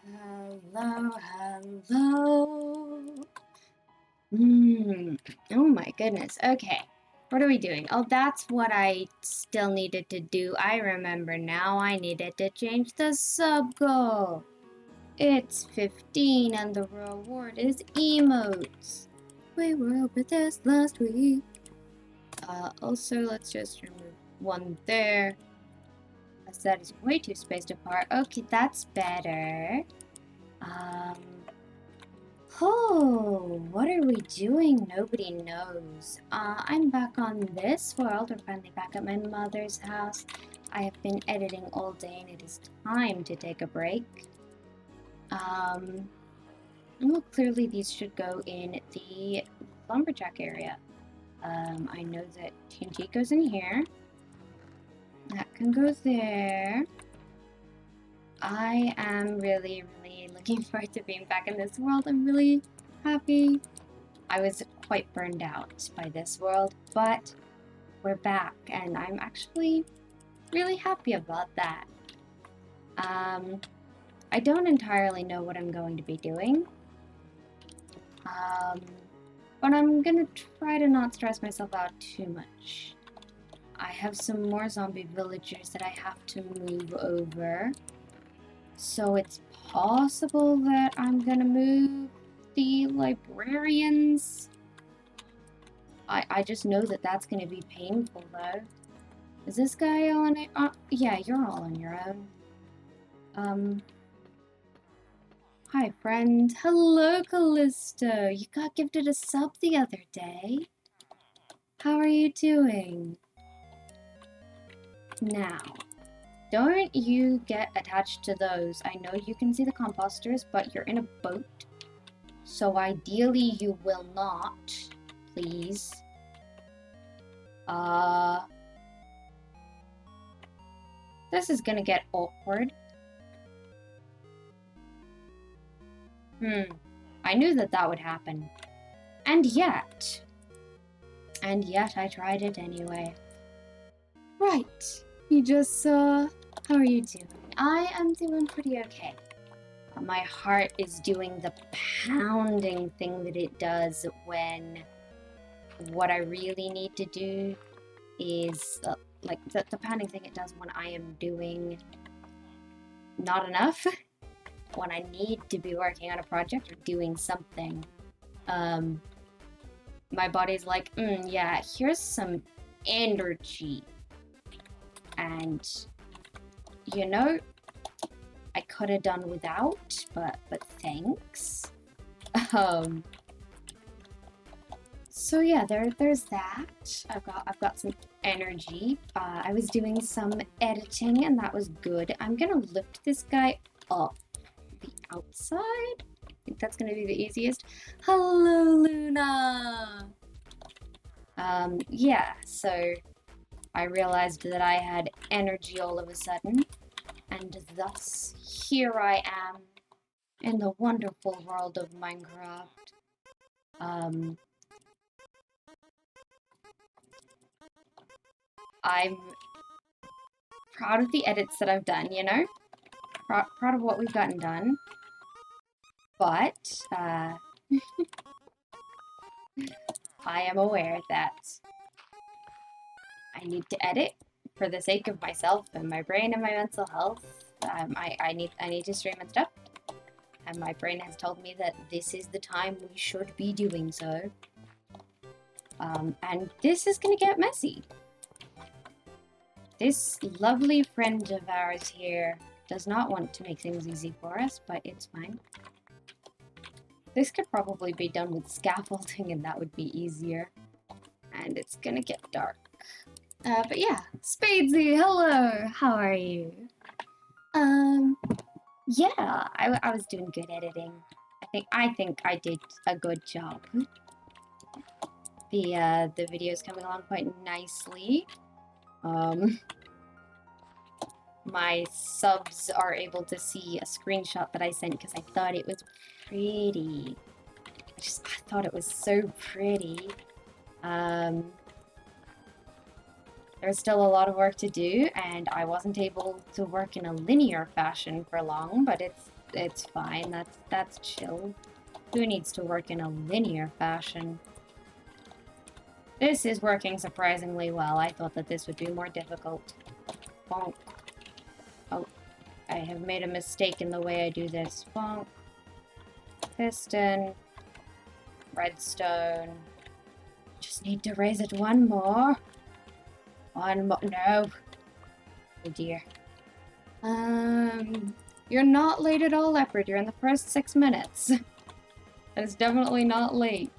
Hello, hello. Oh my goodness. Okay. What are we doing? Oh, that's what I still needed to do. I remember now. I needed to change the sub goal. It's 15 and the reward is emotes. We were over this last week. Also, let's just remove one there. As that is way too spaced apart. Okay, that's better. Oh, what are we doing? Nobody knows. I'm back on this world. We're finally back at my mother's house. I have been editing all day and it is time to take a break. Well, clearly these should go in the lumberjack area. I know that TNT goes in here. That can go there. I am really looking forward to being back in this world. I'm really happy. I was quite burned out by this world, but we're back, and I'm actually really happy about that. I don't entirely know what I'm going to be doing, but I'm gonna try to not stress myself out too much. I have some more zombie villagers that I have to move over. So it's possible that I'm gonna move the librarians. I just know that that's gonna be painful though. Is this guy on it? Yeah, you're all on your own. Hi friend. Hello Callisto. You got gifted a sub the other day. How are you doing? Now, don't you get attached to those. I know you can see the composters, but you're in a boat. So ideally you will not, please. This is gonna get awkward. I knew that that would happen. And yet I tried it anyway. Right. You just, how are you doing? I am doing pretty okay. My heart is doing the pounding thing that it does when what I really need to do is, like, the pounding thing it does when I am doing not enough. When I need to be working on a project or doing something. My body's like, yeah, here's some energy. And, you know, I could have done without, but thanks. So yeah, there's that. I've got some energy. I was doing some editing and that was good. I'm gonna lift this guy up the outside. I think that's gonna be the easiest. Hello, Luna! Yeah, so I realized that I had energy all of a sudden, and thus here I am in the wonderful world of Minecraft. I'm proud of the edits that I've done, you know? Proud of what we've gotten done. But, I am aware that I need to edit for the sake of myself and my brain and my mental health. I need to stream and stuff. And my brain has told me that this is the time we should be doing so. And this is gonna get messy. This lovely friend of ours here does not want to make things easy for us, but it's fine. This could probably be done with scaffolding and that would be easier. And it's gonna get dark. But yeah, Spadesy, hello! How are you? Yeah, I was doing good editing. I think I did a good job. The video's coming along quite nicely. My subs are able to see a screenshot that I sent because I thought it was pretty. I thought it was so pretty. There's still a lot of work to do, and I wasn't able to work in a linear fashion for long, but it's fine. That's chill. Who needs to work in a linear fashion? This is working surprisingly well. I thought that this would be more difficult. Bonk. Oh, I have made a mistake in the way I do this. Bonk. Piston. Redstone. Just need to raise it one more. One more. No. Oh dear. You're not late at all, Leopard. You're in the first 6 minutes. It's definitely not late.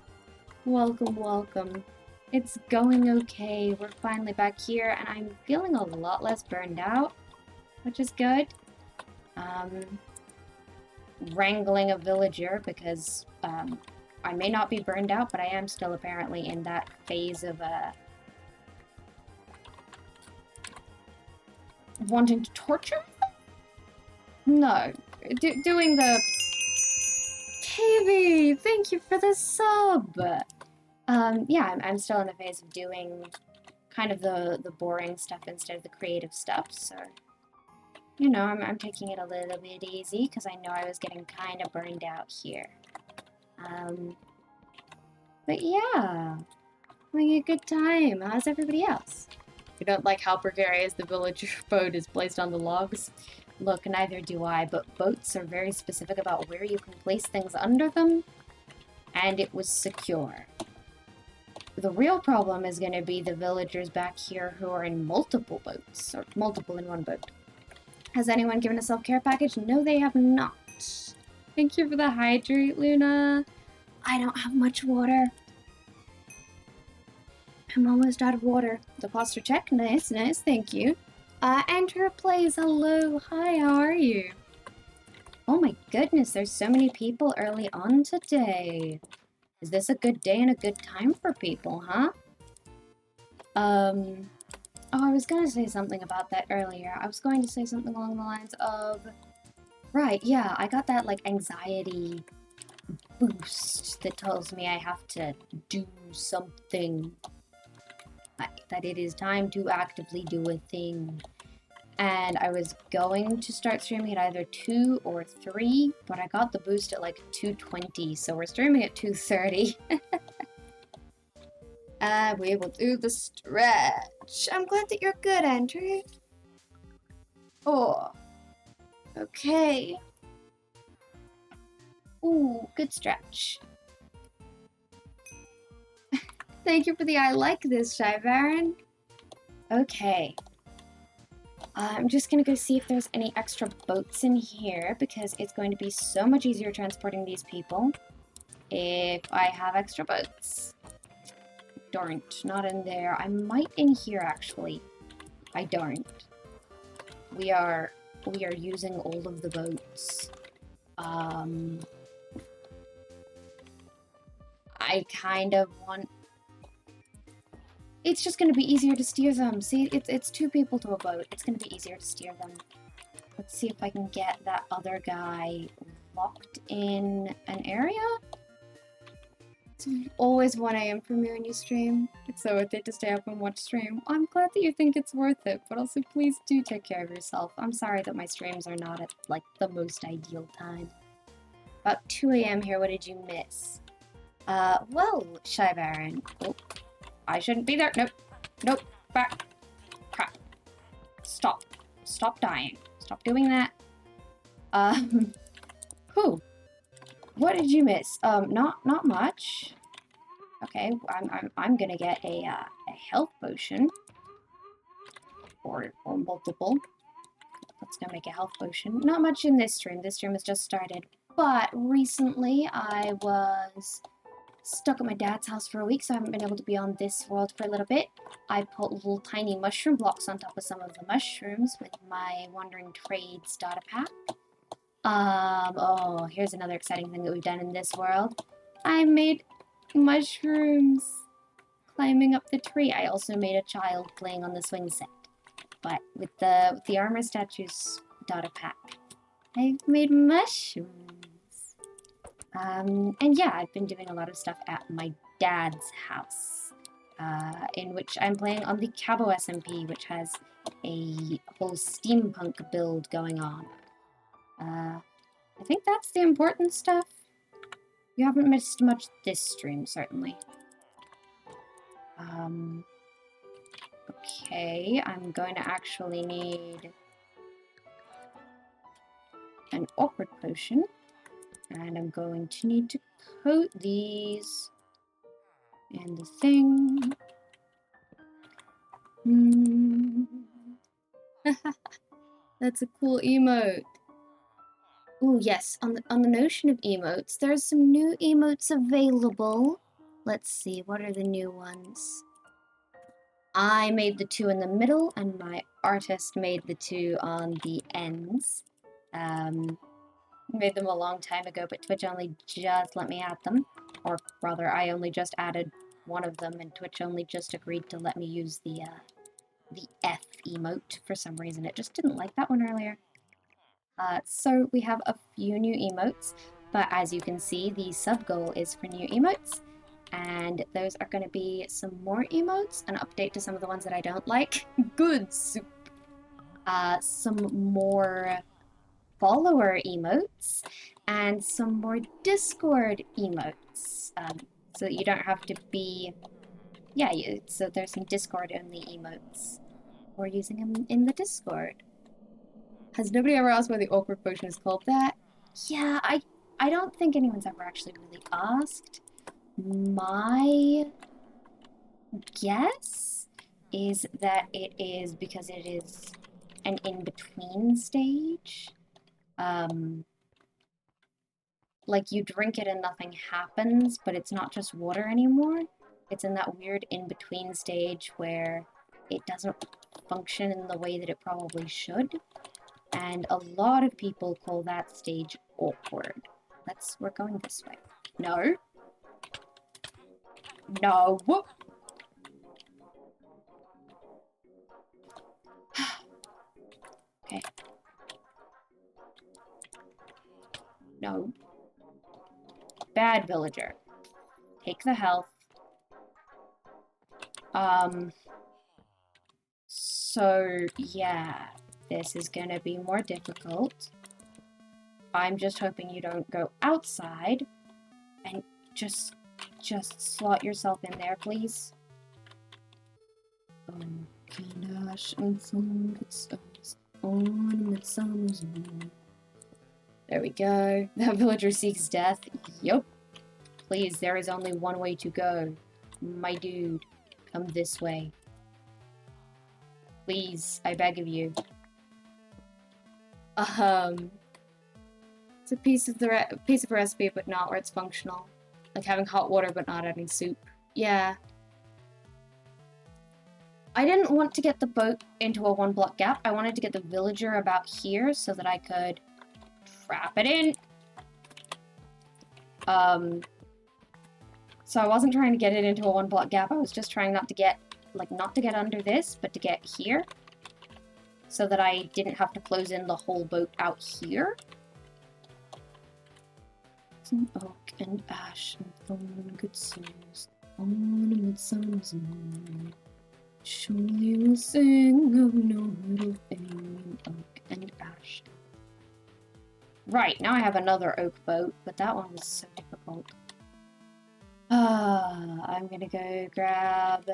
Welcome, welcome. It's going okay. We're finally back here, and I'm feeling a lot less burned out, which is good. Wrangling a villager because I may not be burned out, but I am still apparently in that phase of wanting to torture? No. Doing the... KB, thank you for the sub! Yeah, I'm still in the phase of doing kind of the boring stuff instead of the creative stuff, so... You know, I'm taking it a little bit easy, because I know I was getting kind of burned out here. But yeah, having a good time. How's everybody else? You don't like how precarious the villager boat is placed on the logs? Look, neither do I, but boats are very specific about where you can place things under them, and it was secure. The real problem is going to be the villagers back here who are in multiple boats, or multiple in one boat. Has anyone given a self-care package? No, they have not. Thank you for the hydrate, Luna. I don't have much water. I'm almost out of water. The posture check. Nice, nice. Thank you. Enter plays. Hello. Hi, how are you? Oh my goodness, there's so many people early on today. Is this a good day and a good time for people, huh? Oh, I was gonna say something about that earlier. I was going to say something along the lines of... Right, yeah, I got that, like, anxiety boost that tells me I have to do something. That it is time to actively do a thing. And I was going to start streaming at either 2 or 3, but I got the boost at, like, 2:20, so we're streaming at 2:30. We will do the stretch. I'm glad that you're good, Andrew. Oh. Okay. Ooh, good stretch. Thank you for the I like this, Shy Baron. Okay. I'm just gonna go see if there's any extra boats in here, because it's going to be so much easier transporting these people if I have extra boats. Don't, not in there. I might in here, actually. I don't. We are using all of the boats. I kind of want... It's just going to be easier to steer them. See, it's 2 people to a boat. It's going to be easier to steer them. Let's see if I can get that other guy locked in an area. It's always 1 AM for me when you stream. It's so worth it to stay up and watch stream. I'm glad that you think it's worth it, but also please do take care of yourself. I'm sorry that my streams are not at, like, the most ideal time. About 2 AM here, what did you miss? Well, Shy Baron. Oh, I shouldn't be there. Nope. Nope. Back. Crap. Stop. Stop dying. Stop doing that. Whew. What did you miss? Not much. Okay, I'm gonna get a health potion. Or multiple. Let's go make a health potion. Not much in this stream. This stream has just started. But recently I was stuck at my dad's house for a week, so I haven't been able to be on this world for a little bit. I put little tiny mushroom blocks on top of some of the mushrooms with my Wandering Trade starter pack. Oh, here's another exciting thing that we've done in this world. I made mushrooms climbing up the tree. I also made a child playing on the swing set. But with the armor statues starter pack, I've made mushrooms. And yeah, I've been doing a lot of stuff at my dad's house. in which I'm playing on the Cabo SMP, which has a whole steampunk build going on. I think that's the important stuff. You haven't missed much this stream, certainly. Okay, I'm going to actually need an awkward potion. And I'm going to need to coat these in the thing. That's a cool emote. Oh yes, on the notion of emotes, there's some new emotes available. Let's see, what are the new ones? I made the two in the middle, and my artist made the two on the ends. Made them a long time ago, but Twitch only just let me add them. Or rather, I only just added one of them, and Twitch only just agreed to let me use the F emote for some reason. It just didn't like that one earlier. So we have a few new emotes, but as you can see, the sub goal is for new emotes, and those are going to be some more emotes, an update to some of the ones that I don't like. Good soup. Some more follower emotes, and some more Discord emotes, so that you don't have to be, yeah, so there's some Discord only emotes. We're using them in the Discord. Has nobody ever asked why the awkward potion is called that? Yeah, I don't think anyone's ever actually really asked. My guess is that it is because it is an in-between stage. Like, you drink it and nothing happens, but it's not just water anymore. It's in that weird in-between stage where it doesn't function in the way that it probably should. And a lot of people call that stage awkward. We're going this way. No. No. Okay. No. Bad villager. Take the health. So, yeah. This is gonna be more difficult. I'm just hoping you don't go outside and just slot yourself in there, please. There we go. That villager seeks death. Yup. Please, there is only one way to go. My dude, come this way. Please, I beg of you. It's a piece of a recipe, but not where it's functional. Like having hot water, but not adding soup. Yeah. I didn't want to get the boat into a one-block gap. I wanted to get the villager about here so that I could trap it in. So I wasn't trying to get it into a one-block gap. I was just trying not to get under this, but to get here. So that I didn't have to close in the whole boat out here. Some oak and ash and thorn and good souls on a midsummer's morn. Surely we'll sing of no little thing, oak and ash. Right, now I have another oak boat, but that one was so difficult. I'm gonna go grab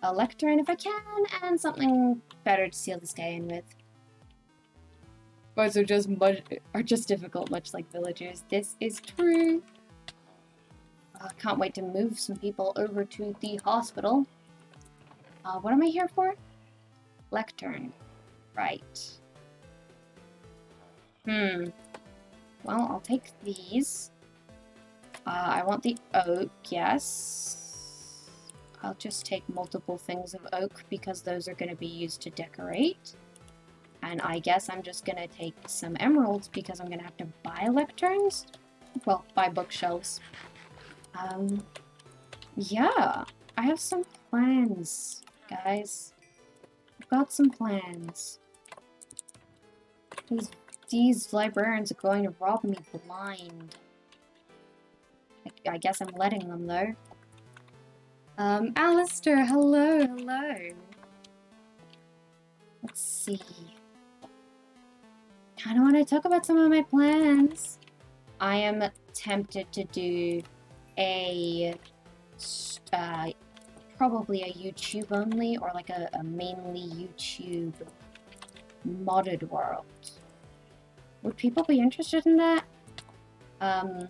a lectern if I can, and something better to seal this guy in with. Boats are just difficult, much like villagers. This is true. I can't wait to move some people over to the hospital. What am I here for? Lectern. Right. Well, I'll take these. I want the oak, yes. I'll just take multiple things of oak because those are going to be used to decorate. And I guess I'm just going to take some emeralds because I'm going to have to buy lecterns. Well, buy bookshelves. Yeah, I have some plans, guys. I've got some plans. These librarians are going to rob me blind. I guess I'm letting them, though. Alistair, hello, hello. Let's see. I don't want to talk about some of my plans. I am tempted to do a, probably a YouTube only, or like a mainly YouTube modded world. Would people be interested in that? I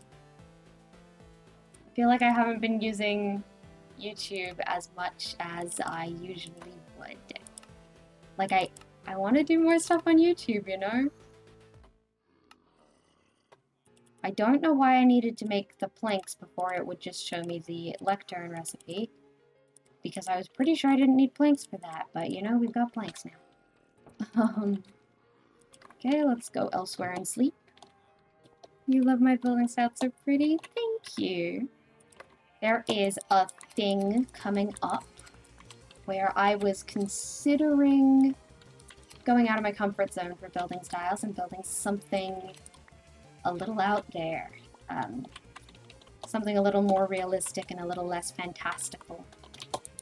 feel like I haven't been using YouTube as much as I usually would. Like, I want to do more stuff on YouTube, you know? I don't know why I needed to make the planks before it would just show me the lectern recipe. Because I was pretty sure I didn't need planks for that, but you know, we've got planks now. Okay, let's go elsewhere and sleep. You love my building style, so pretty. Thank you. There is a thing coming up where I was considering going out of my comfort zone for building styles and building something a little out there. Something a little more realistic and a little less fantastical.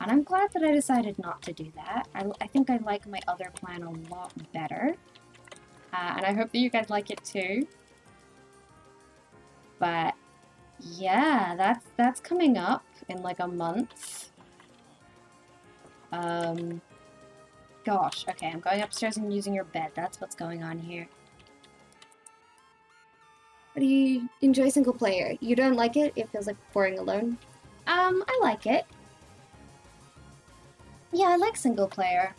And I'm glad that I decided not to do that. I think I like my other plan a lot better. And I hope that you guys like it too. But yeah, that's coming up in like a month. Gosh, okay, I'm going upstairs and using your bed. That's what's going on here. What do you enjoy single player? You don't like it? It feels like boring alone. I like it. Yeah, I like single player.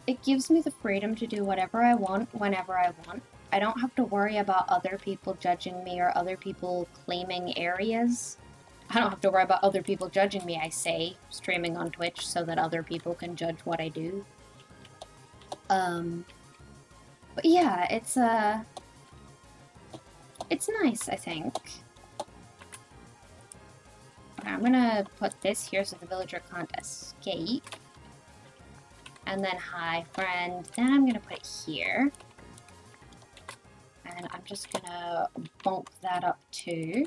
It gives me the freedom to do whatever I want, whenever I want. I don't have to worry about other people judging me or other people claiming areas. I don't have to worry about other people judging me, I say, streaming on Twitch so that other people can judge what I do. But yeah, it's nice, I think. Okay, I'm gonna put this here so the villager can't escape. And then, hi, friend. Then I'm gonna put it here. And I'm just gonna bump that up too.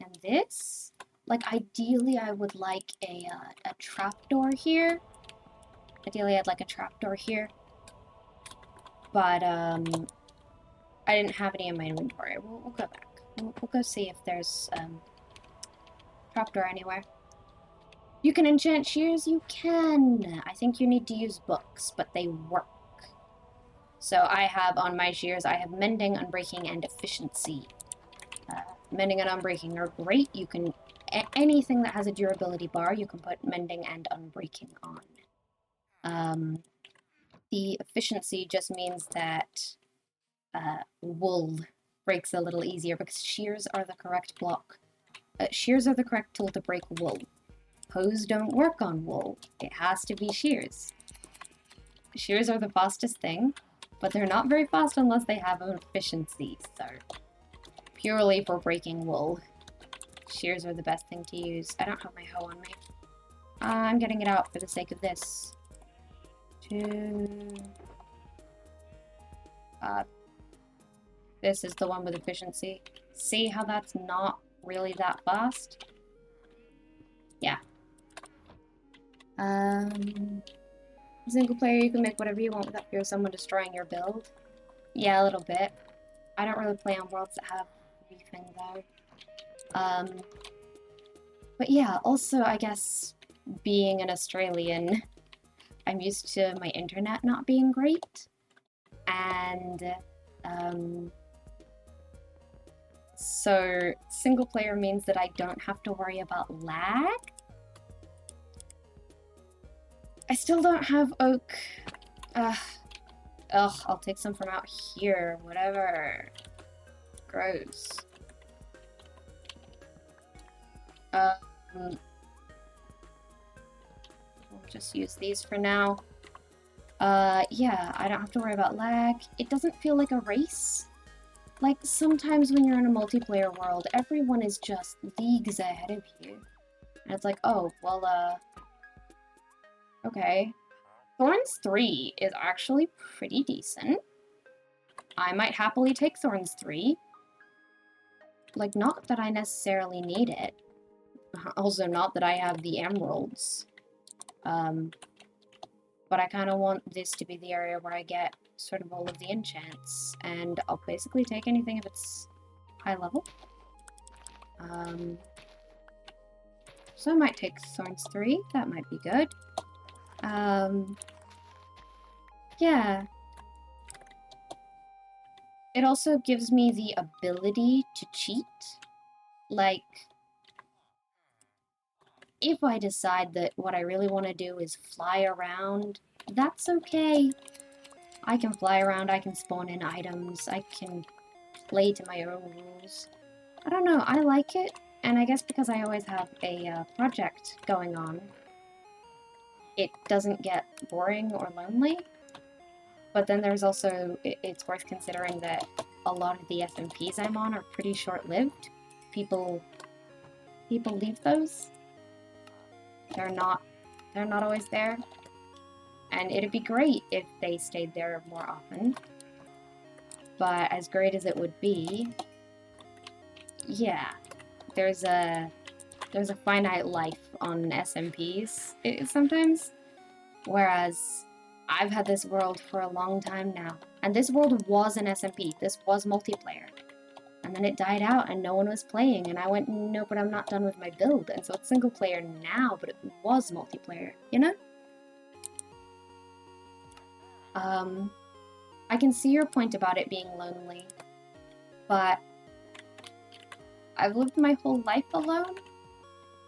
And this, like, ideally I would like a trapdoor here. Ideally I'd like a trapdoor here. But, I didn't have any in my inventory. We'll go back. We'll go see if there's, trapdoor anywhere. You can enchant shears? You can! I think you need to use books, but they work. So I have on my shears, I have mending, unbreaking, and efficiency. Mending and unbreaking are great. You can, anything that has a durability bar, you can put mending and unbreaking on. The efficiency just means that wool breaks a little easier because shears are the correct block. Shears are the correct tool to break wool. Hoes don't work on wool. It has to be shears. Shears are the fastest thing, but they're not very fast unless they have an efficiency, so purely for breaking wool, shears are the best thing to use. I don't have my hoe on me. I'm getting it out for the sake of this. This is the one with efficiency. See how that's not really that fast? Yeah. Single player, you can make whatever you want without fear of someone destroying your build. Yeah, a little bit. I don't really play on worlds that have everything though. But yeah, also I guess being an Australian, I'm used to my internet not being great. And so single player means that I don't have to worry about lag. I still don't have oak. Ugh, I'll take some from out here, whatever. Gross. We'll just use these for now. Yeah, I don't have to worry about lag. It doesn't feel like a race. Like, sometimes when you're in a multiplayer world, everyone is just leagues ahead of you. And it's like, oh, well, okay. Thorns 3 is actually pretty decent. I might happily take Thorns 3. Like, not that I necessarily need it. Also, not that I have the emeralds. But I kind of want this to be the area where I get sort of all of the enchants. And I'll basically take anything if it's high level. So I might take Thorns 3. That might be good. Yeah. It also gives me the ability to cheat. Like, if I decide that what I really want to do is fly around, that's okay. I can fly around, I can spawn in items, I can play to my own rules. I don't know, I like it, and I guess because I always have a project going on, it doesn't get boring or lonely. But then there's also, it's worth considering that a lot of the SMPs I'm on are pretty short-lived. People leave those. They're not always there. And it'd be great if they stayed there more often. But as great as it would be, yeah, there's a finite life on SMPs sometimes. Whereas I've had this world for a long time now. And this world was an SMP. This was multiplayer. And then it died out and no one was playing. And I went, no, but I'm not done with my build. And so it's single player now, but it was multiplayer, you know? I can see your point about it being lonely. But I've lived my whole life alone.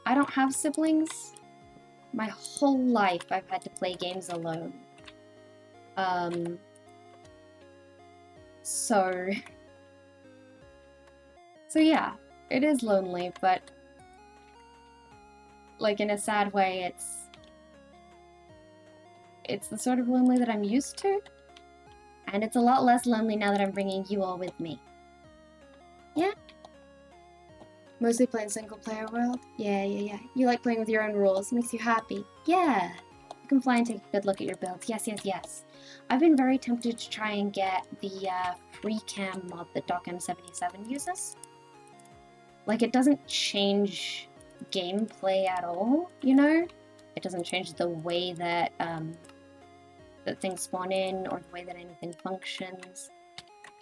I don't have siblings. My whole life I've had to play games alone. So yeah, it is lonely, but like in a sad way, it's the sort of lonely that I'm used to. And it's a lot less lonely now that I'm bringing you all with me. Yeah? Mostly playing single player world? Yeah. You like playing with your own rules, makes you happy. Yeah. You can fly and take a good look at your builds. Yes. I've been very tempted to try and get the free cam mod that DocM77 uses. Like, it doesn't change gameplay at all, you know? It doesn't change the way that that things spawn in or the way that anything functions.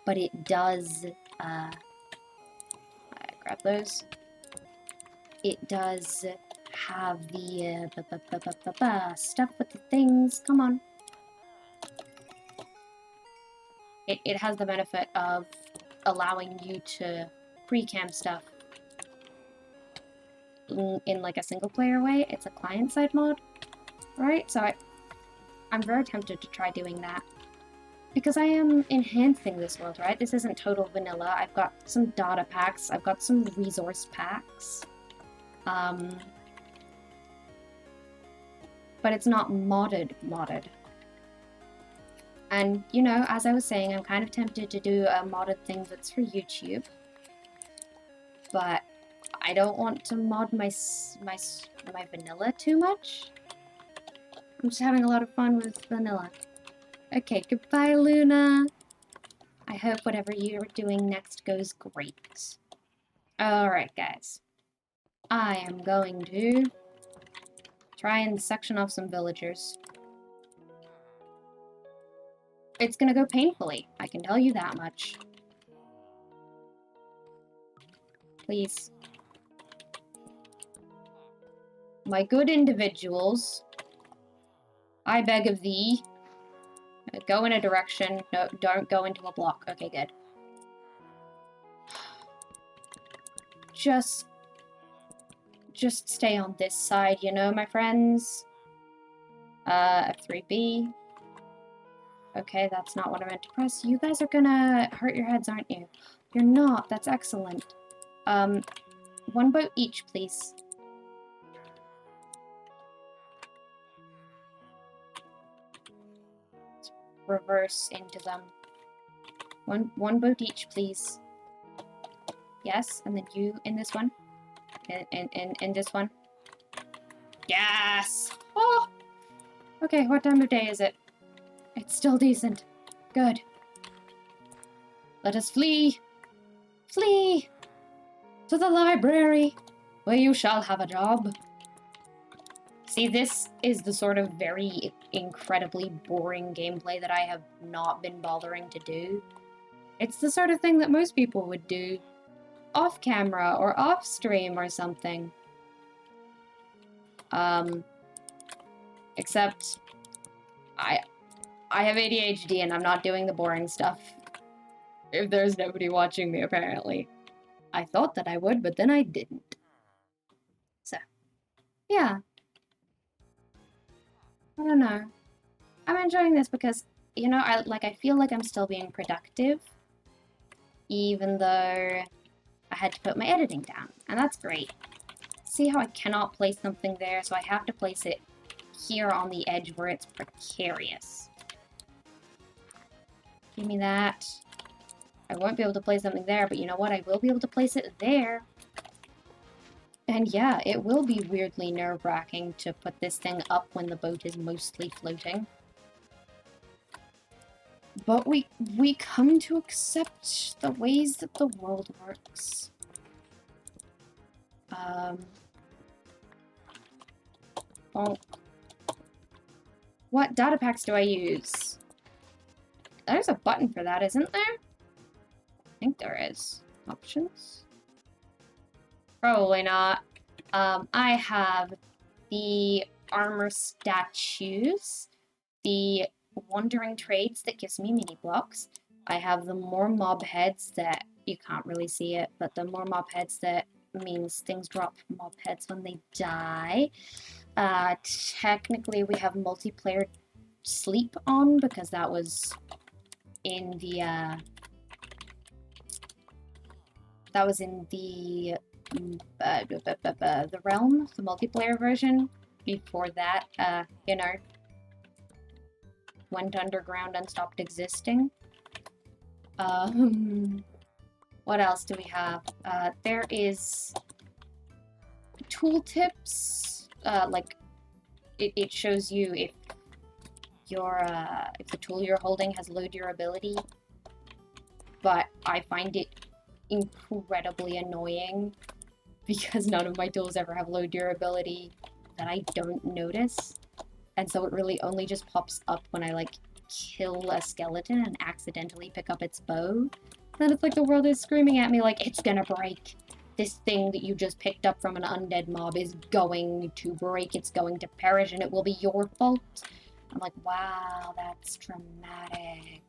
But it does, grab those. It does have the stuff with the things. Come on. It has the benefit of allowing you to pre-cam stuff in like a single player way. It's a client-side mod, right? So I'm very tempted to try doing that. Because I am enhancing this world, right? This isn't total vanilla. I've got some data packs. I've got some resource packs. But it's not modded. And, you know, as I was saying, I'm kind of tempted to do a modded thing that's for YouTube. But I don't want to mod my vanilla too much. I'm just having a lot of fun with vanilla. Okay, goodbye, Luna. I hope whatever you're doing next goes great. Alright, guys. I am going to try and section off some villagers. It's gonna go painfully, I can tell you that much. Please. My good individuals, I beg of thee, go in a direction. No, don't go into a block. Okay, good. Just stay on this side, you know, my friends. F3B. Okay, that's not what I meant to press. You guys are gonna hurt your heads, aren't you? You're not. That's excellent. One boat each, please. Let's reverse into them. One boat each, please. Yes, and then you in this one. And this one. Yes! Oh! Okay, what time of day is it? It's still decent. Good. Let us flee! Flee! To the library! Well, you shall have a job. See, this is the sort of very incredibly boring gameplay that I have not been bothering to do. It's the sort of thing that most people would do off camera or off stream or something. Except I have ADHD and I'm not doing the boring stuff. If there's nobody watching me, apparently. I thought that I would, but then I didn't. So, yeah. I don't know. I'm enjoying this because, you know, I feel like I'm still being productive, even though I had to put my editing down, and that's great. See how I cannot place something there, so I have to place it here on the edge where it's precarious. Give me that. I won't be able to place something there, but you know what? I will be able to place it there. And yeah, it will be weirdly nerve-wracking to put this thing up when the boat is mostly floating. But we come to accept the ways that the world works. Well, what data packs do I use? There's a button for that, isn't there? I think there is. Options? Probably not. I have the armor statues, the wandering trades that gives me mini blocks. I have the more mob heads that you can't really see it, but the more mob heads that means things drop mob heads when they die. Technically we have multiplayer sleep on because that was in the the realm, the multiplayer version. Before that, you know, went underground and stopped existing. What else do we have? There is tooltips. Like it shows you if the tool you're holding has low durability. But I find it incredibly annoying because none of my tools ever have low durability that I don't notice. And so it really only just pops up when I, like, kill a skeleton and accidentally pick up its bow. Then it's like the world is screaming at me like, it's gonna break. This thing that you just picked up from an undead mob is going to break, it's going to perish, and it will be your fault. I'm like, wow, that's dramatic.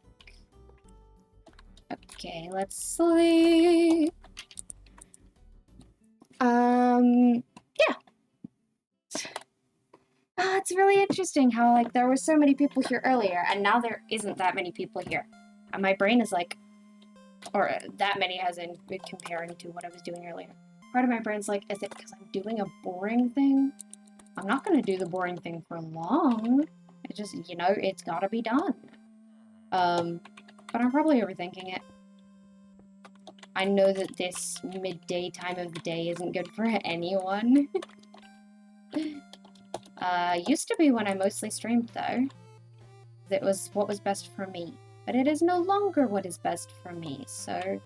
Okay, let's sleep. Yeah. It's really interesting how, like, there were so many people here earlier, and now there isn't that many people here. And my brain is like, or that many as in comparing to what I was doing earlier. Part of my brain's like, is it because I'm doing a boring thing? I'm not gonna do the boring thing for long. It just, you know, it's gotta be done. But I'm probably overthinking it. I know that this midday time of the day isn't good for anyone. Used to be when I mostly streamed, though. It was what was best for me. But it is no longer what is best for me, so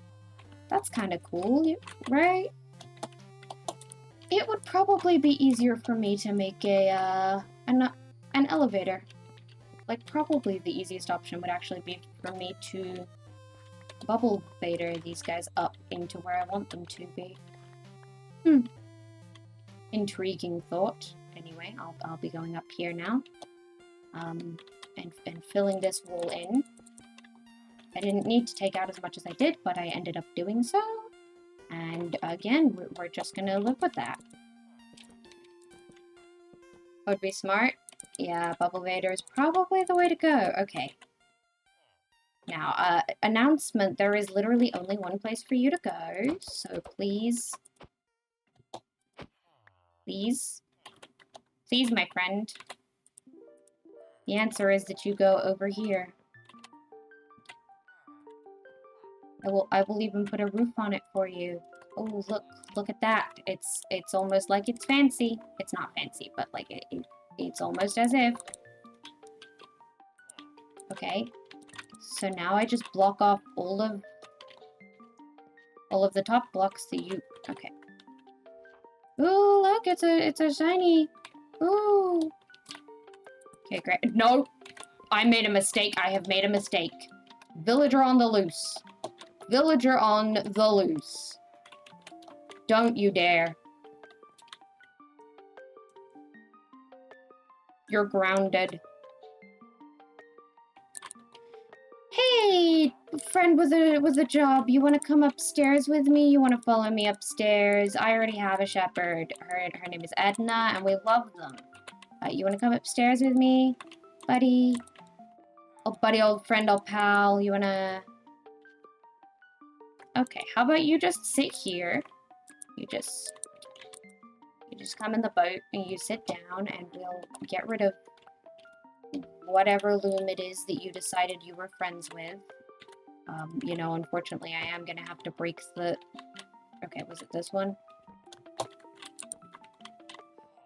that's kind of cool, right? It would probably be easier for me to make an elevator. Like, probably the easiest option would actually be for me to bubble vader these guys up into where I want them to be. Intriguing thought. Anyway, I'll be going up here now. And filling this wall in. I didn't need to take out as much as I did, but I ended up doing so. And again, we're just gonna live with that. Would be smart. Yeah, Bubble Vader is probably the way to go. Okay. Now, announcement, there is literally only one place for you to go, so please... Please? Please, my friend. The answer is that you go over here. I will even put a roof on it for you. Oh, look at that. It's almost like it's fancy. It's not fancy, but like it's almost as if. Okay. So now I just block off all of the top blocks that you... Okay. Ooh, look, it's a shiny. Ooh. Okay, great. No, I made a mistake. I have made a mistake. Villager on the loose. Villager on the loose. Don't you dare. You're grounded. Hey, friend with a job. You want to come upstairs with me? You want to follow me upstairs? I already have a shepherd. Her name is Edna, and we love them. You want to come upstairs with me, buddy? Oh, buddy, old friend, old pal. You want to... Okay, how about you just sit here? You just come in the boat and you sit down and we'll get rid of whatever loom it is that you decided you were friends with. You know, unfortunately, I am gonna have to break the... Okay, was it this one?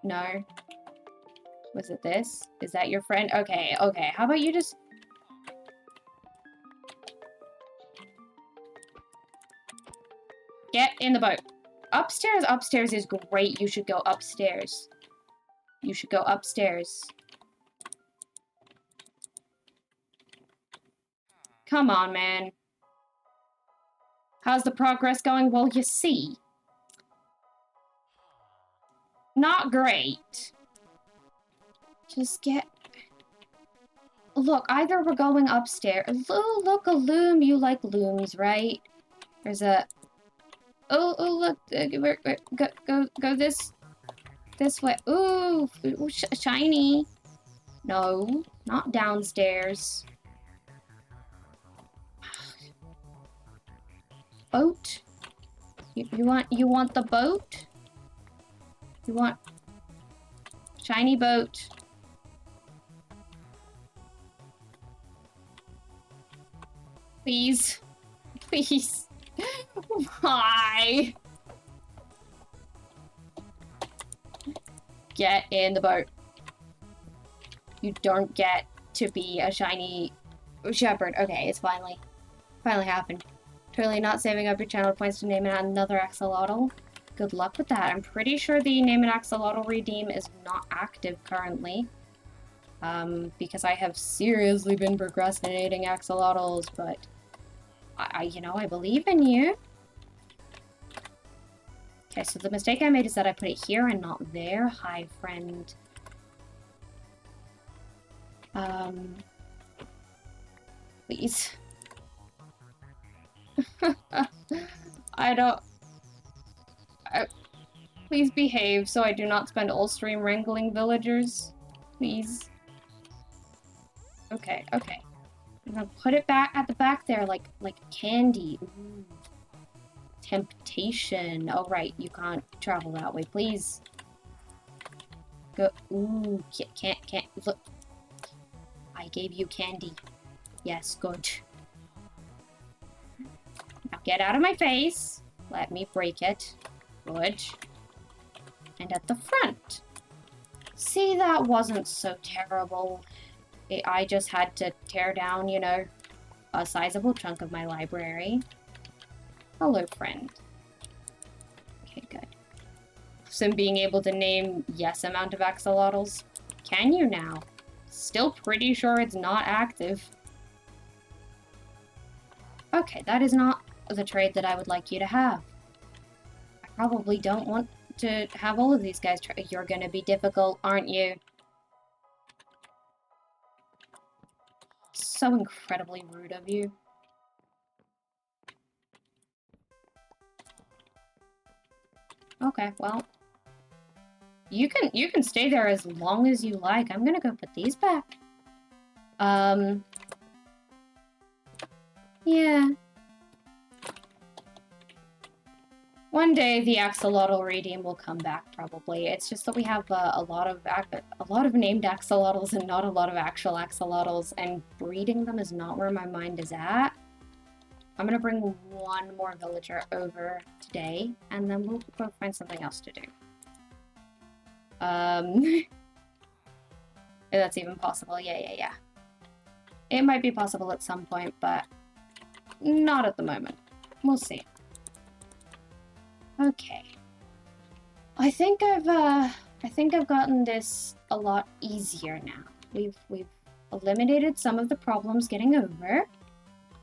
No. Was it this? Is that your friend? Okay, okay. How about you just... Get in the boat. Upstairs, upstairs is great. You should go upstairs. You should go upstairs. Come on, man. How's the progress going? Well, you see. Not great. Just get... Look, either we're going upstairs... Oh, look, a loom. You like looms, right? There's a... Oh, look, go this way. Ooh, shiny. No, not downstairs. Boat? You want the boat? You want shiny boat? Please, please. Why? Get in the boat. You don't get to be a shiny shepherd. Okay, it's finally happened. Totally not saving up your channel points to name another axolotl. Good luck with that. I'm pretty sure the name an axolotl redeem is not active currently. Because I have seriously been procrastinating axolotls, but you know, I believe in you. Okay, so the mistake I made is that I put it here and not there. Hi, friend. Please. Please behave so I do not spend all stream wrangling villagers. Please. Okay, okay. I'm gonna put it back at the back there like candy. Ooh. Temptation. Oh, right, you can't travel that way. Please. Go. Ooh, can't. Look. I gave you candy. Yes, good. Now get out of my face. Let me break it. Good. And at the front. See, that wasn't so terrible. I just had to tear down, you know, a sizable chunk of my library. Hello, friend. Okay, good. So being able to name yes amount of axolotls. Can you now? Still pretty sure it's not active. Okay, that is not the trade that I would like you to have. I probably don't want to have all of these guys try. You're gonna be difficult, aren't you? So incredibly rude of you. Okay, well. You can stay there as long as you like. I'm gonna go put these back. Yeah. One day the axolotl redeem will come back, probably. It's just that we have a lot of named axolotls and not a lot of actual axolotls, and breeding them is not where my mind is at. I'm gonna bring one more villager over today, and then we'll go find something else to do. If that's even possible. Yeah. It might be possible at some point, but not at the moment. We'll see. Okay. I think I've gotten this a lot easier now. We've eliminated some of the problems getting over,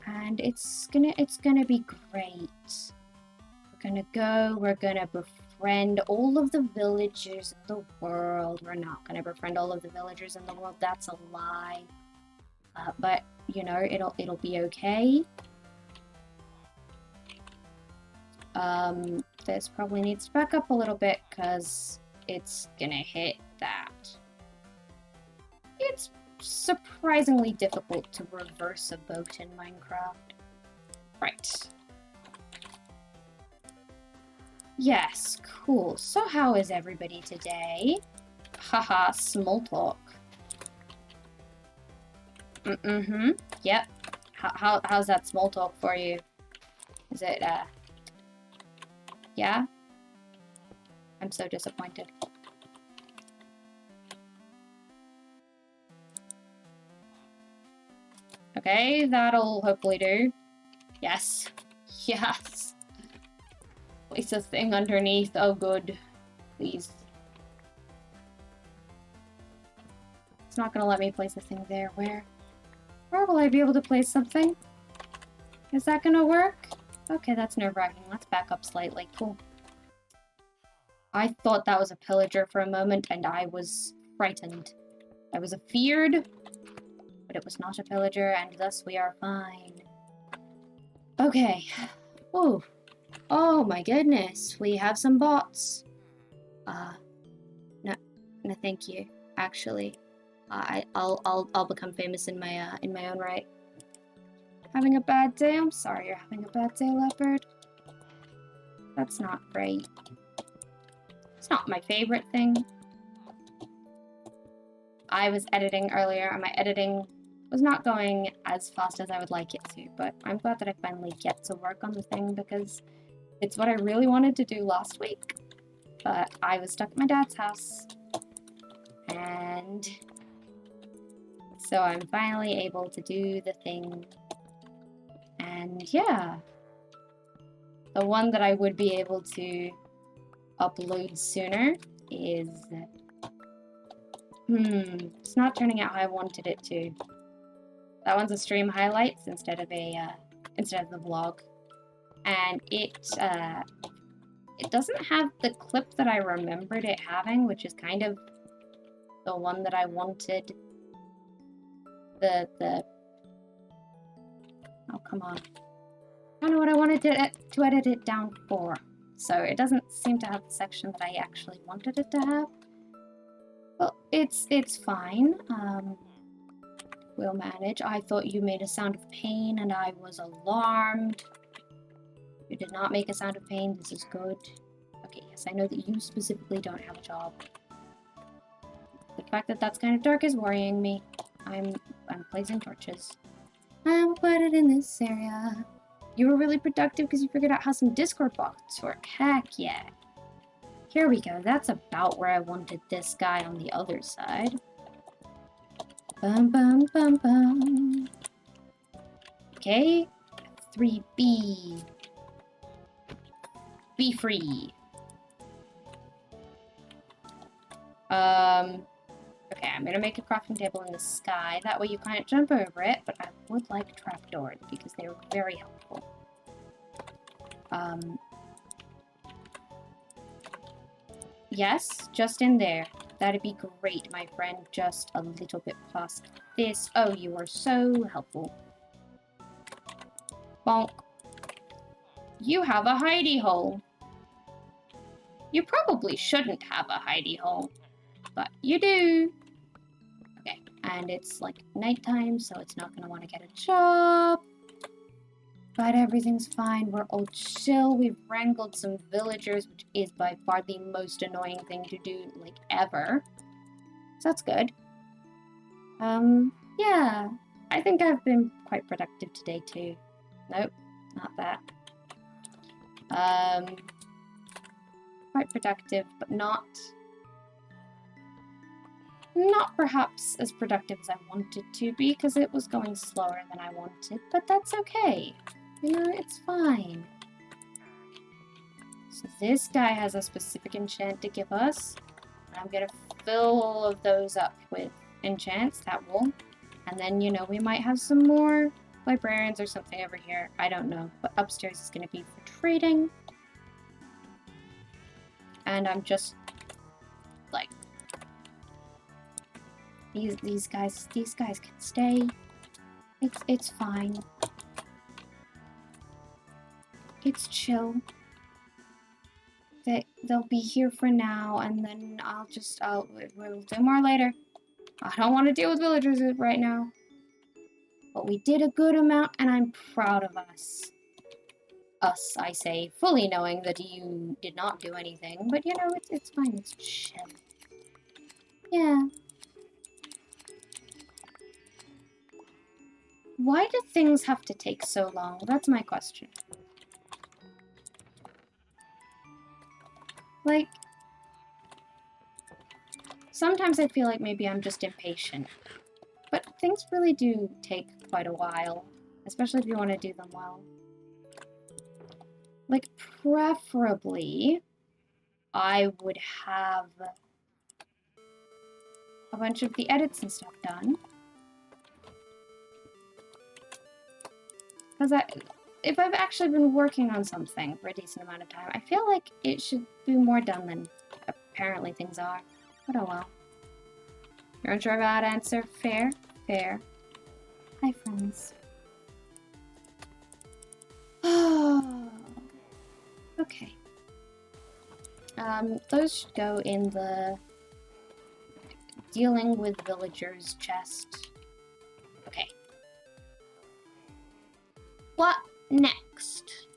and it's gonna be great. We're gonna befriend all of the villagers in the world. We're not gonna befriend all of the villagers in the world, that's a lie. But, you know, it'll be okay. This probably needs to back up a little bit, because it's gonna hit that. It's surprisingly difficult to reverse a boat in Minecraft. Right. Yes, cool. So how is everybody today? Haha, small talk. Mm-hmm. Yep. How's that small talk for you? Is it, yeah? I'm so disappointed. Okay, that'll hopefully do. Yes. Yes. Place a thing underneath. Oh, good. Please. It's not gonna let me place a thing there. Where will I be able to place something? Is that gonna work? Okay, that's nerve-wracking. Let's back up slightly. Cool. I thought that was a pillager for a moment, and I was frightened. I was afeared, but it was not a pillager, and thus we are fine. Okay. Ooh. Oh my goodness, we have some bots. No, thank you. Actually, I'll become famous in my own right. Having a bad day? I'm sorry you're having a bad day, Leopard. That's not great. It's not my favorite thing. I was editing earlier, and my editing was not going as fast as I would like it to, but I'm glad that I finally get to work on the thing, because it's what I really wanted to do last week, but I was stuck at my dad's house, and so I'm finally able to do the thing. And yeah, the one that I would be able to upload sooner is, it's not turning out how I wanted it to. That one's a stream highlights instead of the vlog, and it doesn't have the clip that I remembered it having, which is kind of the one that I wanted. Oh, come on. I don't know what I wanted to edit it down for. So it doesn't seem to have the section that I actually wanted it to have. Well, it's fine. We'll manage. I thought you made a sound of pain, and I was alarmed. You did not make a sound of pain. This is good. Okay, yes, I know that you specifically don't have a job. The fact that that's kind of dark is worrying me. I'm placing torches. I'll put it in this area. You were really productive because you figured out how some Discord bots work. Heck yeah. Here we go. That's about where I wanted this guy on the other side. Bum bum bum bum. Okay. 3B. Be free. Okay, I'm gonna make a crafting table in the sky. That way you can't jump over it, but I would like trapdoors because they're very helpful. Yes, just in there. That'd be great, my friend. Just a little bit past this. Oh, you are so helpful. Bonk. You have a hidey hole. You probably shouldn't have a hidey hole, but you do. Okay, and it's like nighttime, so it's not gonna want to get a job. But everything's fine. We're all chill. We've wrangled some villagers, which is by far the most annoying thing to do, like, ever. So that's good. Yeah. I think I've been quite productive today, too. Nope, not that. Quite productive, but not perhaps as productive as I wanted to be, because it was going slower than I wanted, but that's okay. You know, it's fine. So this guy has a specific enchant to give us. I'm gonna fill all of those up with enchants. That will. And then, you know, we might have some more librarians or something over here. I don't know. But upstairs is gonna be for trading. And I'm just like these guys can stay. It's fine. It's chill. They'll be here for now, and then we'll do more later. I don't want to deal with villagers right now. But we did a good amount, and I'm proud of us. Us, I say, fully knowing that you did not do anything, but you know, it's fine, it's chill. Yeah. Why do things have to take so long? That's my question. Like, sometimes I feel like maybe I'm just impatient. But things really do take quite a while, especially if you want to do them well. Like, preferably, I would have a bunch of the edits and stuff done. Because if I've actually been working on something for a decent amount of time, I feel like it should be more done than apparently things are. But oh well. You're unsure about that answer? Fair. Fair. Hi, friends. Okay. Those should go in the dealing with villagers chest. Okay. What next?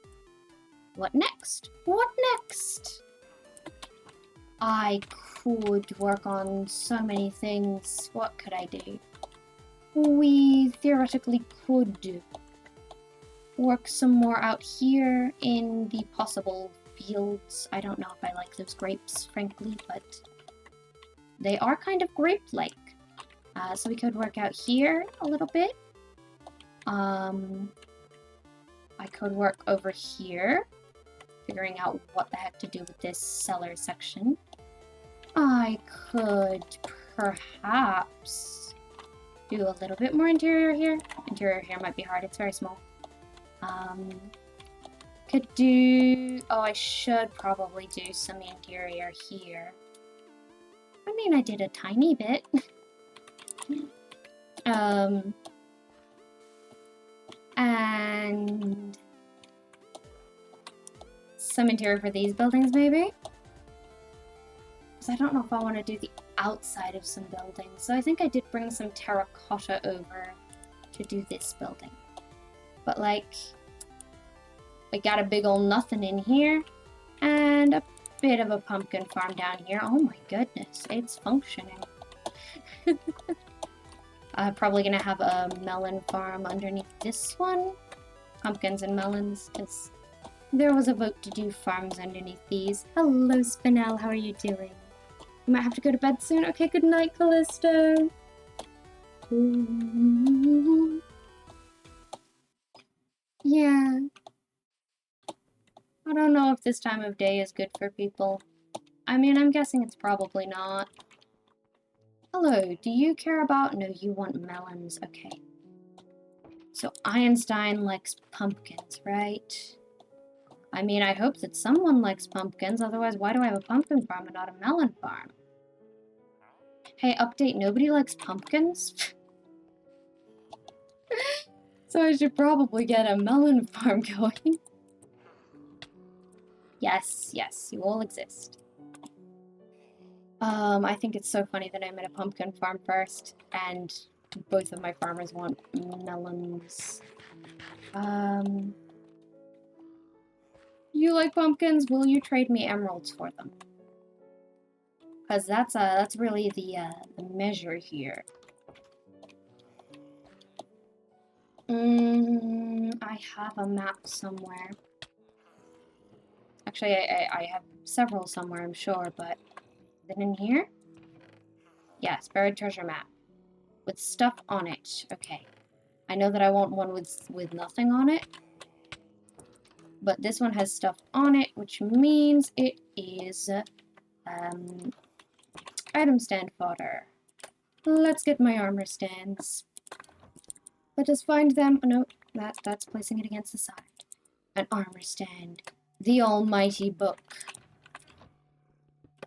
What next? What next? I could work on so many things. What could I do? We theoretically could work some more out here in the possible fields. I don't know if I like those grapes, frankly, but they are kind of grape-like. So we could work out here a little bit. I could work over here, figuring out what the heck to do with this cellar section. I could perhaps do a little bit more interior here. Interior here might be hard, it's very small. Could do... Oh, I should probably do some interior here. I mean, I did a tiny bit. And some interior for these buildings, maybe? Because I don't know if I want to do the outside of some buildings. So I think I did bring some terracotta over to do this building. But, like, we got a big ol' nothing in here, and a bit of a pumpkin farm down here. Oh my goodness, it's functioning. Probably gonna have a melon farm underneath this one. Pumpkins and melons, because there was a vote to do farms underneath these. Hello, Spinel, how are you doing? You might have to go to bed soon. Okay, good night, Callisto. Ooh. Yeah. I don't know if this time of day is good for people. I mean, I'm guessing it's probably not. Hello, do you care about... No, you want melons. Okay. So Einstein likes pumpkins, right? I mean, I hope that someone likes pumpkins, otherwise why do I have a pumpkin farm and not a melon farm? Hey, update, nobody likes pumpkins? So I should probably get a melon farm going. Yes, yes, you all exist. I think it's so funny that I'm at a pumpkin farm first, and both of my farmers want melons. You like pumpkins? Will you trade me emeralds for them? Because that's really the measure here. I have a map somewhere. Actually, I have several somewhere, I'm sure, but... Is it in here? Yes, buried treasure map. With stuff on it. Okay. I know that I want one with nothing on it. But this one has stuff on it, which means it is item stand fodder. Let's get my armor stands. Let us find them. Oh, no, that's placing it against the side. An armor stand. The almighty book.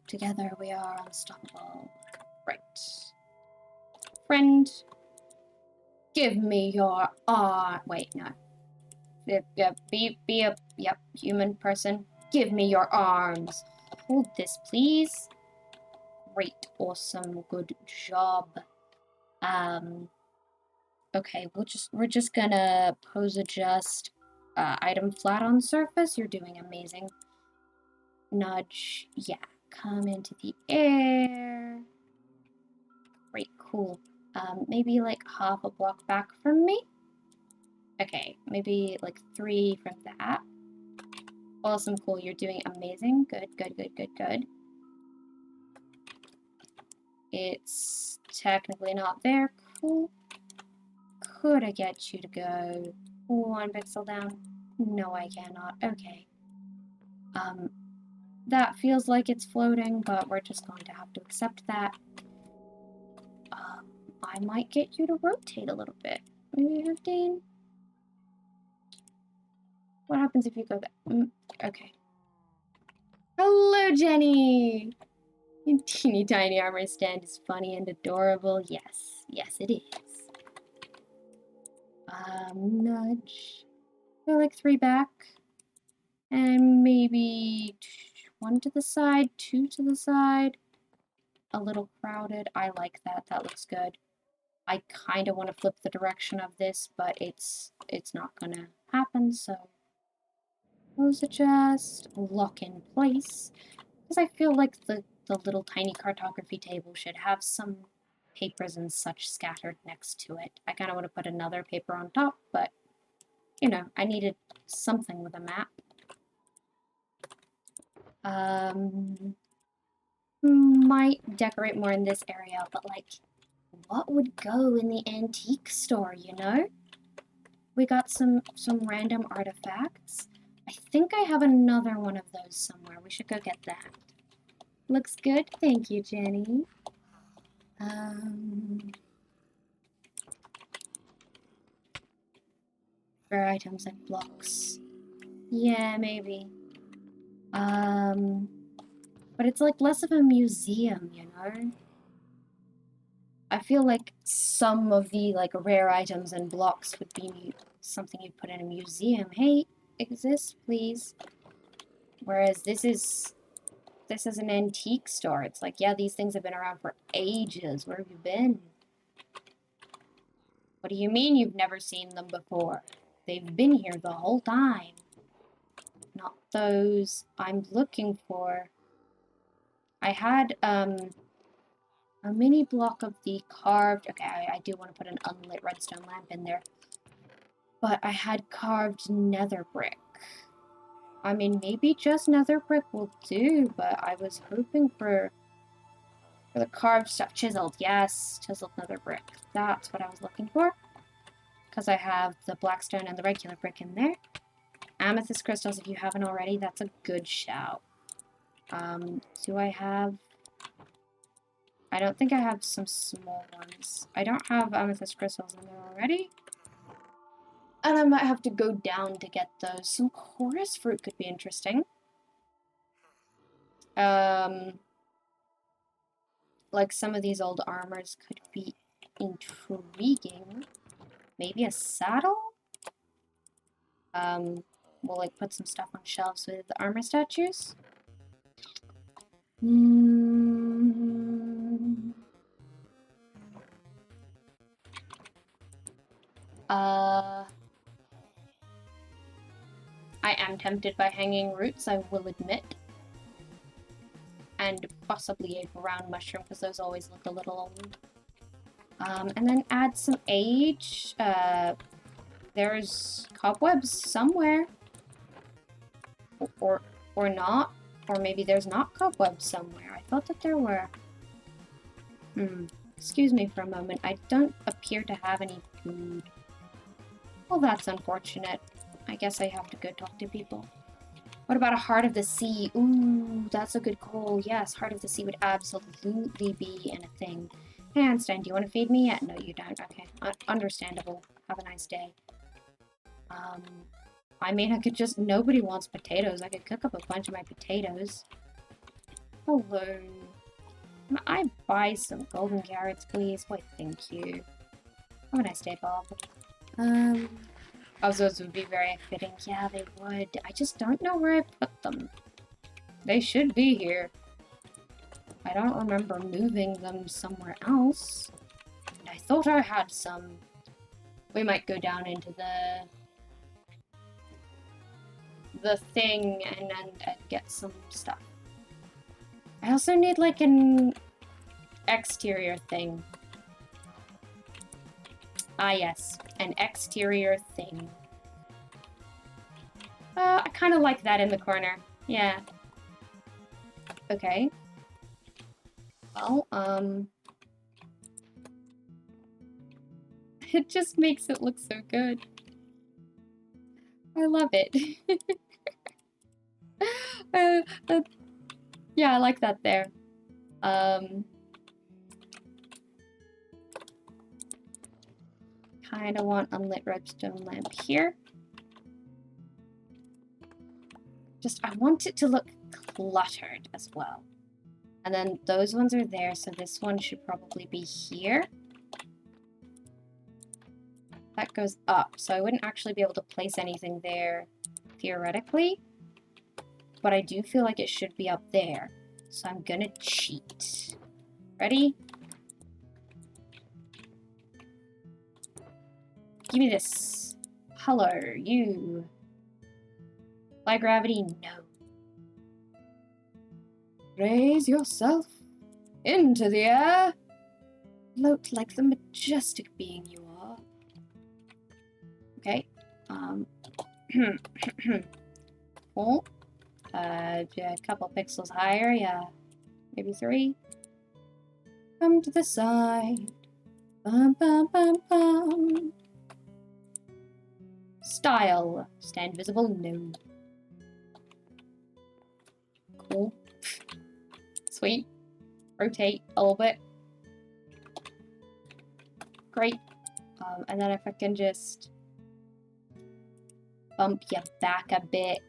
Together we are unstoppable. Right. Friend, give me your wait, no. Be a human person. Give me your arms. Hold this, please. Great, awesome, good job. Okay, we're just gonna pose adjust. Item flat on surface. You're doing amazing. Nudge. Yeah, come into the air. Great, cool. Maybe like half a block back from me. Okay, maybe like 3 from that. Awesome, cool. You're doing amazing. Good, good, good, good, good. It's technically not there. Cool. Could I get you to go 1 pixel down? No, I cannot. Okay. That feels like it's floating, but we're just going to have to accept that. I might get you to rotate a little bit. Maybe 15? What happens if you go there? Okay. Hello, Jenny! Your teeny tiny armor stand is funny and adorable. Yes. Yes, it is. Nudge. Go like 3 back. And maybe 1 to the side, 2 to the side. A little crowded. I like that. That looks good. I kind of want to flip the direction of this, but it's not gonna happen, so close adjust, lock in place. Because I feel like the little tiny cartography table should have some papers and such scattered next to it. I kind of want to put another paper on top, but, you know, I needed something with a map. Might decorate more in this area, but, like, what would go in the antique store, you know? We got some random artifacts. I think I have another one of those somewhere. We should go get that. Looks good. Thank you, Jenny. For items and blocks. Yeah, maybe. But it's like less of a museum, you know? I feel like some of the like rare items and blocks would be something you'd put in a museum. Hey, exist, please. Whereas this is an antique store. It's like, yeah, these things have been around for ages. Where have you been? What do you mean you've never seen them before? They've been here the whole time. Not those I'm looking for. I had a mini block of the carved... Okay, I do want to put an unlit redstone lamp in there. But I had carved nether brick. I mean, maybe just nether brick will do, but I was hoping for the carved stuff. Chiseled, yes. Chiseled nether brick. That's what I was looking for. Because I have the blackstone and the regular brick in there. Amethyst crystals, if you haven't already, that's a good shout. Do I have... I don't think I have some small ones. I don't have amethyst crystals in there already. And I might have to go down to get those. Some chorus fruit could be interesting. Like some of these old armors could be intriguing. Maybe a saddle? We'll like put some stuff on shelves with the armor statues. I am tempted by hanging roots, I will admit. And possibly a brown mushroom, because those always look a little old. And then add some age. There's cobwebs somewhere. Or not. Or maybe there's not cobwebs somewhere. I thought that there were. Excuse me for a moment. I don't appear to have any food. Well, that's unfortunate. I guess I have to go talk to people. What about a Heart of the Sea? Ooh, that's a good call. Yes, Heart of the Sea would absolutely be in a thing. Hey, Einstein, do you want to feed me yet? No, you don't. Okay, understandable. Have a nice day. I mean, I could just... Nobody wants potatoes. I could cook up a bunch of my potatoes. Hello. Can I buy some golden carrots, please? Why, thank you. Have a nice day, Bob. Oh, those would be very fitting. Yeah, they would. I just don't know where I put them. They should be here. I don't remember moving them somewhere else. And I thought I had some. We might go down into the thing and get some stuff. I also need like an exterior thing. Ah, yes. An exterior thing. I kind of like that in the corner. Yeah. Okay. Well, it just makes it look so good. I love it. Yeah, I like that there. Kind of want unlit redstone lamp here. Just, I want it to look cluttered as well. And then those ones are there, so this one should probably be here. That goes up, so I wouldn't actually be able to place anything there, theoretically. But I do feel like it should be up there. So I'm gonna cheat. Ready? Give me this. Hello, you. By gravity, no. Raise yourself into the air. Float like the majestic being you are. Okay. Cool. A couple pixels higher, yeah. Maybe 3. Come to the side. Bum, bum, bum, bum. Style. Stand visible, no. Cool. Sweet. Rotate a little bit. Great. And then if I can just bump you back a bit.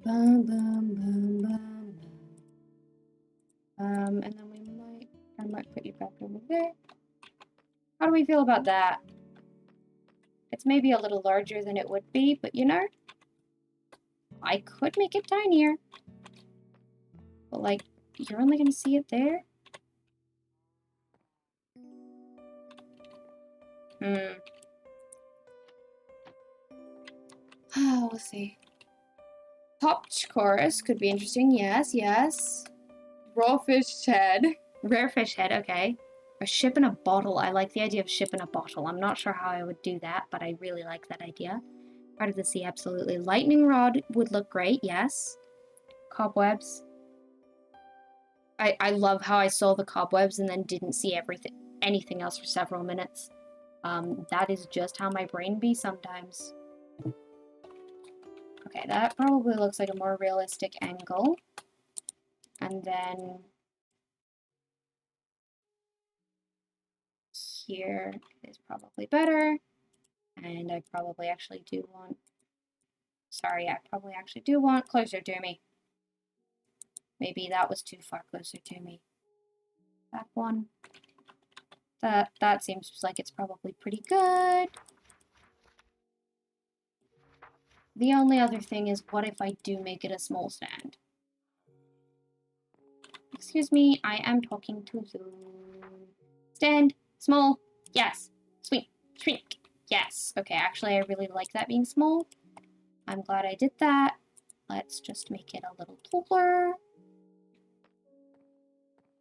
Bum, bum, bum, bum, bum. And then I might put you back over there. How do we feel about that? It's maybe a little larger than it would be, but you know, I could make it tinier. But like, you're only gonna see it there? We'll see. Topped chorus could be interesting. Yes, yes. Raw fish head. Rare fish head, okay. A ship in a bottle. I like the idea of ship in a bottle. I'm not sure how I would do that, but I really like that idea. Part of the sea, absolutely. Lightning rod would look great, yes. Cobwebs. I love how I saw the cobwebs and then didn't see anything else for several minutes. That is just how my brain be sometimes. Okay, that probably looks like a more realistic angle. And then here is probably better. And I probably actually do want... Sorry, I probably actually do want closer to me. Maybe that was too far closer to me. That one. That seems like it's probably pretty good. The only other thing is, what if I do make it a small stand? Excuse me, I am talking to you. Stand, small, yes. Sweet, shrink, yes. Okay, actually I really like that being small. I'm glad I did that. Let's just make it a little taller.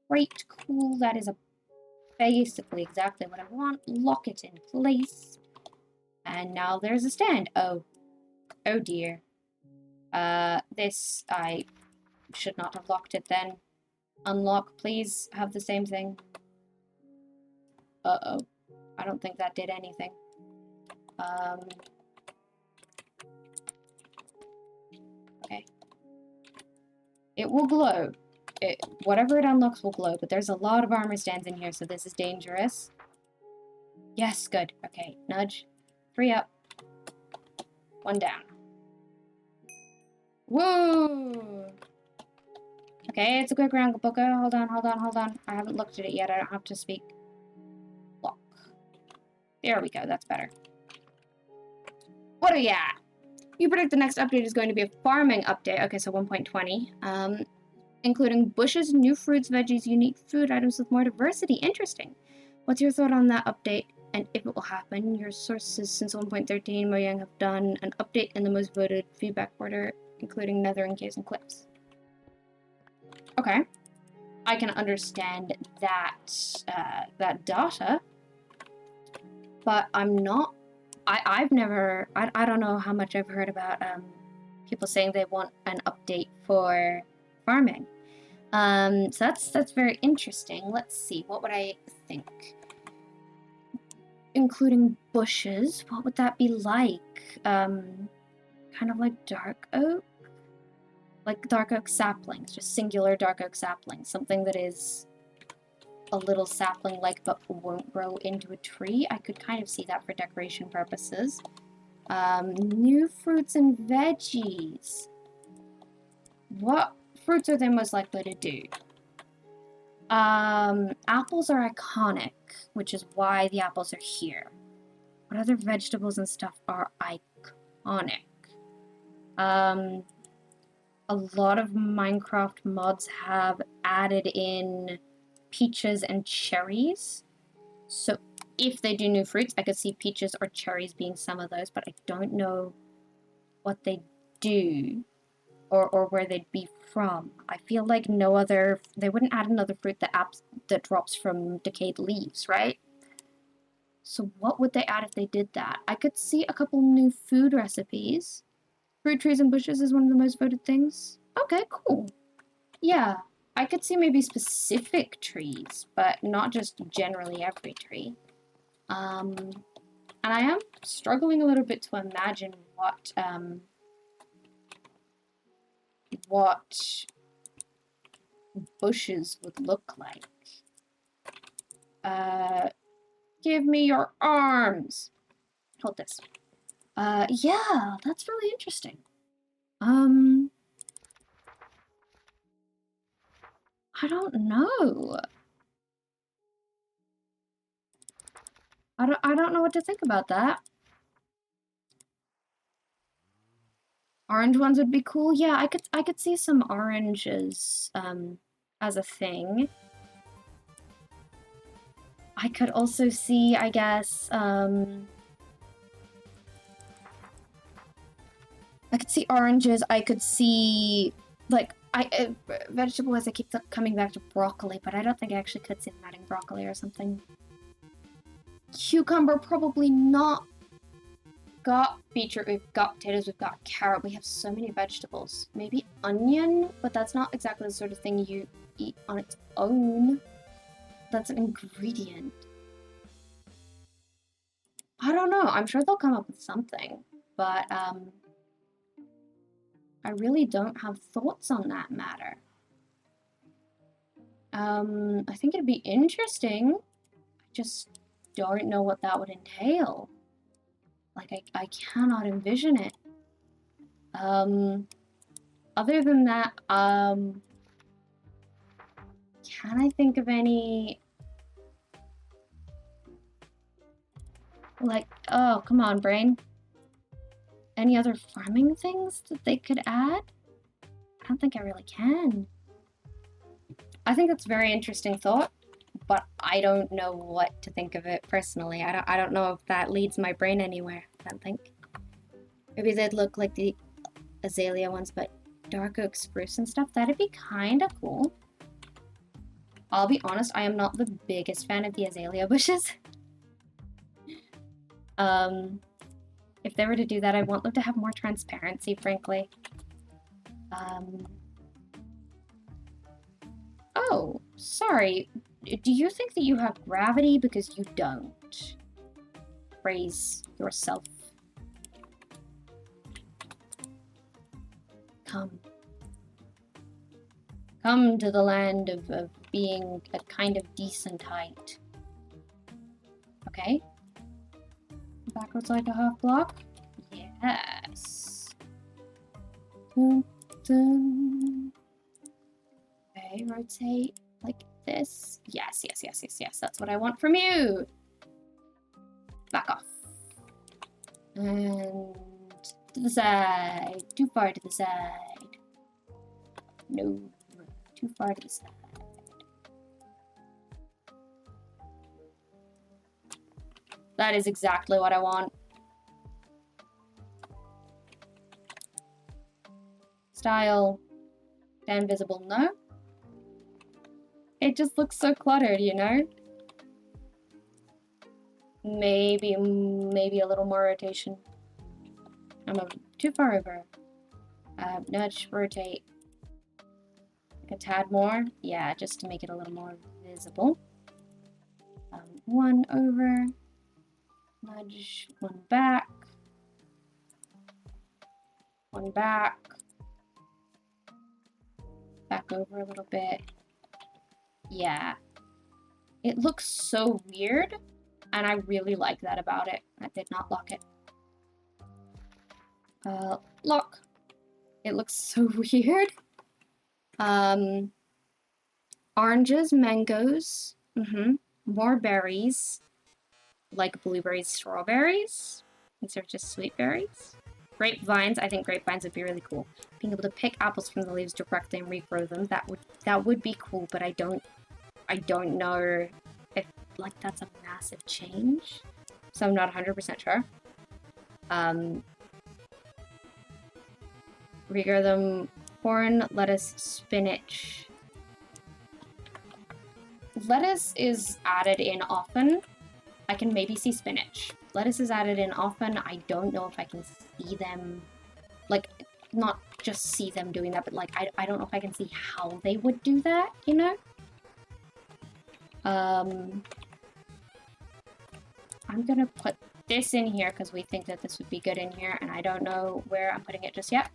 Great, cool, that is basically exactly what I want. Lock it in place. And now there's a stand. Oh dear. This, I should not have locked it then. Unlock, please have the same thing. Uh-oh. I don't think that did anything. Okay. It will glow. Whatever it unlocks will glow, but there's a lot of armor stands in here, so this is dangerous. Yes, good. Okay, nudge. 3 up. 1 down. Whoa! Okay, it's a quick round, Booker. Hold on. I haven't looked at it yet. I don't have to speak. Lock. There we go. That's better. What are ya? You predict the next update is going to be a farming update. Okay, so 1.20. Including bushes, new fruits, veggies, unique food items with more diversity. Interesting. What's your thought on that update? And if it will happen? Your sources since 1.13 Mojang have done an update in the most voted feedback order, including nethering caves and cliffs. Okay. I can understand that that data, but I'm not. I don't know how much I've heard about people saying they want an update for farming. So that's very interesting. Let's see. What would I think? Including bushes, what would that be like? Kind of like dark oak? Like dark oak saplings, just singular dark oak saplings. Something that is a little sapling-like but won't grow into a tree. I could kind of see that for decoration purposes. New fruits and veggies. What fruits are they most likely to do? Apples are iconic, which is why the apples are here. What other vegetables and stuff are iconic? A lot of Minecraft mods have added in peaches and cherries. So if they do new fruits, I could see peaches or cherries being some of those, but I don't know what they do or where they'd be from. I feel like they wouldn't add another fruit that drops from decayed leaves, right? So what would they add if they did that? I could see a couple new food recipes. Fruit trees and bushes is one of the most voted things. Okay, cool. Yeah, I could see maybe specific trees, but not just generally every tree. And I am struggling a little bit to imagine what bushes would look like. Give me your arms. Hold this. Yeah, that's really interesting. I don't know. I don't know what to think about that. Orange ones would be cool. Yeah, I could see some oranges as a thing. I could also see, I guess, I could see oranges. I could see like vegetable-wise, I keep coming back to broccoli, but I don't think I actually could see them adding broccoli or something. Cucumber, probably not. Got beetroot, we've got potatoes, we've got carrot, we have so many vegetables. Maybe onion, but that's not exactly the sort of thing you eat on its own. That's an ingredient. I don't know, I'm sure they'll come up with something, but I really don't have thoughts on that matter. I think it'd be interesting. I just don't know what that would entail. Like, I cannot envision it. Other than that, can I think of any... Like, oh, come on, brain. Any other farming things that they could add? I don't think I really can. I think that's a very interesting thought, but I don't know what to think of it personally. I don't know if that leads my brain anywhere, I don't think. Maybe they'd look like the azalea ones, but dark oak spruce and stuff, that'd be kind of cool. I'll be honest, I am not the biggest fan of the azalea bushes. If they were to do that, I want them to have more transparency, frankly. Oh, sorry. Do you think that you have gravity? Because you don't. praise yourself. Come. Come to the land of being a kind of decent height. Okay? Backwards like a half block? Yes. Dun, dun. Okay, rotate like this. Yes, yes, yes, yes, yes. That's what I want from you. Back off. And to the side. Too far to the side. No. Too far to the side. That is exactly what I want. Style. Stand visible. No. It just looks so cluttered, you know? Maybe a little more rotation. I'm too far over. Nudge, rotate. A tad more. Yeah, just to make it a little more visible. One over. Nudge, one back. One back. Back over a little bit. Yeah. It looks so weird, and I really like that about it. I did not lock it. Lock. It looks so weird. Oranges, mangoes. More berries. Like blueberries, strawberries. These are just sweet berries. Grapevines. I think grapevines would be really cool. Being able to pick apples from the leaves directly and regrow them. That would be cool, but I don't know if like that's a massive change. So I'm not 100% sure. Regrow them. Corn, lettuce, spinach. Lettuce is added in often. I can maybe see spinach. Lettuce is added in often. I don't know if I can see them, like, not just see them doing that, but like, I don't know if I can see how they would do that, you know? I'm gonna put this in here because we think that this would be good in here, and I don't know where I'm putting it just yet.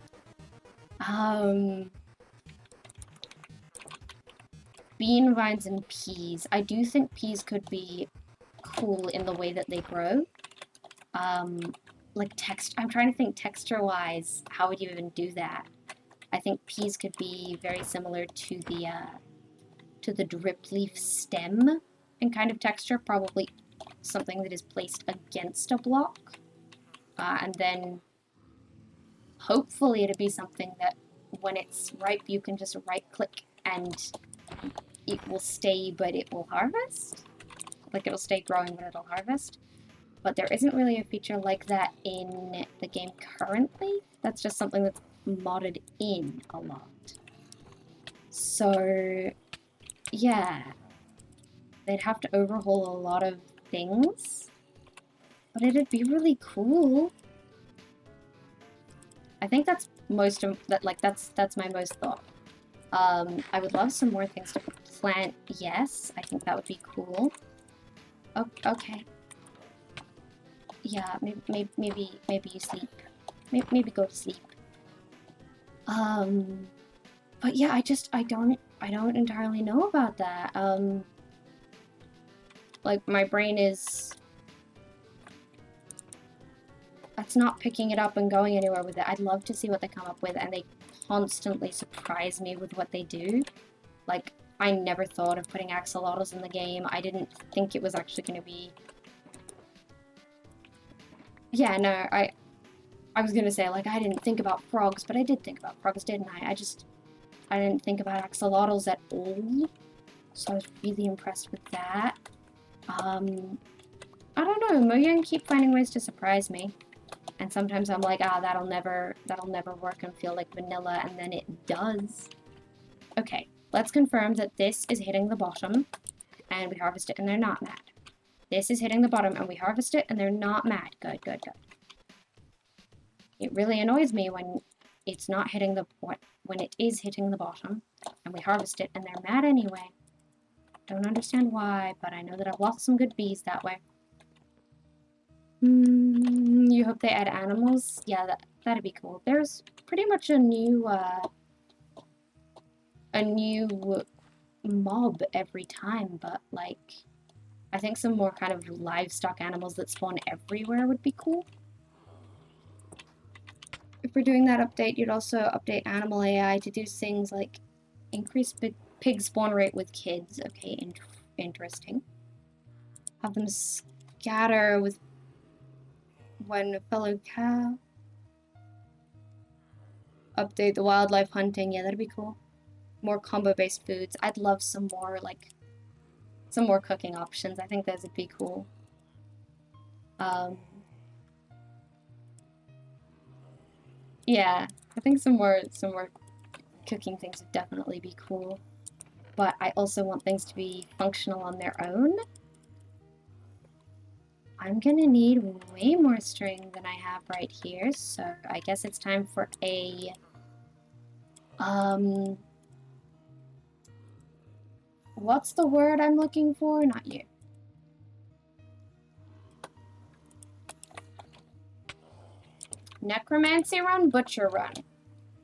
Bean vines and peas. I do think peas could be cool in the way that they grow. Like I'm trying to think texture-wise, how would you even do that? I think peas could be very similar to the drip leaf stem in kind of texture, probably something that is placed against a block. And then hopefully it'll be something that when it's ripe, you can just right-click and it will stay, but it will harvest. Like, it'll stay growing, but it'll harvest. But there isn't really a feature like that in the game currently. That's just something that's modded in a lot. So, yeah. They'd have to overhaul a lot of things. But it'd be really cool. I think that's that's my most thought. I would love some more things to plant. Yes, I think that would be cool. Oh, okay. Yeah, maybe you sleep. Maybe go to sleep. But yeah, I don't entirely know about that. Like, my brain is... That's not picking it up and going anywhere with it. I'd love to see what they come up with, and they constantly surprise me with what they do. Like, I never thought of putting axolotls in the game. I didn't think it was actually going to be... Yeah, no, I was going to say, like, I didn't think about frogs, but I did think about frogs, didn't I? I didn't think about axolotls at all. So I was really impressed with that. I don't know, Mojang keep finding ways to surprise me. And sometimes I'm like, that'll never work and feel like vanilla, and then it does. Okay, let's confirm that this is hitting the bottom, and we harvest it, and they're not mad. This is hitting the bottom, and we harvest it, and they're not mad. Good, good, good. It really annoys me when it's not hitting when it is hitting the bottom, and we harvest it, and they're mad anyway. Don't understand why, but I know that I've lost some good bees that way. You hope they add animals? Yeah, that'd be cool. There's pretty much a new mob every time, but like, I think some more kind of livestock animals that spawn everywhere would be cool. If we're doing that update, you'd also update animal AI to do things like increase pig spawn rate with kids. Okay, interesting. Have them scatter with one fellow cow. Update the wildlife hunting. Yeah, that'd be cool. More combo-based foods. I'd love some more, like, some more cooking options. I think those would be cool. Yeah, I think some more cooking things would definitely be cool. But I also want things to be functional on their own. I'm gonna need way more string than I have right here, so I guess it's time for a, what's the word I'm looking for? Not you. Necromancy run, butcher run.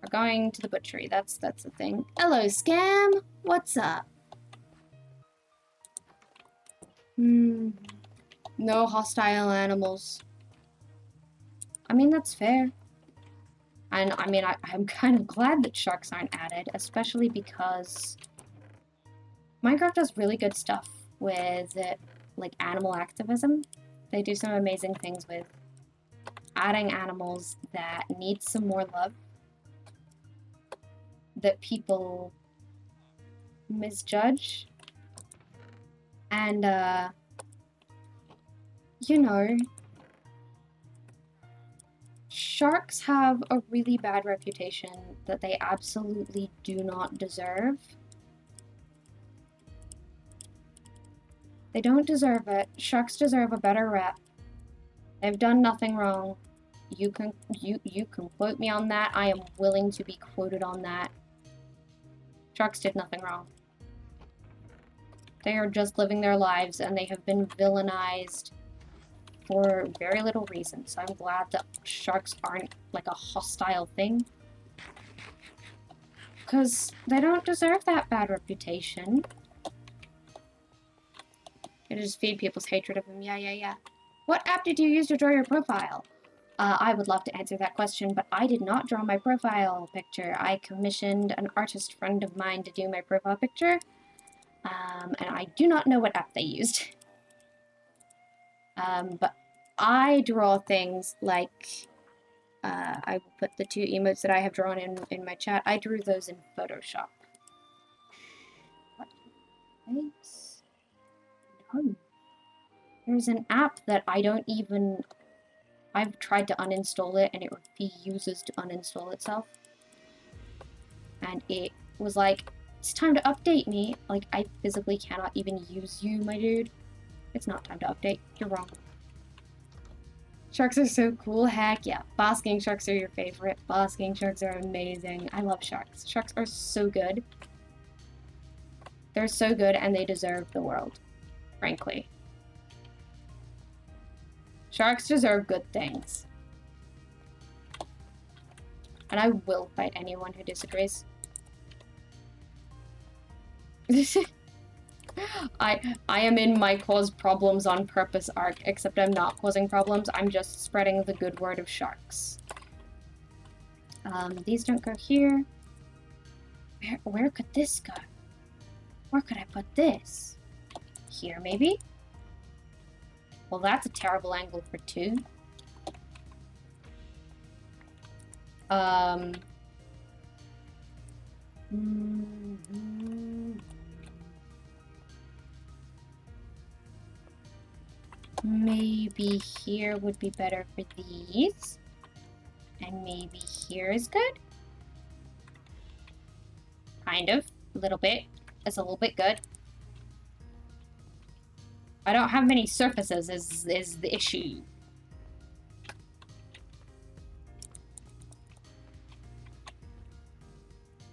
We're going to the butchery, that's the thing. Hello, Scam! What's up? No hostile animals. I mean, that's fair. And I mean, I'm kind of glad that sharks aren't added, especially because Minecraft does really good stuff with, like, animal activism. They do some amazing things with adding animals that need some more love, that people misjudge. And, you know, sharks have a really bad reputation that they absolutely do not deserve. They don't deserve it. Sharks deserve a better rep. They've done nothing wrong. You can quote me on that. I am willing to be quoted on that. Sharks did nothing wrong. They are just living their lives, and they have been villainized for very little reason. So I'm glad that sharks aren't like a hostile thing, because they don't deserve that bad reputation. It just feed people's hatred of them. Yeah. What app did you use to draw your profile? I would love to answer that question, but I did not draw my profile picture. I commissioned an artist friend of mine to do my profile picture, and I do not know what app they used. But I draw things like, I will put the 2 emotes that I have drawn in my chat. I drew those in Photoshop. What? Thanks. No. There's an app that I don't even... I've tried to uninstall it, and it refuses to uninstall itself. And it was like, it's time to update me. Like, I physically cannot even use you, my dude. It's not time to update. You're wrong. Sharks are so cool. Heck yeah. Basking sharks are your favorite. Basking sharks are amazing. I love sharks. Sharks are so good. They're so good, and they deserve the world, frankly. Sharks deserve good things. And I will fight anyone who disagrees. I am in my cause problems on purpose arc, except I'm not causing problems, I'm just spreading the good word of sharks. These don't go here. Where could this go? Where could I put this? Here, maybe? Well, that's a terrible angle for 2. Maybe here would be better for these. And maybe here is good. Kind of. A little bit. It's a little bit good. I don't have many surfaces is the issue.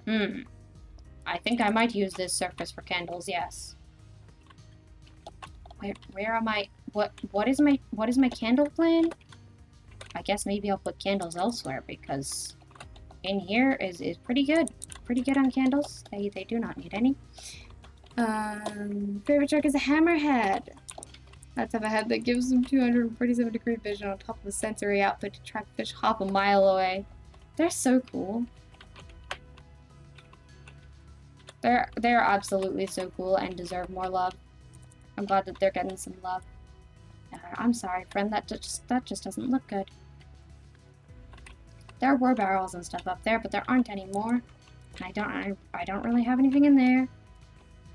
I think I might use this surface for candles, yes. Where am I? what is my candle plan? I guess maybe I'll put candles elsewhere because in here is pretty good. Pretty good on candles. They do not need any. Favorite shark is a hammerhead. Let's have a head that gives them 247-degree vision on top of a sensory output to track fish half a mile away. They're so cool. They're absolutely so cool and deserve more love. I'm glad that they're getting some love. I'm sorry, friend. That just doesn't look good. There were barrels and stuff up there, but there aren't anymore. And I don't really have anything in there.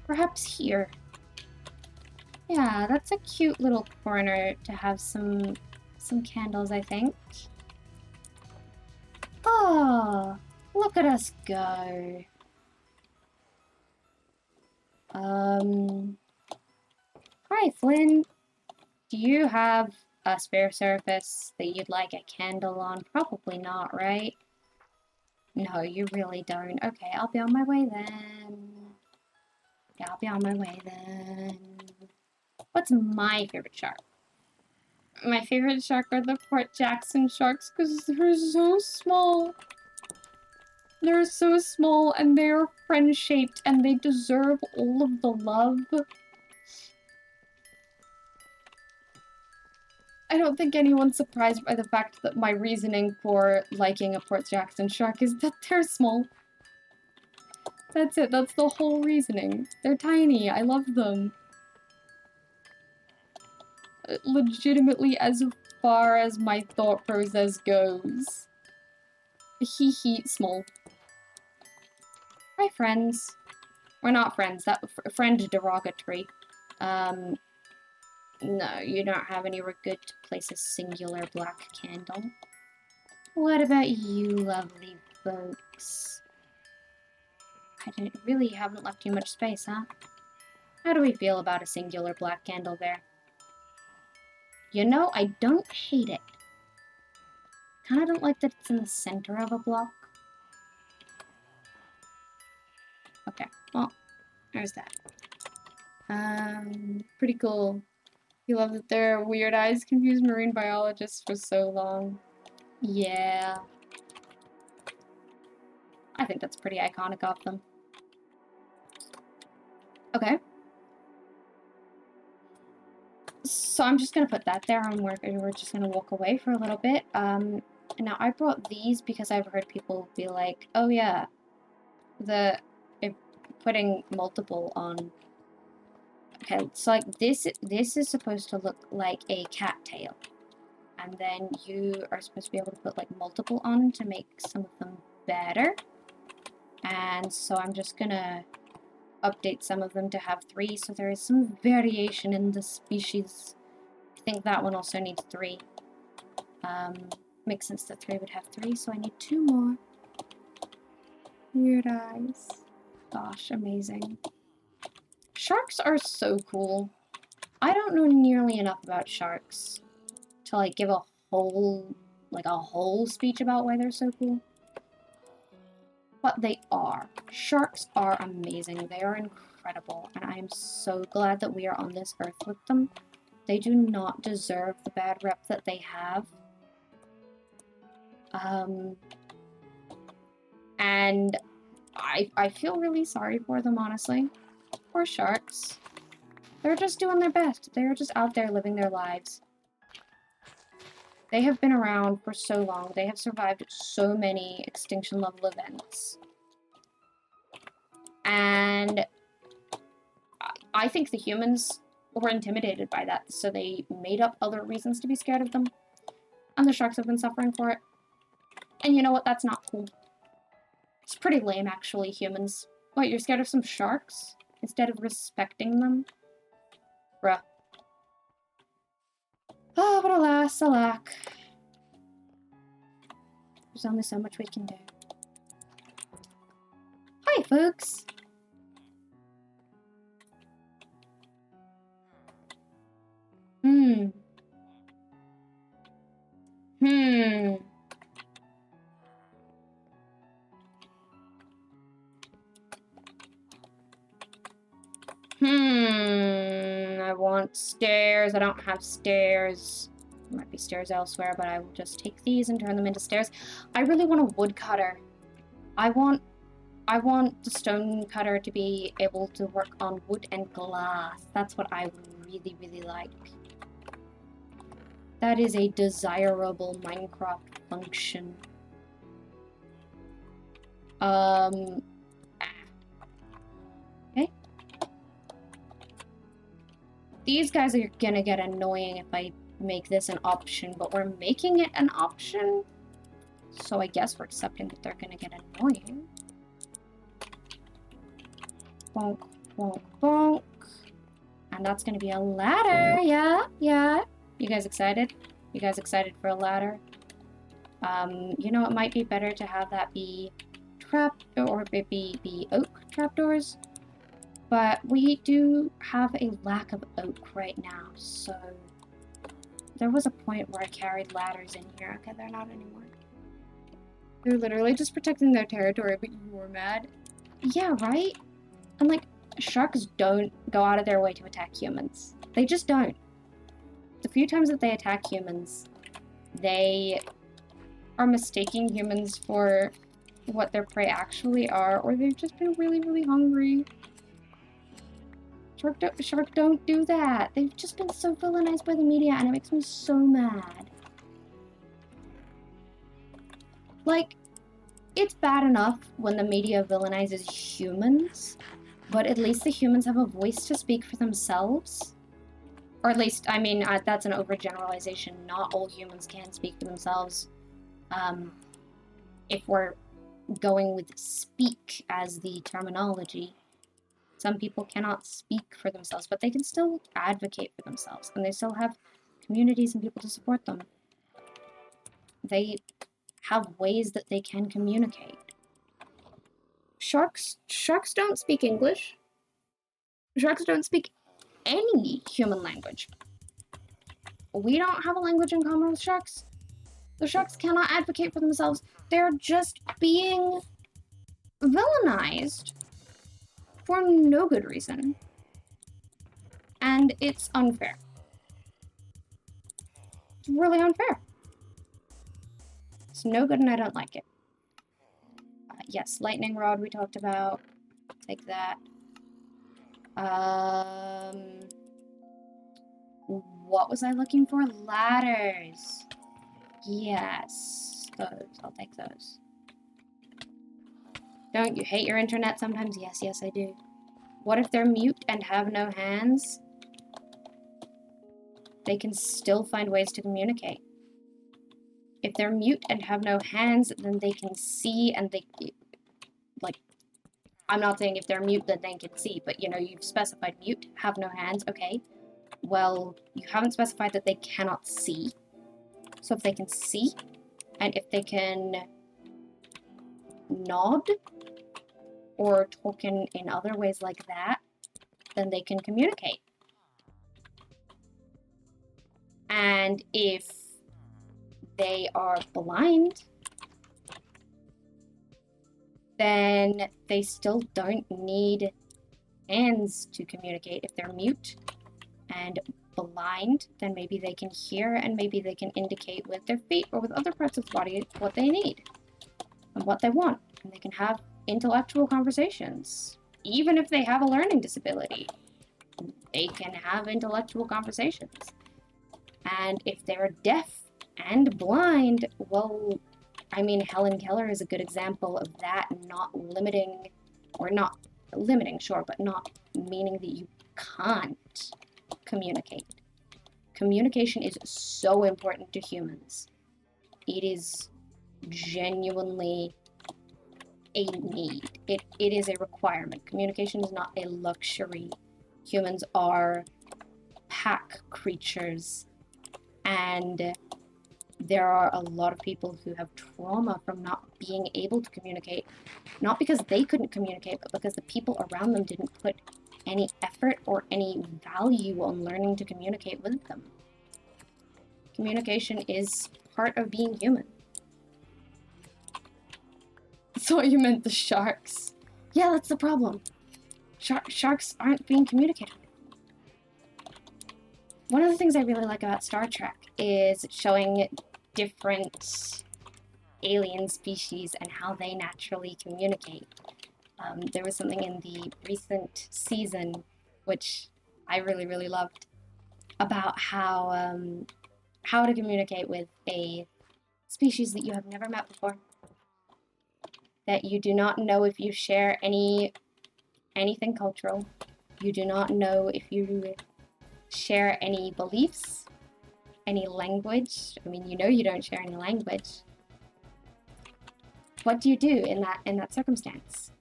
Perhaps here. Yeah, that's a cute little corner to have some candles, I think. Oh, look at us go. Hi, Flynn. Do you have a spare surface that you'd like a candle on? Probably not, right? No, you really don't. Okay, I'll be on my way then. Yeah, I'll be on my way then. What's my favorite shark? My favorite shark are the Port Jackson sharks because they're so small. They're so small and they're friend-shaped and they deserve all of the love. I don't think anyone's surprised by the fact that my reasoning for liking a Port Jackson shark is that they're small. That's it, that's the whole reasoning. They're tiny, I love them. Legitimately as far as my thought process goes. Hee small. Hi, friends. We're not friends, that friend derogatory. No, you don't have anywhere good to place a singular black candle. What about you, lovely folks? I really haven't left you much space, huh? How do we feel about a singular black candle there? You know, I don't hate it. Kinda don't like that it's in the center of a block. Okay, well, there's that. Pretty cool. You love that their weird eyes confused marine biologists for so long. Yeah. I think that's pretty iconic of them. Okay. So I'm just gonna put that there and we're just gonna walk away for a little bit. Now I brought these because I've heard people be like, oh yeah, putting multiple on. Okay, so like this is supposed to look like a cattail. And then you are supposed to be able to put like multiple on to make some of them better. And so I'm just gonna update some of them to have 3, so there is some variation in the species. I think that one also needs 3. Makes sense that 3 would have 3, so I need 2 more. Weird eyes. Gosh, amazing. Sharks are so cool. I don't know nearly enough about sharks to like give a whole speech about why they're so cool. But they are. Sharks are amazing. They are incredible, and I am so glad that we are on this earth with them. They do not deserve the bad rep that they have. And I feel really sorry for them, honestly. Poor sharks. They're just doing their best. They're just out there living their lives. They have been around for so long. They have survived so many extinction level events. And I think the humans were intimidated by that, so they made up other reasons to be scared of them. And the sharks have been suffering for it. And you know what? That's not cool. It's pretty lame, actually, humans. What, you're scared of some sharks? Instead of respecting them? Bruh. Oh, but alas, alack. There's only so much we can do. Hi, folks! I want stairs. I don't have stairs. There might be stairs elsewhere, but I will just take these and turn them into stairs. I really want a woodcutter. I want the stone cutter to be able to work on wood and glass. That's what I would really, really like. That is a desirable Minecraft function. Okay. These guys are gonna get annoying if I make this an option, but we're making it an option. So I guess we're accepting that they're gonna get annoying. Bonk, bonk, bonk. And that's gonna be a ladder. Yeah, yeah. You guys excited? You guys excited for a ladder? You know, it might be better to have that be or be oak trapdoors. But we do have a lack of oak right now, so there was a point where I carried ladders in here. Okay, they're not anymore. They're literally just protecting their territory, but you were mad. Yeah, right? And like, sharks don't go out of their way to attack humans. They just don't. The few times that they attack humans, they are mistaking humans for what their prey actually are, or they've just been really, really hungry. Shark don't do that. They've just been so villainized by the media, and it makes me so mad. Like, it's bad enough when the media villainizes humans, but at least the humans have a voice to speak for themselves. Or at least, I mean, that's an overgeneralization. Not all humans can speak for themselves. If we're going with speak as the terminology, some people cannot speak for themselves, but they can still advocate for themselves, and they still have communities and people to support them. They have ways that they can communicate. Sharks don't speak English. Sharks don't speak any human language. We don't have a language in common with sharks. The sharks cannot advocate for themselves. They're just being villainized for no good reason. And it's unfair. It's really unfair. It's no good and I don't like it. Yes, lightning rod we talked about. Take that. What was I looking for? Ladders. Yes, those. I'll take those. Don't you hate your internet sometimes? Yes, yes, I do. What if they're mute and have no hands? They can still find ways to communicate. If they're mute and have no hands, then they can see and they... Like, I'm not saying if they're mute, then they can see, but, you know, you've specified mute, have no hands, okay. Well, you haven't specified that they cannot see. So if they can see, and if they can nod, or talk in other ways like that, then they can communicate. And if they are blind, then they still don't need hands to communicate. If they're mute and blind, then maybe they can hear and maybe they can indicate with their feet or with other parts of the body what they need and what they want. And they can have intellectual conversations. Even if they have a learning disability, they can have intellectual conversations. And if they're deaf and blind, well, I mean, Helen Keller is a good example of that, not limiting, or not limiting, sure, but not meaning that you can't communicate. Communication is so important to humans. It is genuinely a need. It is a requirement. Communication is not a luxury. Humans are pack creatures, and there are a lot of people who have trauma from not being able to communicate, not because they couldn't communicate, but because the people around them didn't put any effort or any value on learning to communicate with them. Communication is part of being human. So you meant the sharks. Yeah, that's the problem. Sharks aren't being communicated with. one of the things I really like about Star Trek is showing different alien species and how they naturally communicate. There was something in the recent season, which I really, really loved, about how to communicate with a species that you have never met before, that you do not know if you share anything cultural, you do not know if you share any beliefs, any language. I mean, you know you don't share any language. What do you do in that circumstance?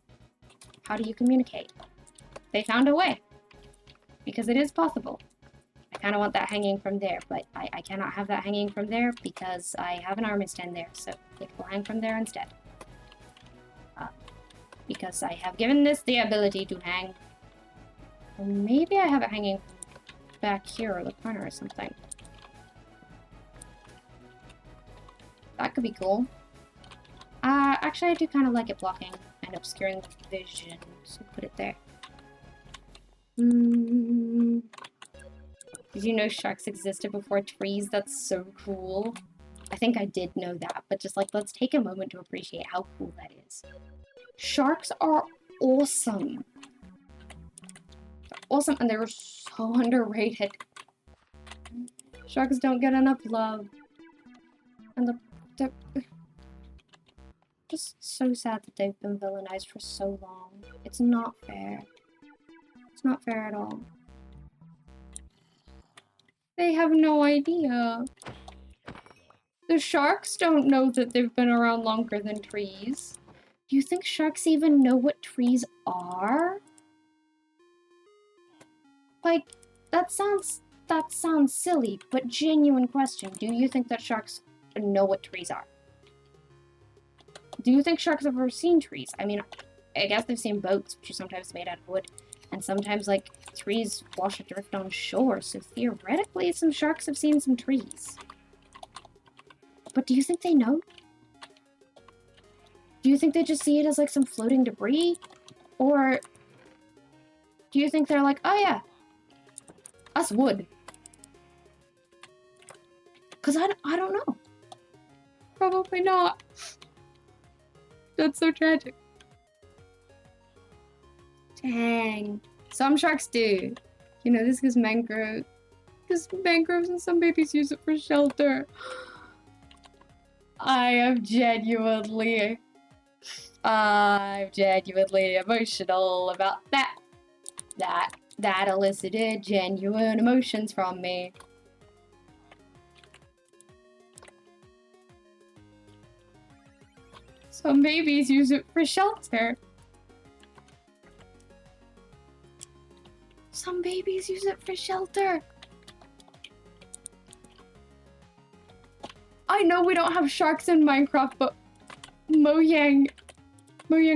How do you communicate? They found a way, because it is possible. I kind of want that hanging from there, but I cannot have that hanging from there because I have an army stand there, so it will hang from there instead. Because I have given this the ability to hang. Or maybe I have it hanging back here or the corner or something. That could be cool. Actually, I do kind of like it blocking and obscuring vision, so put it there. Did you know sharks existed before trees? That's so cool. I think I did know that, but just like, let's take a moment to appreciate how cool that is. Sharks are awesome. They're awesome, and they're so underrated. Sharks don't get enough love. And they're just so sad that they've been villainized for so long. It's not fair. It's not fair at all. They have no idea. The sharks don't know that they've been around longer than trees. Do you think sharks even know what trees are? Like, that sounds silly, but genuine question. Do you think that sharks know what trees are? Do you think sharks have ever seen trees? I mean, I guess they've seen boats, which are sometimes made out of wood, and sometimes, like, trees wash adrift on shore, so theoretically some sharks have seen some trees. But do you think they know? Do you think they just see it as, like, some floating debris? Or do you think they're like, oh yeah, us wood? Because I don't know. Probably not. That's so tragic. Dang. Some sharks do. You know, this is mangrove. Because mangroves and some babies use it for shelter. I'm genuinely emotional about that. That elicited genuine emotions from me. Some babies use it for shelter. Some babies use it for shelter. I know we don't have sharks in Minecraft, but Mojang,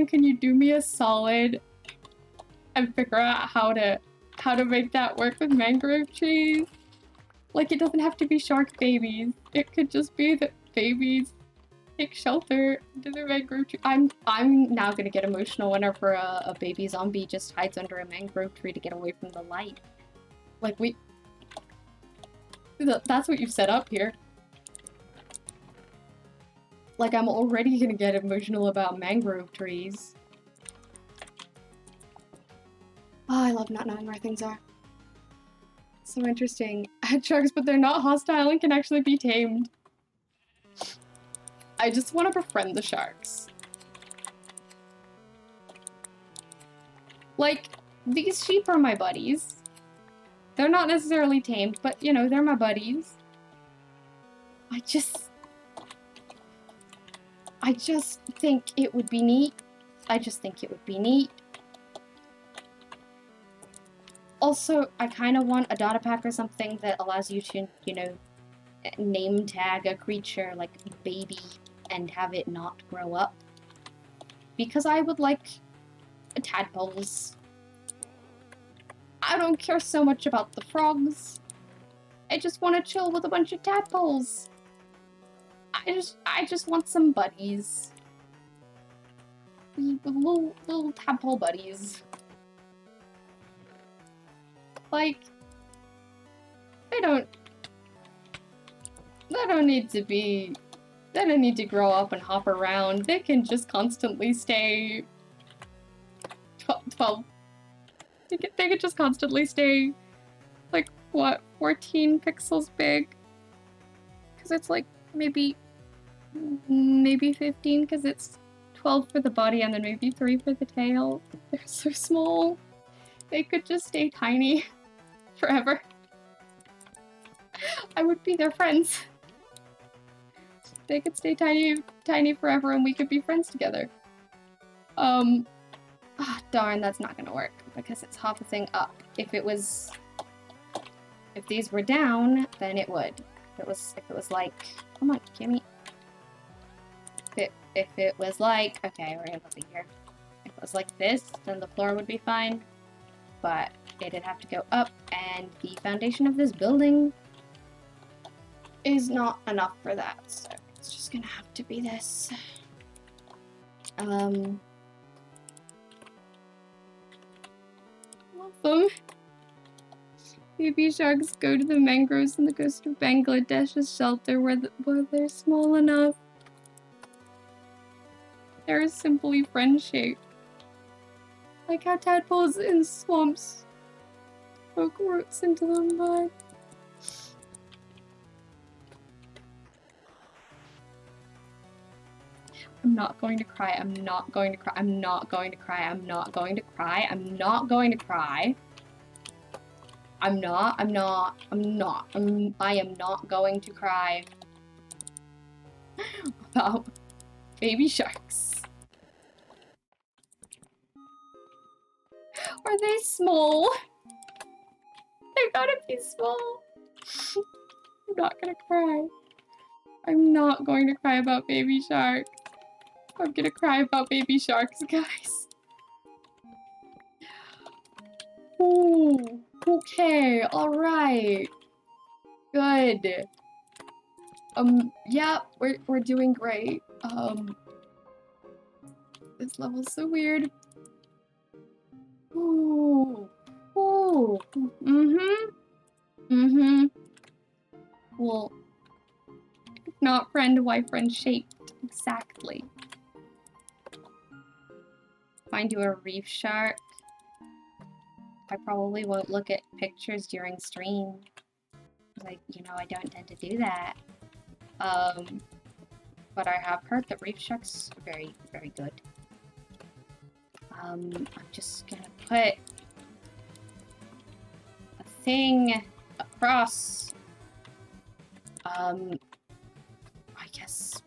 can you do me a solid and figure out how to make that work with mangrove trees? Like, it doesn't have to be shark babies. It could just be that babies take shelter into the mangrove tree. I'm now gonna get emotional whenever a baby zombie just hides under a mangrove tree to get away from the light. Like, that's what you've set up here. Like, I'm already gonna get emotional about mangrove trees. Oh, I love not knowing where things are. So interesting. I had sharks, but they're not hostile and can actually be tamed. I just want to befriend the sharks. Like, these sheep are my buddies. They're not necessarily tamed, but, you know, they're my buddies. I just think it would be neat. Also, I kind of want a data pack or something that allows you to, you know, name tag a creature like baby and have it not grow up. Because I would like tadpoles. I don't care so much about the frogs. I just want to chill with a bunch of tadpoles. I just want some buddies. Little tadpole buddies. Like, They don't need to grow up and hop around. They can just constantly stay 12. They could just constantly stay, like, what, 14 pixels big? Because it's like maybe 15, because it's 12 for the body and then maybe 3 for the tail. They're so small. They could just stay tiny forever. I would be their friends. They could stay tiny forever and we could be friends together. Darn, that's not gonna work because it's hopping up. If these were down, then it would. If it was like, come on, gimme. If it was like, okay, we're gonna be here. If it was like this, then the floor would be fine. But it'd have to go up, and the foundation of this building is not enough for that, so it's just gonna have to be this. Awesome. Baby sharks go to the mangroves in the coast of Bangladesh's shelter where they're small enough. They're simply friend-shaped. Like how tadpoles in swamps poke roots into them, but... I'm not going to cry, I'm not going to cry, I'm not going to cry, I'm not going to cry, I'm not going to cry. I am not going to cry about baby sharks. Are they small? They gotta be small. I'm not gonna cry. I'm not going to cry about baby sharks. I'm gonna cry about baby sharks, guys. Ooh, okay, alright. Good. Yeah, we're doing great. This level's so weird. Ooh. Ooh. Well, if not friend, why friend shaped? Exactly. Find you a reef shark. I probably won't look at pictures during stream. Like, you know, I don't tend to do that. But I have heard that reef sharks are very, very good. I'm just gonna put a thing across, I guess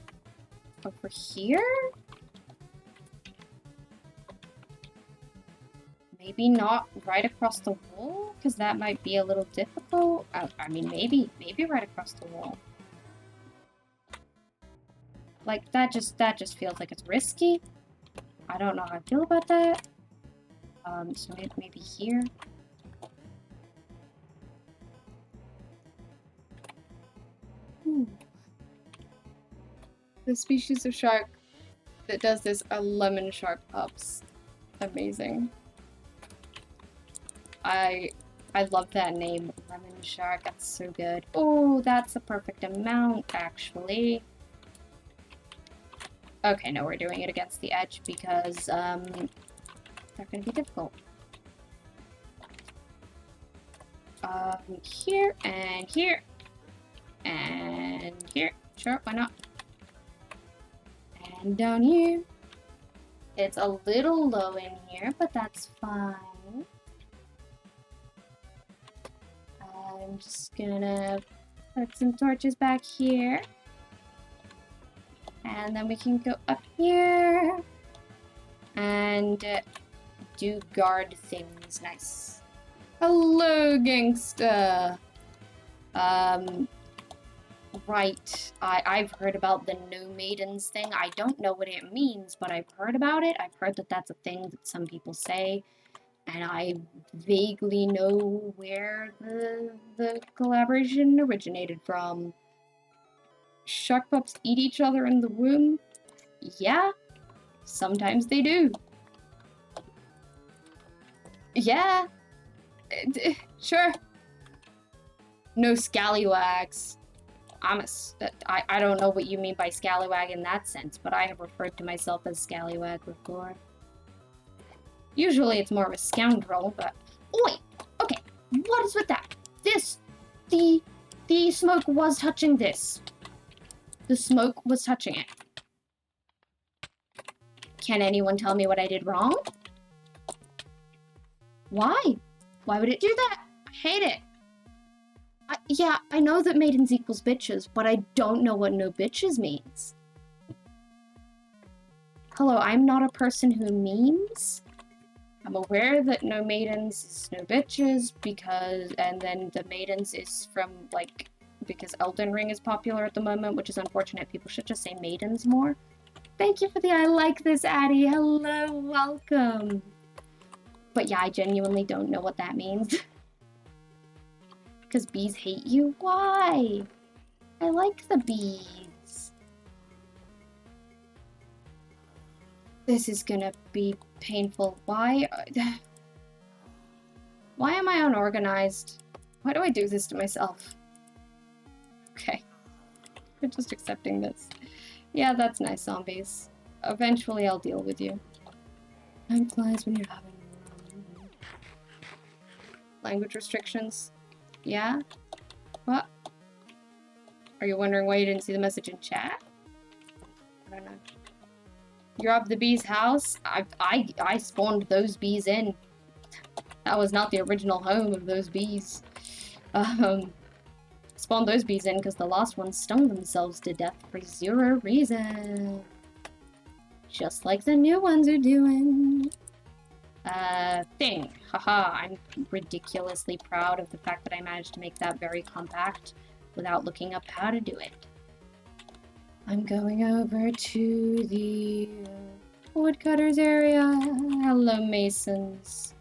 over here? Maybe not right across the wall, because that might be a little difficult. I mean, maybe right across the wall. Like, that just feels like it's risky. I don't know how I feel about that. So maybe here. Ooh. The species of shark that does this are lemon shark pups. Amazing. I love that name, lemon shark. That's so good. Oh, that's a perfect amount, actually. Okay, no, we're doing it against the edge because they're gonna be difficult. Here and here and here. Sure, why not? And down here. It's a little low in here, but that's fine. I'm just gonna put some torches back here. And then we can go up here and do guard things. Nice. Hello, gangsta. Right. I've heard about the No Maidens thing. I don't know what it means, but I've heard about it. I've heard that that's a thing that some people say. And I vaguely know where the collaboration originated from. Shark pups eat each other in the womb? Yeah, sometimes they do. Yeah, sure. No scallywags. I don't know what you mean by scallywag in that sense, but I have referred to myself as scallywag before. Usually it's more of a scoundrel, but... Oi! Okay, what is with that? The smoke was touching this. The smoke was touching it. Can anyone tell me what I did wrong? Why? Why would it do that? I hate it. Yeah, I know that maidens equals bitches, but I don't know what no bitches means. Hello, I'm not a person who memes. I'm aware that no maidens is no bitches because, and then the maidens is from, like, because Elden Ring is popular at the moment, which is unfortunate. People should just say maidens more. Thank you for the I like this, Addie. Hello, welcome. But yeah, I genuinely don't know what that means. Because bees hate you? Why? I like the bees. This is gonna be painful. Why am I unorganized? Why do I do this to myself? Okay. We're just accepting this. Yeah, that's nice, zombies. Eventually I'll deal with you. Time flies when you're having language restrictions. Yeah? What? Are you wondering why you didn't see the message in chat? I don't know. You robbed the bee's house? I spawned those bees in. That was not the original home of those bees. Spawned those bees in because the last ones stung themselves to death for zero reason. Just like the new ones are doing. Thing. Haha, I'm ridiculously proud of the fact that I managed to make that very compact without looking up how to do it. I'm going over to the woodcutters area. Hello, masons.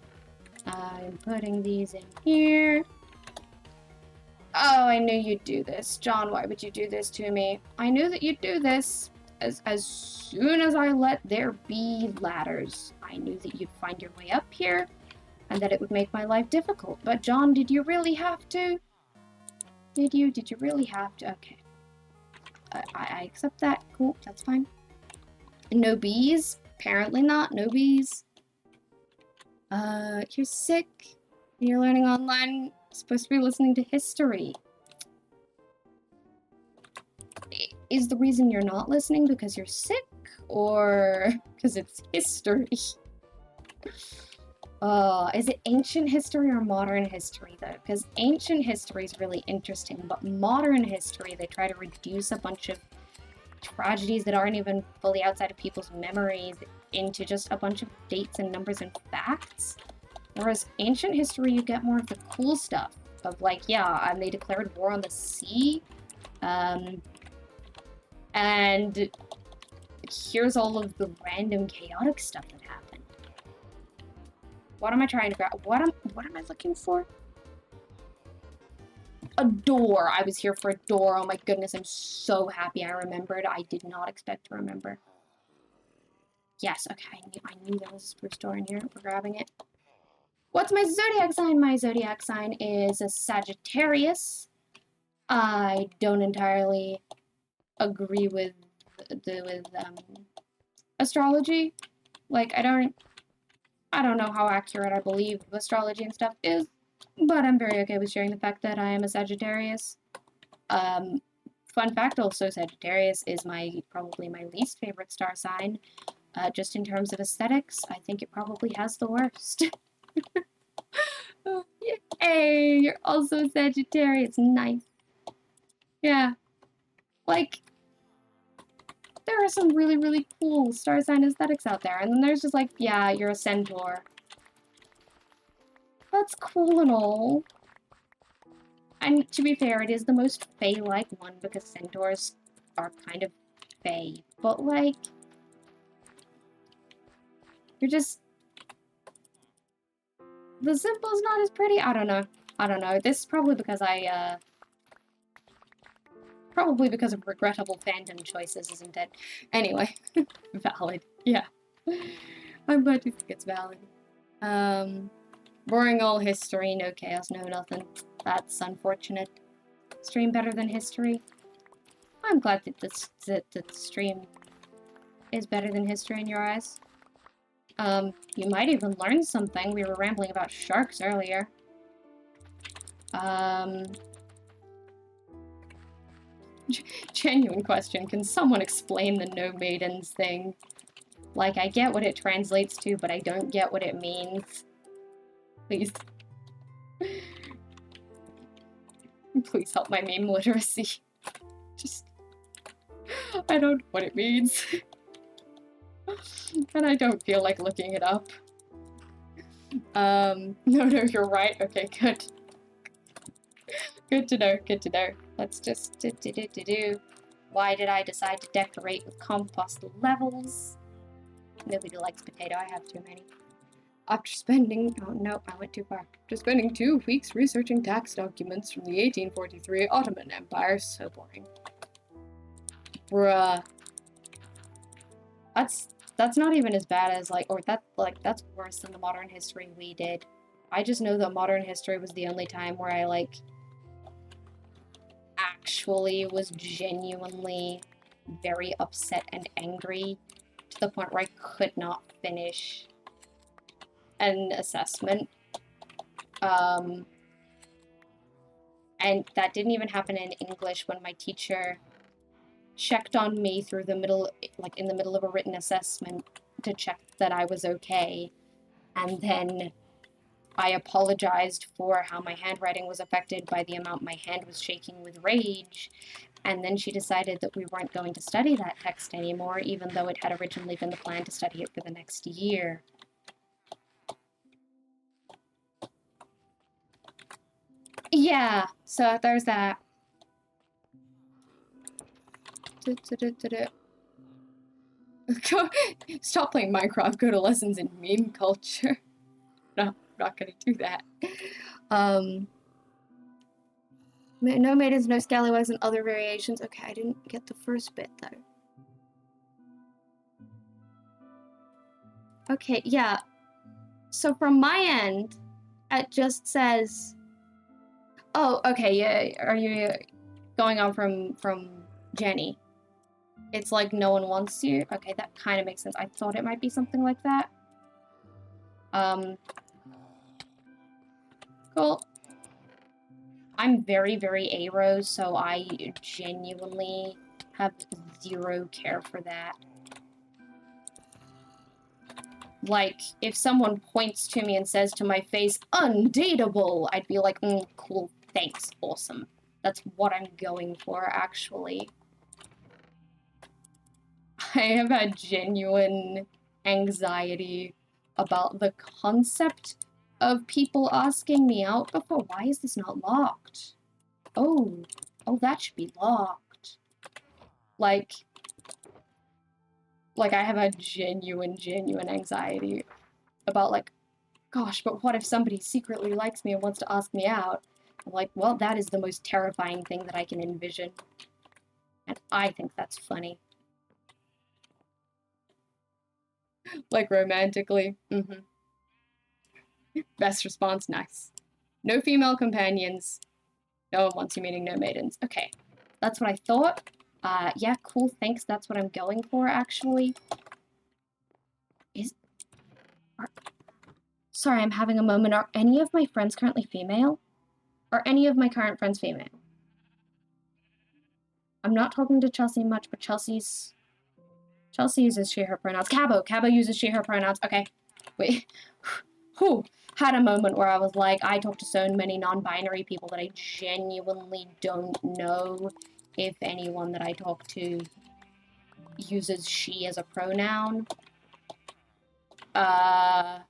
I'm putting these in here. Oh, I knew you'd do this. John, why would you do this to me? I knew that you'd do this. As soon as I let there be ladders, I knew that you'd find your way up here, and that it would make my life difficult. But John, did you really have to? Did you really have to? Okay. I accept that. Cool, that's fine. No bees? Apparently not. No bees. You're sick. You're learning online. Supposed to be listening to history. Is the reason you're not listening because you're sick? Or because it's history? Is it ancient history or modern history, though? Because ancient history is really interesting, but modern history, they try to reduce a bunch of tragedies that aren't even fully outside of people's memories into just a bunch of dates and numbers and facts. Whereas ancient history, you get more of the cool stuff of, like, yeah, and they declared war on the sea, and here's all of the random chaotic stuff that happened. What am I trying to grab? What am I looking for? A door. I was here for a door. Oh my goodness, I'm so happy I remembered. I did not expect to remember. Yes, okay, I knew there was a spruce door in here. We're grabbing it. What's my zodiac sign? My zodiac sign is a Sagittarius. I don't entirely agree with astrology. Like, I don't know how accurate I believe astrology and stuff is, but I'm very okay with sharing the fact that I am a Sagittarius. Fun fact also, Sagittarius is probably my least favorite star sign. Just in terms of aesthetics, I think it probably has the worst. Hey, you're also a Sagittarius. Nice. Yeah. Like, there are some really, really cool star sign aesthetics out there. And then there's just like, yeah, you're a centaur. That's cool and all. And to be fair, it is the most fae-like one because centaurs are kind of fae. But like, you're just... The symbol's not as pretty. I don't know. This is probably because probably because of regrettable fandom choices, isn't it? Anyway, valid. Yeah. I'm glad you think it's valid. Boring old history, no chaos, no nothing. That's unfortunate. Stream better than history? I'm glad that the stream is better than history in your eyes. You might even learn something. We were rambling about sharks earlier. Genuine question. Can someone explain the no maidens thing? Like, I get what it translates to, but I don't get what it means. Please. Please help my meme literacy. Just... I don't know what it means. And I don't feel like looking it up. No, you're right. Okay, good. Good to know, good to know. Let's just do. Why did I decide to decorate with compost levels? Nobody likes potato, I have too many. After spending, oh no, I went too far. After spending 2 weeks researching tax documents from the 1843 Ottoman Empire, so boring. Bruh. That's not even as bad as, like, or that's worse than the modern history we did. I just know that modern history was the only time where I, like, actually was genuinely very upset and angry to the point where I could not finish an assessment. And that didn't even happen in English when my teacher checked on me through the middle, like in the middle of a written assessment to check that I was okay. And then I apologized for how my handwriting was affected by the amount my hand was shaking with rage. And then she decided that we weren't going to study that text anymore, even though it had originally been the plan to study it for the next year. Yeah, so there's that. Stop playing Minecraft, go to lessons in meme culture. No, I'm not gonna do that. No maidens, no scallywags, and other variations. Okay, I didn't get the first bit, though. Okay, yeah. So from my end, it just says... Oh, okay, yeah, are you going on from Jenny? It's like no one wants you? Okay, that kind of makes sense. I thought it might be something like that. Cool. I'm very, very A-Rose, so I genuinely have zero care for that. Like, if someone points to me and says to my face, undateable, I'd be like, cool, thanks, awesome. That's what I'm going for, actually. I have had genuine anxiety about the concept of people asking me out before. Why is this not locked? Oh, that should be locked. Like I have a genuine anxiety about, like, gosh, but what if somebody secretly likes me and wants to ask me out? I'm like, well, that is the most terrifying thing that I can envision. And I think that's funny. Like, romantically. Best response, nice. No female companions. No one wants you, meaning no maidens. Okay, that's what I thought. Yeah, cool, thanks, that's what I'm going for, actually. Sorry, I'm having a moment. Are any of my friends currently female? Are any of my current friends female? I'm not talking to Chelsea much, but Chelsea uses she, her pronouns. Cabo uses she, her pronouns. Okay, wait. Whew. Had a moment where I was like, I talk to so many non-binary people that I genuinely don't know if anyone that I talk to uses she as a pronoun. I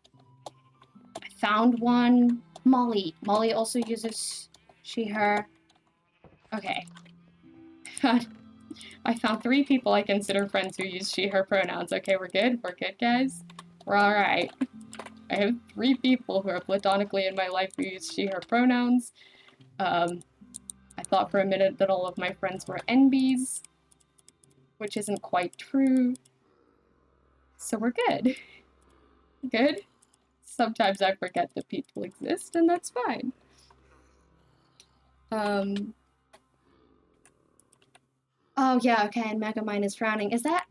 found one. Molly also uses she, her. Okay. I found 3 people I consider friends who use she, her pronouns. Okay, we're good? We're good, guys? We're alright. I have 3 people who are platonically in my life who use she, her pronouns. I thought for a minute that all of my friends were NBs, which isn't quite true. So we're good. Good? Sometimes I forget that people exist, and that's fine. Oh, yeah, okay, and Megamind is frowning. Is that...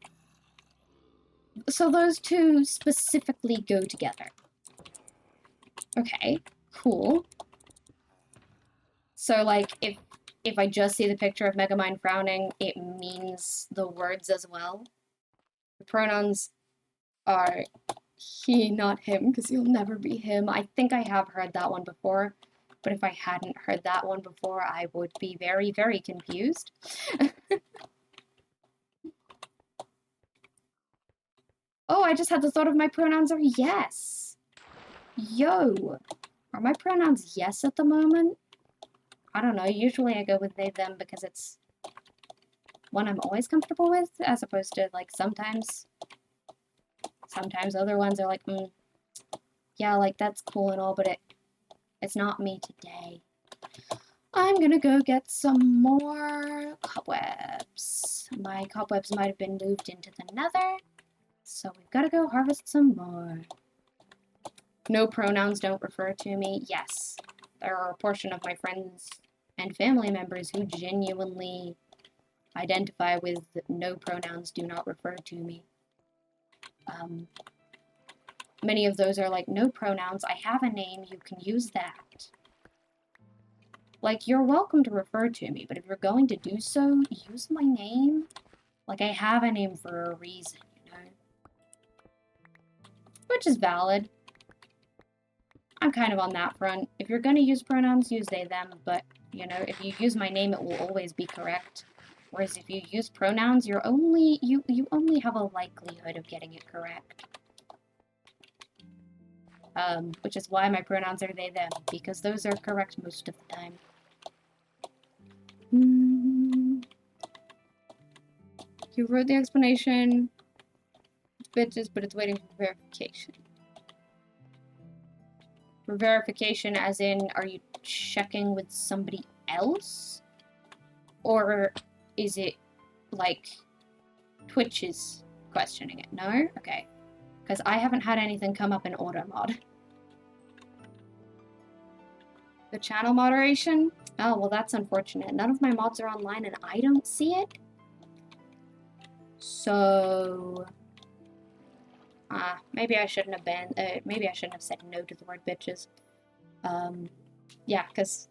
So those two specifically go together. Okay, cool. So, like, if I just see the picture of Megamind frowning, it means the words as well. The pronouns are he, not him, because he'll never be him. I think I have heard that one before, but if I hadn't heard that one before, I would be very, very confused. Oh, I just had the thought of my pronouns are yes. Yo. Are my pronouns yes at the moment? I don't know. Usually I go with they, them because it's one I'm always comfortable with, as opposed to, like, sometimes other ones are like, yeah, like, that's cool and all, but it's not me today. I'm gonna go get some more cobwebs. My cobwebs might have been moved into the nether, so we've gotta go harvest some more. No pronouns don't refer to me. Yes, there are a portion of my friends and family members who genuinely identify with no pronouns do not refer to me. Many of those are like, no pronouns, I have a name, you can use that. Like, you're welcome to refer to me, but if you're going to do so, use my name. Like, I have a name for a reason, you know? Which is valid. I'm kind of on that front. If you're gonna use pronouns, use they, them, but, you know, if you use my name, it will always be correct. Whereas if you use pronouns, you only have a likelihood of getting it correct. Which is why my pronouns are they, them, because those are correct most of the time. You wrote the explanation, bitches, but it's waiting for verification. For verification as in, are you checking with somebody else? Or is it, like, Twitch is questioning it? No? Okay. Because I haven't had anything come up in auto mod. The channel moderation? Oh, well, that's unfortunate. None of my mods are online and I don't see it. So... maybe I shouldn't have been... maybe I shouldn't have said no to the word bitches. Yeah, because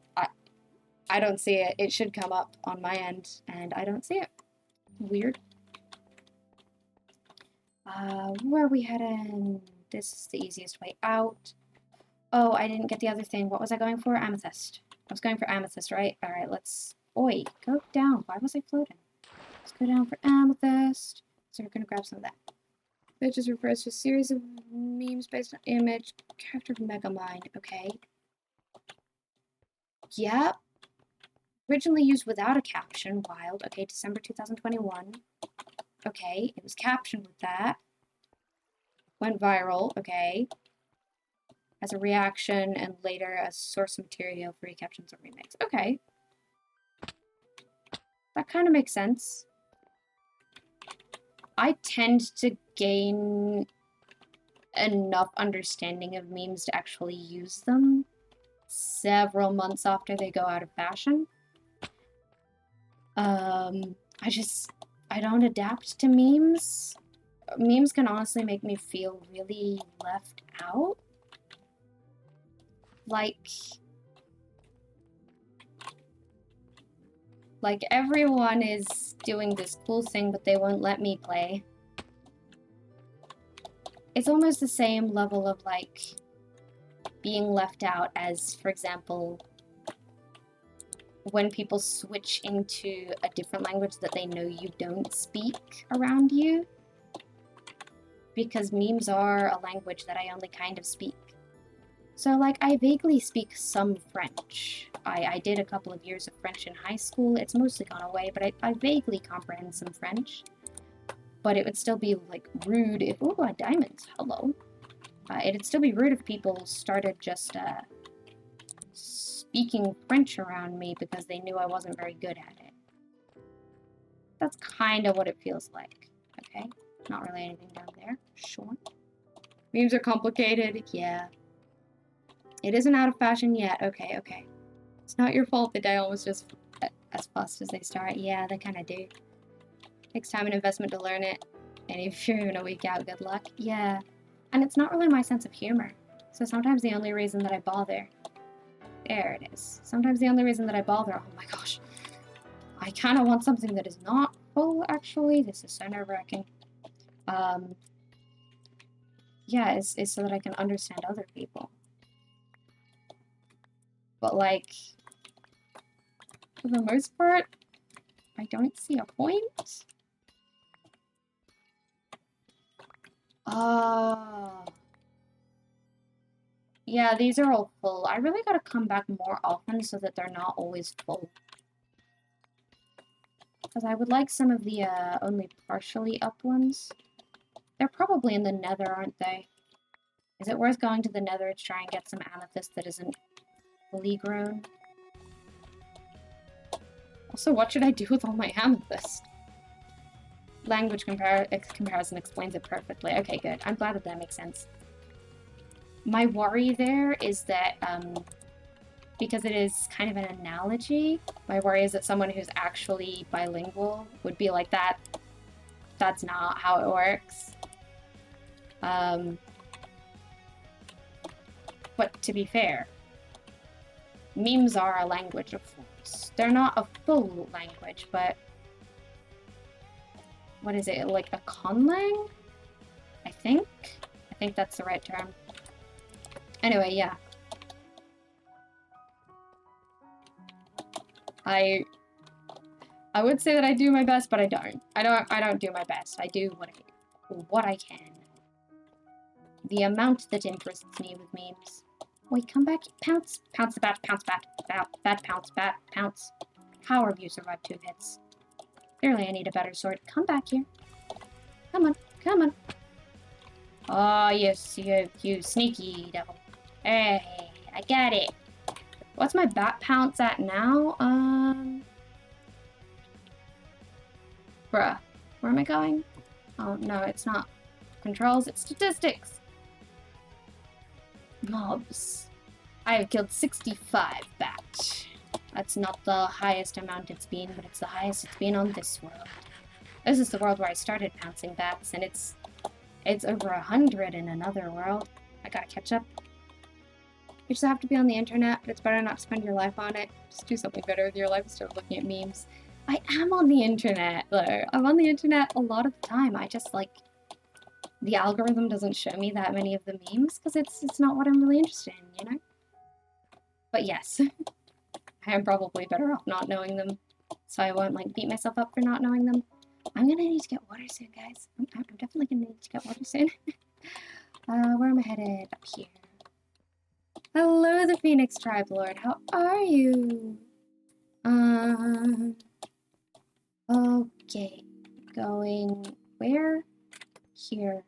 I don't see it. It should come up on my end, and I don't see it. Weird. Where are we heading? This is the easiest way out. Oh, I didn't get the other thing. What was I going for? Amethyst. I was going for amethyst, right? Alright, let's... Oi, go down. Why was I floating? Let's go down for amethyst. So we're gonna grab some of that. Bitches refers to a series of memes based on image captured Megamind. Okay. Yep. Originally used without a caption. Wild. Okay, December 2021. Okay, it was captioned with that. Went viral. Okay. As a reaction and later as source material for recaptions or remakes. Okay. That kind of makes sense. I tend to gain enough understanding of memes to actually use them several months after they go out of fashion. I don't adapt to memes. Memes can honestly make me feel really left out. Like everyone is doing this cool thing, but they won't let me play. It's almost the same level of, like, being left out as, for example, when people switch into a different language that they know you don't speak around you. Because memes are a language that I only kind of speak. So, like, I vaguely speak some French. I did a couple of years of French in high school. It's mostly gone away, but I vaguely comprehend some French. But it would still be, like, rude if... Ooh, diamonds. Hello. It'd still be rude if people started just, speaking French around me because they knew I wasn't very good at it. That's kind of what it feels like. Okay. Not really anything down there. Sure. Memes are complicated. Yeah. It isn't out of fashion yet. Okay, okay. It's not your fault the day almost just as fast as they start. Yeah, they kind of do. Takes time and investment to learn it. And if you're even a week out, good luck. Yeah. And it's not really my sense of humor. So sometimes the only reason that I bother... There it is. Sometimes the only reason that I bother... Oh my gosh. I kind of want something that is not full, actually. This is so nerve-wracking. Yeah, is so that I can understand other people. But, like, for the most part, I don't see a point. Yeah, these are all full. I really gotta come back more often so that they're not always full. Because I would like some of the, only partially up ones. They're probably in the nether, aren't they? Is it worth going to the nether to try and get some amethyst that isn't fully grown? Also, what should I do with all my amethyst? Language comparison explains it perfectly. Okay, good. I'm glad that that makes sense. My worry there is that, because it is kind of an analogy, my worry is that someone who's actually bilingual would be like, that's not how it works. But to be fair, memes are a language of forms. They're not a full language, but... What is it, like a conlang? I think that's the right term. Anyway, yeah. I would say that I do my best, but I don't. I don't do my best. I do what I can. The amount that interests me with memes. Wait, come back. Pounce. Pounce the bat. Pounce bat. Bat pounce. Bat pounce. How have you survived 2 hits? Clearly I need a better sword. Come back here. Come on. Come on. Oh, yes, you sneaky devil. Hey, I got it. What's my bat pounce at now? Bruh. Where am I going? Oh, no, it's not controls, it's statistics. Mobs. I have killed 65 bat. That's not the highest amount it's been, but it's the highest it's been on this world. This is the world where I started pouncing bats, and it's over 100 in another world. I gotta catch up. You just have to be on the internet, but it's better not to spend your life on it. Just do something better with your life instead of looking at memes. I am on the internet, though. I'm on the internet a lot of the time. I just, like... The algorithm doesn't show me that many of the memes, because it's not what I'm really interested in, you know? But yes. I am probably better off not knowing them, so I won't, like, beat myself up for not knowing them. I'm gonna need to get water soon, guys. I'm definitely gonna need to get water soon. Where am I headed? Up here. Hello, the Phoenix Tribe Lord. How are you? Okay. Going where? Here.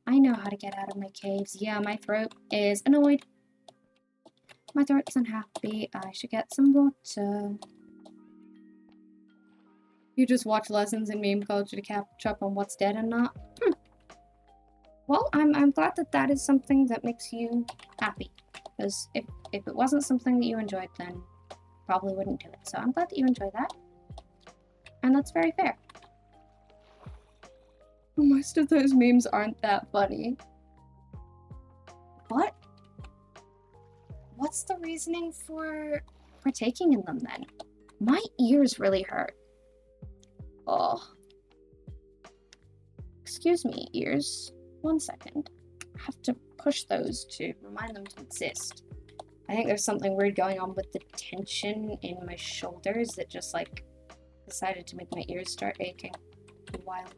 I know how to get out of my caves. Yeah, my throat is annoyed. My throat's unhappy. I should get some water. You just watch lessons in meme culture to catch up on what's dead and not? Well, I'm glad that that is something that makes you happy. Because if it wasn't something that you enjoyed, then probably wouldn't do it. So I'm glad that you enjoy that. And that's very fair. Most of those memes aren't that funny. What? What's the reasoning for partaking in them then? My ears really hurt. Oh. Excuse me, ears. 1 second. I have to push those to remind them to exist. I think there's something weird going on with the tension in my shoulders that just, like, decided to make my ears start aching. Wild.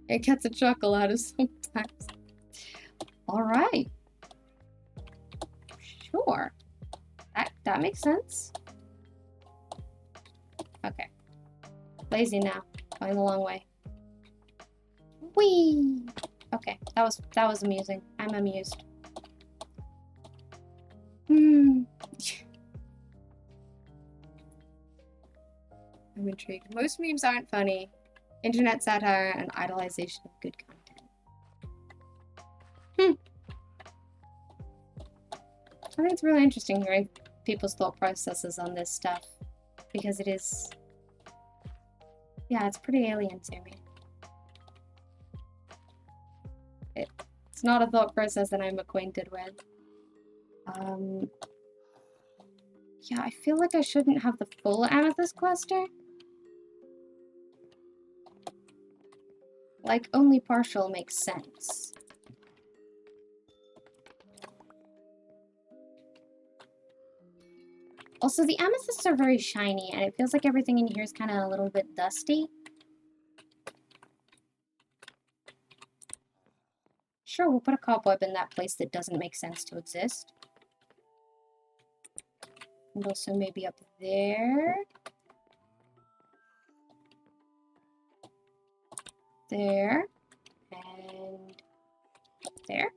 It gets a chuckle out of sometimes. Alright. Sure. That makes sense. Okay. Lazy now. Going the long way. Whee! Okay, that was amusing. I'm amused. I'm intrigued. Most memes aren't funny. Internet satire and idolization of good content. I think it's really interesting hearing people's thought processes on this stuff, because it is Yeah, it's pretty alien to me. It's not a thought process that I'm acquainted with. Yeah, I feel like I shouldn't have the full amethyst cluster. Like, only partial makes sense. Also, the amethysts are very shiny, and it feels like everything in here is kind of a little bit dusty. Sure, we'll put a cobweb in that place that doesn't make sense to exist. And also maybe up there. There. And up there.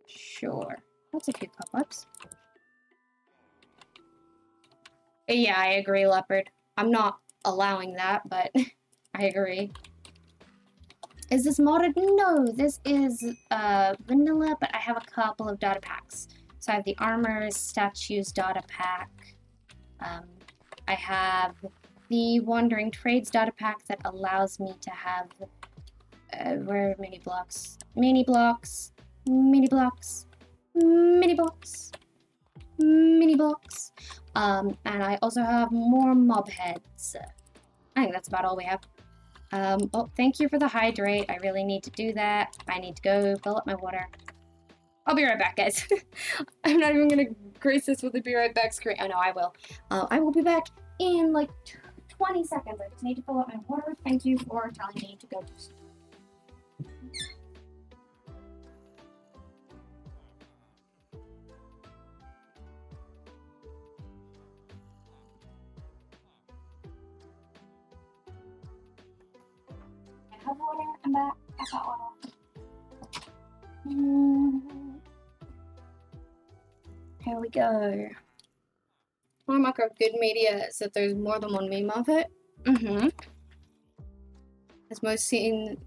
Sure. That's a few cobwebs. Yeah, I agree, Leopard. I'm not allowing that, but I agree. Is this modded? No, this is vanilla, but I have a couple of data packs. So I have the armors, statues data pack. I have the Wandering Trades data pack that allows me to have where are mini blocks? Mini blocks, mini blocks, mini blocks, mini blocks. And I also have more mob heads. I think that's about all we have. Oh, thank you for the hydrate. I really need to do that. I need to go fill up my water. I'll be right back, guys. I'm not even gonna grace this with a be right back screen. Oh no, I will. I will be back in like 20 seconds. I just need to fill up my water. Thank you for telling me to go do something. I have water. I'm back. I got water. Here we go. Hallmark of good media is that there's more than one meme of it. As more scenes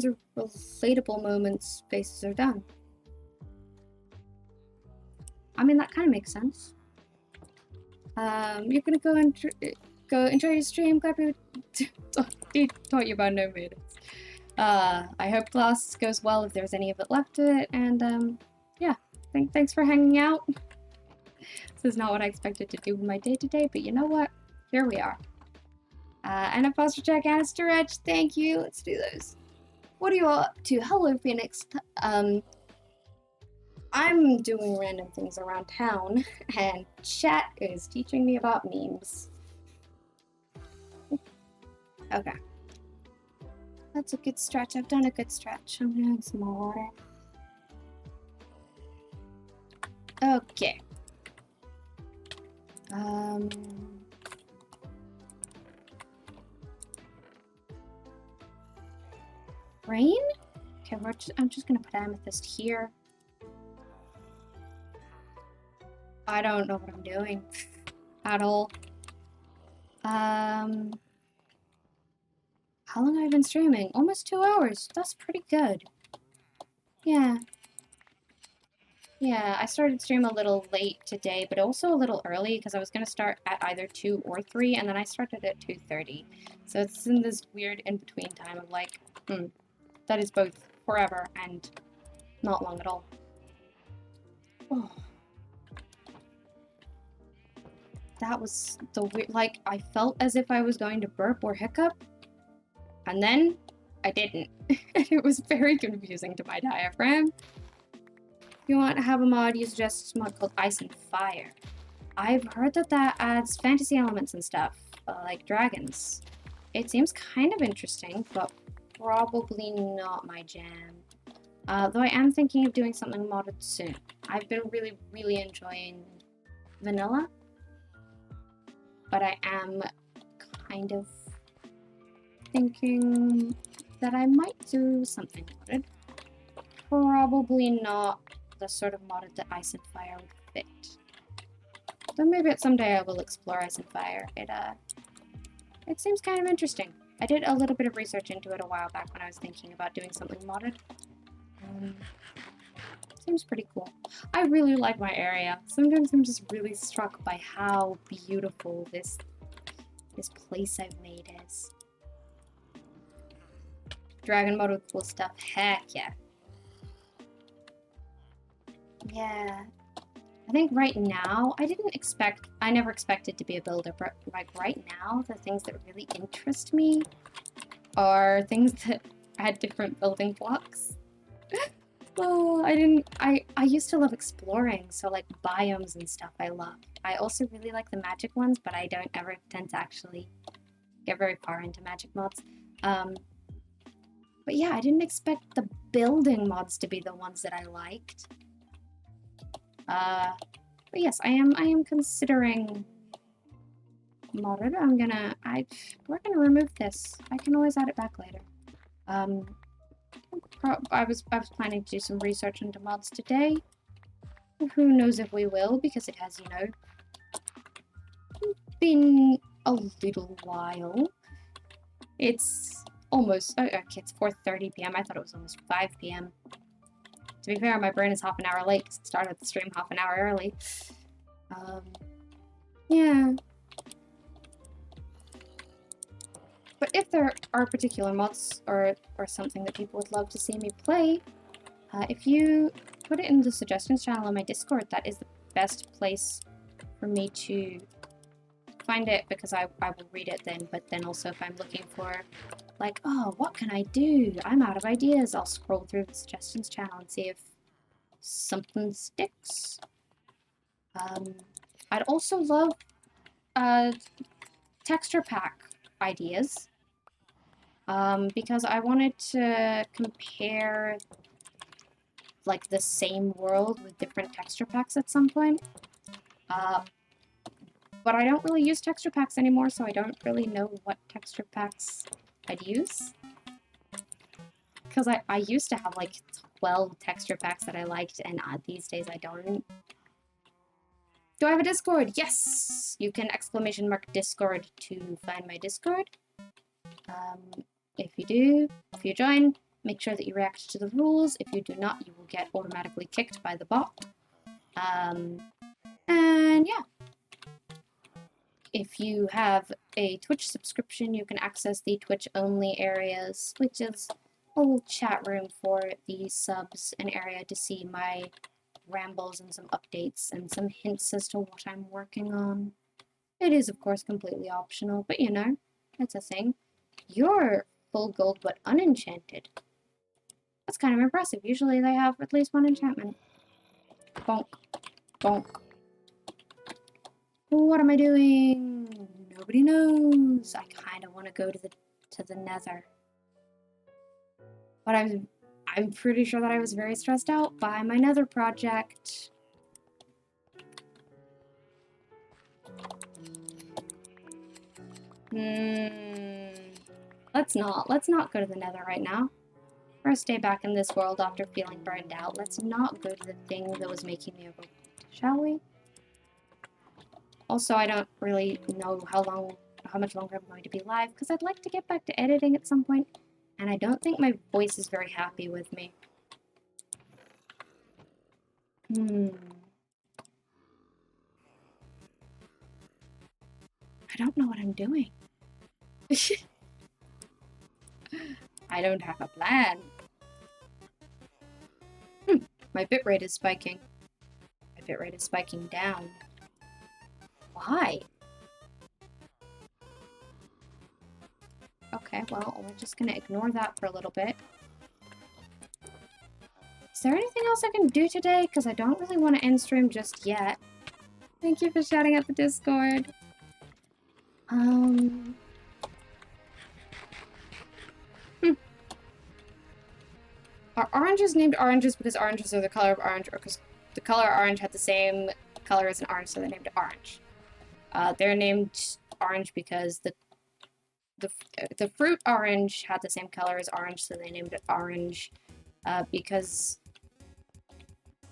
of relatable moments, faces are done. I mean, that kind of makes sense. You're gonna go enjoy your stream. Glad we taught you about no minutes. I hope class goes well if there's any of it left to it, and yeah, thanks for hanging out. This is not what I expected to do with my day-to-day, but you know what? Here we are. And a foster check and a stretch. Thank you. Let's do those. What are you all up to? Hello, Phoenix. I'm doing random things around town, and chat is teaching me about memes. Okay. That's a good stretch. I've done a good stretch. I'm gonna have some more water. Okay. Rain? Okay, I'm just gonna put amethyst here. I don't know what I'm doing at all. How long have I been streaming? Almost 2 hours. That's pretty good. Yeah. Yeah, I started stream a little late today, but also a little early because I was going to start at either 2 or 3, and then I started at 2:30. So it's in this weird in-between time of like, that is both forever and not long at all. Oh. That was the weird, like, I felt as if I was going to burp or hiccup, and then I didn't. And it was very confusing to my diaphragm. If you want to have a mod, you suggest a mod called Ice and Fire. I've heard that that adds fantasy elements and stuff, like dragons. It seems kind of interesting, but probably not my jam. Though I am thinking of doing something modded soon. I've been really, really enjoying vanilla, but I am kind of thinking that I might do something modded. Probably not the sort of modded that Ice and Fire would fit. Though maybe someday I will explore Ice and Fire. It seems kind of interesting. I did a little bit of research into it a while back when I was thinking about doing something modded. Seems pretty cool. I really like my area. Sometimes I'm just really struck by how beautiful this this place I've made is. Dragon mod with cool stuff. Heck yeah. Yeah. I think right now, I never expected to be a builder, but like right now, the things that really interest me are things that had different building blocks. Oh, I used to love exploring, so like biomes and stuff I loved. I also really like the magic ones, but I don't ever tend to actually get very far into magic mods. But yeah, I didn't expect the building mods to be the ones that I liked. But yes, I am considering modded. We're gonna remove this. I can always add it back later. I was planning to do some research into mods today. Who knows if we will, because it has, you know, been a little while. It's almost, oh, okay, it's 4:30 p.m. I thought it was almost 5 p.m. To be fair, my brain is half an hour late because it started the stream half an hour early. Yeah. But if there are particular mods or something that people would love to see me play, if you put it in the suggestions channel on my Discord, that is the best place for me to find it, because I will read it then. But then also if I'm looking for, like, oh, what can I do? I'm out of ideas. I'll scroll through the suggestions channel and see if something sticks. I'd also love texture pack ideas. Because I wanted to compare like the same world with different texture packs at some point. But I don't really use texture packs anymore, so I don't really know what texture packs I'd use. Because I used to have like 12 texture packs that I liked, and these days I don't. Do I have a Discord? Yes! You can ! Discord to find my Discord. If you join, make sure that you react to the rules. If you do not, you will get automatically kicked by the bot. And yeah. If you have a Twitch subscription, you can access the Twitch-only areas, which is a little chat room for the subs, an area to see my rambles and some updates and some hints as to what I'm working on. It is, of course, completely optional, but you know, it's a thing. You're full gold but unenchanted. That's kind of impressive. Usually they have at least one enchantment. Bonk. Bonk. What am I doing? Nobody knows. I kind of want to go to the nether. But I'm pretty sure that I was very stressed out by my nether project. Let's not go to the nether right now. First day back in this world after feeling burned out. Let's not go to the thing that was making me overwhelmed, shall we? Also, I don't really know how much longer I'm going to be live, because I'd like to get back to editing at some point, and I don't think my voice is very happy with me. I don't know what I'm doing. I don't have a plan. My bitrate is spiking. My bitrate is spiking down. Why? Okay, well, we're just gonna ignore that for a little bit. Is there anything else I can do today? Because I don't really want to end stream just yet. Thank you for shouting at the Discord. Are oranges named oranges because oranges are the color of orange, or because the color orange had the same color as an orange, so they named it orange? They're named orange because the fruit orange had the same color as orange, so they named it orange. Because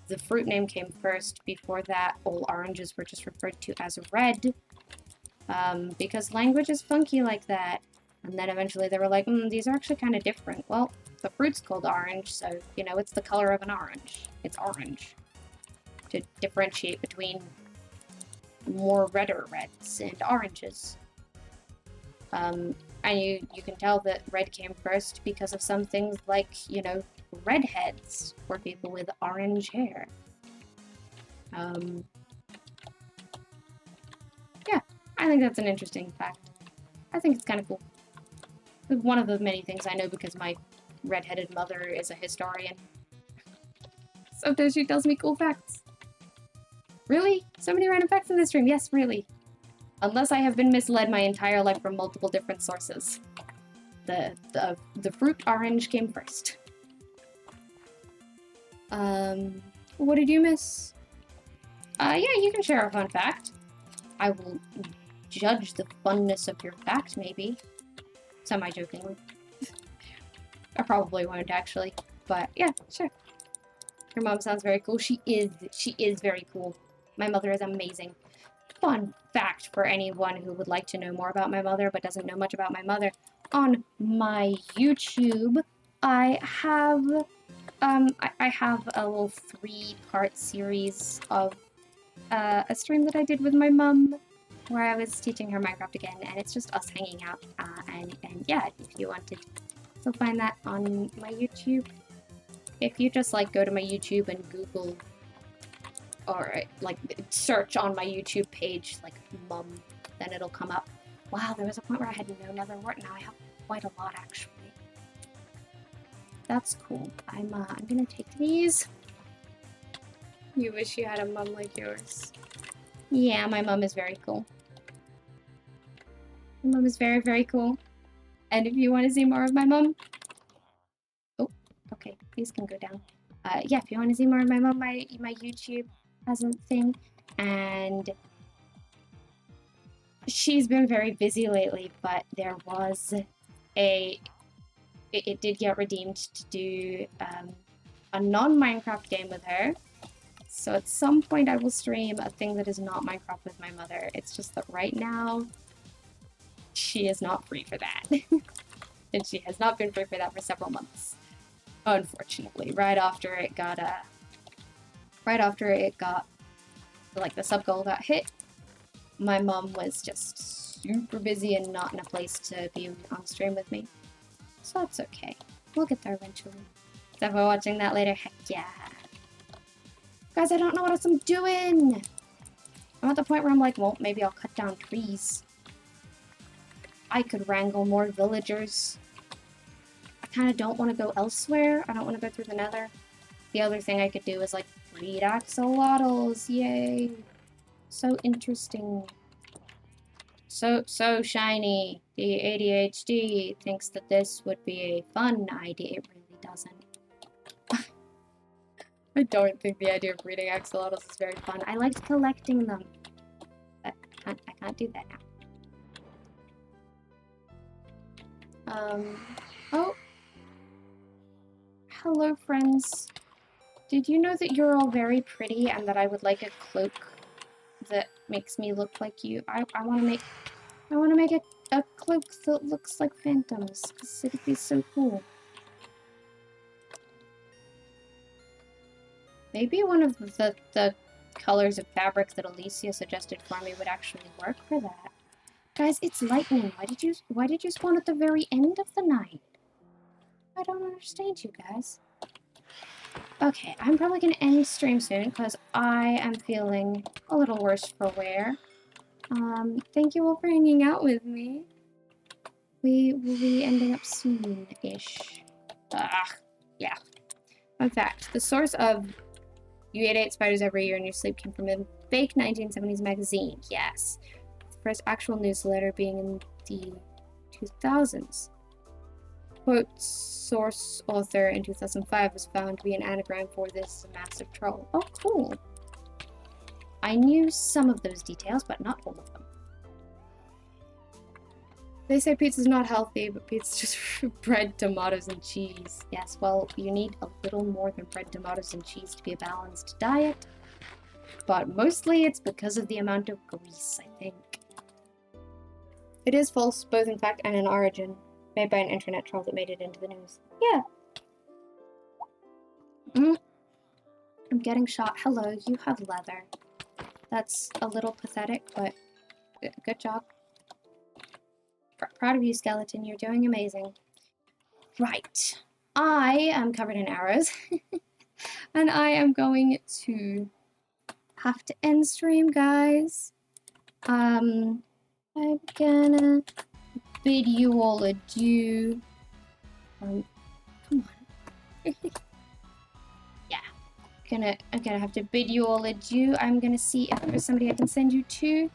the fruit name came first. Before that, all oranges were just referred to as red. Because language is funky like that. And then eventually they were like, these are actually kind of different. Well, the fruit's called orange, so, you know, it's the color of an orange. It's orange. To differentiate between more redder reds and oranges. And you can tell that red came first because of some things like, you know, redheads or people with orange hair. Yeah, I think that's an interesting fact. I think it's kind of cool. One of the many things I know because my redheaded mother is a historian. Sometimes she tells me cool facts. Really? So many random facts in this stream? Yes, really. Unless I have been misled my entire life from multiple different sources. The fruit orange came first. What did you miss? Yeah, you can share a fun fact. I will judge the funness of your fact, maybe. Semi-jokingly. I probably won't, actually. But, yeah, sure. Your mom sounds very cool. She is very cool. My mother is amazing. Fun fact for anyone who would like to know more about my mother but doesn't know much about my mother. On my YouTube, I have I have a little 3-part series of a stream that I did with my mum where I was teaching her Minecraft again, and it's just us hanging out. And yeah, if you wanted to find that on my YouTube, if you just like go to my YouTube and Google or like search on my YouTube page like mum, then it'll come up. Wow, there was a point where I had no nether wart. Now I have quite a lot actually. That's cool. I'm gonna take these. You wish you had a mum like yours. Yeah, my mum is very cool. My mum is very, very cool. And if you want to see more of my mum, oh, okay, these can go down. Yeah, if you want to see more of my mum, my YouTube has a thing, and she's been very busy lately. But there was it did get redeemed to do a non-Minecraft game with her. So at some point I will stream a thing that is not Minecraft with my mother. It's just that right now, she is not free for that. And she has not been free for that for several months. Unfortunately, right after it got, like, the sub goal got hit, my mom was just super busy and not in a place to be on stream with me. So that's okay. We'll get there eventually. So if we're watching that later, heck yeah. Guys, I don't know what else I'm doing! I'm at the point where I'm like, well, maybe I'll cut down trees. I could wrangle more villagers. I kind of don't want to go elsewhere. I don't want to go through the nether. The other thing I could do is, like, breed axolotls. Yay. So interesting. So shiny. The ADHD thinks that this would be a fun idea. It really doesn't. I don't think the idea of breeding axolotls is very fun. I liked collecting them. But I can't do that now. Oh. Hello, friends. Did you know that you're all very pretty and that I would like a cloak that makes me look like you? I want to make a cloak that looks like phantoms, because it'd be so cool. Maybe one of the colors of fabric that Alicia suggested for me would actually work for that. Guys, it's lightning. Why did you spawn at the very end of the night? I don't understand you guys. Okay, I'm probably gonna end stream soon because I am feeling a little worse for wear. Thank you all for hanging out with me. We will be ending up soon-ish. Yeah. Fun fact, the source of you ate 8 spiders every year in your sleep came from a fake 1970s magazine. Yes. The first actual newsletter being in the 2000s. Quote, source author in 2005 was found to be an anagram for this massive troll. Oh, cool. I knew some of those details, but not all of them. They say pizza's not healthy, but pizza's just bread, tomatoes, and cheese. Yes, well, you need a little more than bread, tomatoes, and cheese to be a balanced diet. But mostly it's because of the amount of grease, I think. It is false, both in fact and in origin. Made by an internet troll that made it into the news. Yeah. I'm getting shot. Hello, you have leather. That's a little pathetic, but good job. Proud of you, skeleton. You're doing amazing. Right. I am covered in arrows. And I am going to have to end stream, guys. I'm gonna bid you all adieu. Come on. Yeah. I'm gonna have to bid you all adieu. I'm gonna see if there's somebody I can send you to.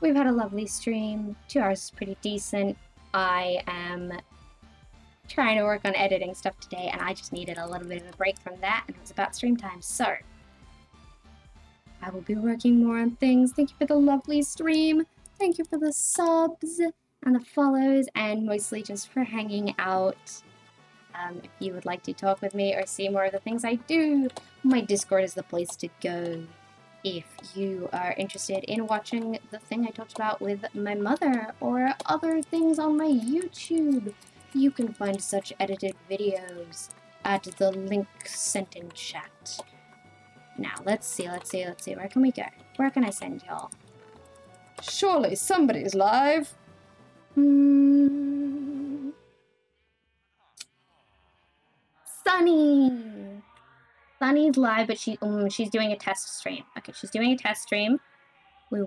We've had a lovely stream. 2 hours is pretty decent. I am trying to work on editing stuff today, and I just needed a little bit of a break from that, and it was about stream time, so I will be working more on things. Thank you for the lovely stream. Thank you for the subs and the follows, and mostly just for hanging out. If you would like to talk with me or see more of the things I do, my Discord is the place to go. If you are interested in watching the thing I talked about with my mother or other things on my YouTube, you can find such edited videos at the link sent in chat. Now, let's see. Where can we go? Where can I send y'all? Surely somebody's live. Sunny! Sunny's live, but she's doing a test stream. Okay, she's doing a test stream. We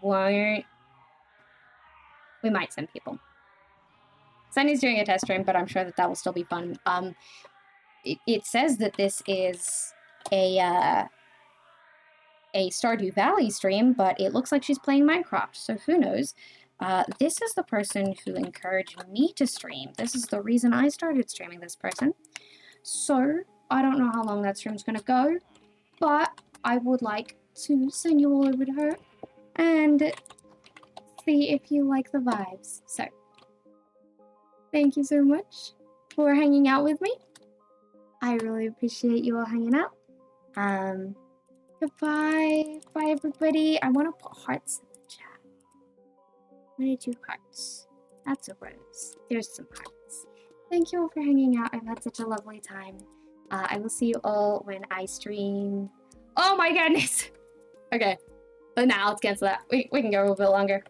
might send people. Sunny's doing a test stream, but I'm sure that will still be fun. It says that this is a Stardew Valley stream, but it looks like she's playing Minecraft, so who knows? This is the person who encouraged me to stream. This is the reason I started streaming this person. So, I don't know how long that stream's gonna go, but I would like to send you all over to her and see if you like the vibes. So, thank you so much for hanging out with me. I really appreciate you all hanging out. Goodbye. Bye, everybody. I want to put hearts in the chat. I'm going to do hearts. That's a rose. There's some hearts. Thank you all for hanging out. I've had such a lovely time. I will see you all when I stream. Oh my goodness. Okay. But now let's cancel that. We can go a little bit longer.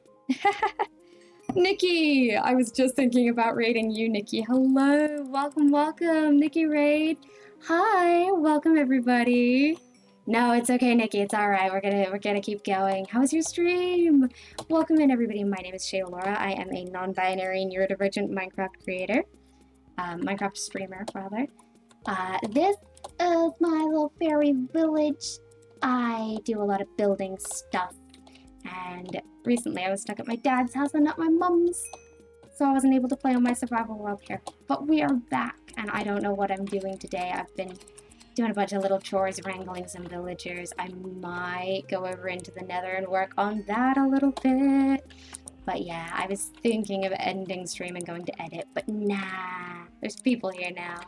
Nikki! I was just thinking about raiding you, Nikki. Hello. Welcome, Nikki Raid. Hi. Welcome, everybody. No, it's okay, Nikki. It's all right. We're gonna keep going. How was your stream? Welcome in, everybody. My name is Shayla Laura. I am a non-binary neurodivergent Minecraft creator, Minecraft streamer, rather. This is my little fairy village. I do a lot of building stuff, and recently I was stuck at my dad's house and not my mum's, so I wasn't able to play on my survival world here. But we are back, and I don't know what I'm doing today. I've been doing a bunch of little chores, wrangling some villagers. I might go over into the nether and work on that a little bit. But yeah, I was thinking of ending stream and going to edit, but nah, there's people here now.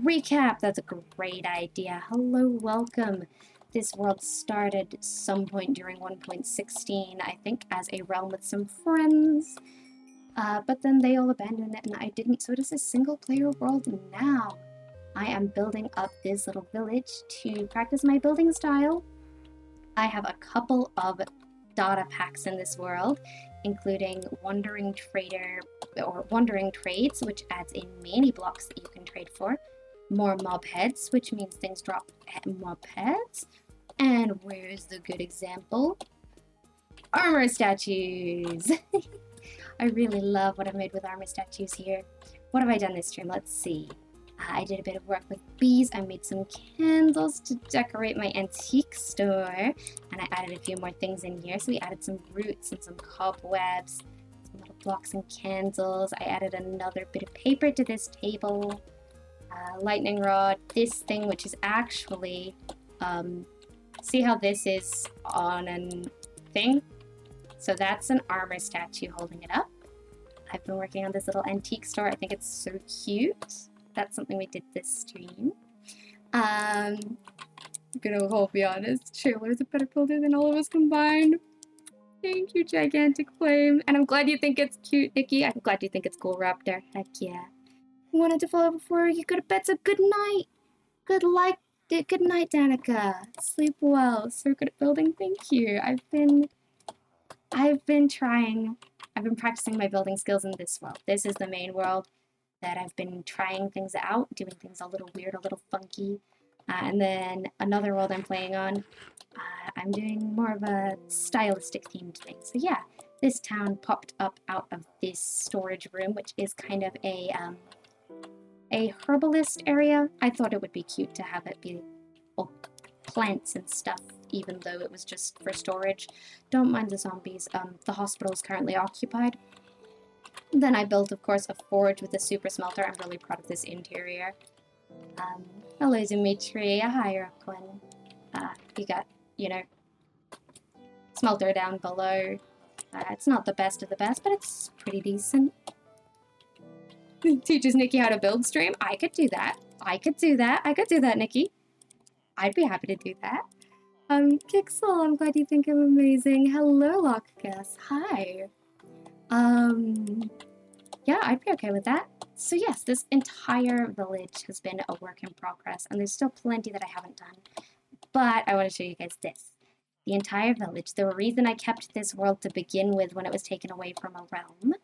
Recap, that's a great idea. Hello, welcome. This world started some point during 1.16, I think, as a realm with some friends. But then they all abandoned it and I didn't, so it is a single player world now. I am building up this little village to practice my building style. I have a couple of data packs in this world, including Wandering Trader, or Wandering Trades, which adds in many blocks that you can trade for. More mob heads, which means things drop at mob heads. And where's the good example? Armor statues! I really love what I've made with armor statues here. What have I done this stream? Let's see. I did a bit of work with bees. I made some candles to decorate my antique store. And I added a few more things in here. So we added some roots and some cobwebs, some little blocks and candles. I added another bit of paper to this table. Lightning rod. This thing, which is actually... see how this is on a thing? So that's an armor statue holding it up. I've been working on this little antique store. I think it's so cute. That's something we did this stream. I'm gonna be honest, Shayla's a better builder than all of us combined. Thank you, Gigantic Flame. And I'm glad you think it's cute, Nikki. I'm glad you think it's cool, Raptor. Heck yeah. Wanted to follow before you go to bed, so good night. Good night, Danica. Sleep well. So good at building. Thank you. I've been I've been practicing my building skills in this world. This is the main world that I've been trying things out, doing things a little weird, a little funky. And then another world I'm playing on, I'm doing more of a stylistic themed thing. So yeah, this town popped up out of this storage room, which is kind of a herbalist area. I thought it would be cute to have it be all plants and stuff, even though it was just for storage. Don't mind the zombies. The hospital is currently occupied. Then I built, of course, a forge with a super smelter. I'm really proud of this interior. Hello, Dimitri. Hi, Roquin. You got, you know, smelter down below. It's not the best of the best, but it's pretty decent. Teaches Nikki how to build stream. I could do that. I could do that, Nikki. I'd be happy to do that. Kixel, I'm glad you think I'm amazing. Hello, Lockus. Hi. Yeah, I'd be okay with that. So yes, this entire village has been a work in progress, and there's still plenty that I haven't done. But I want to show you guys this. The entire village. The reason I kept this world to begin with when it was taken away from a realm,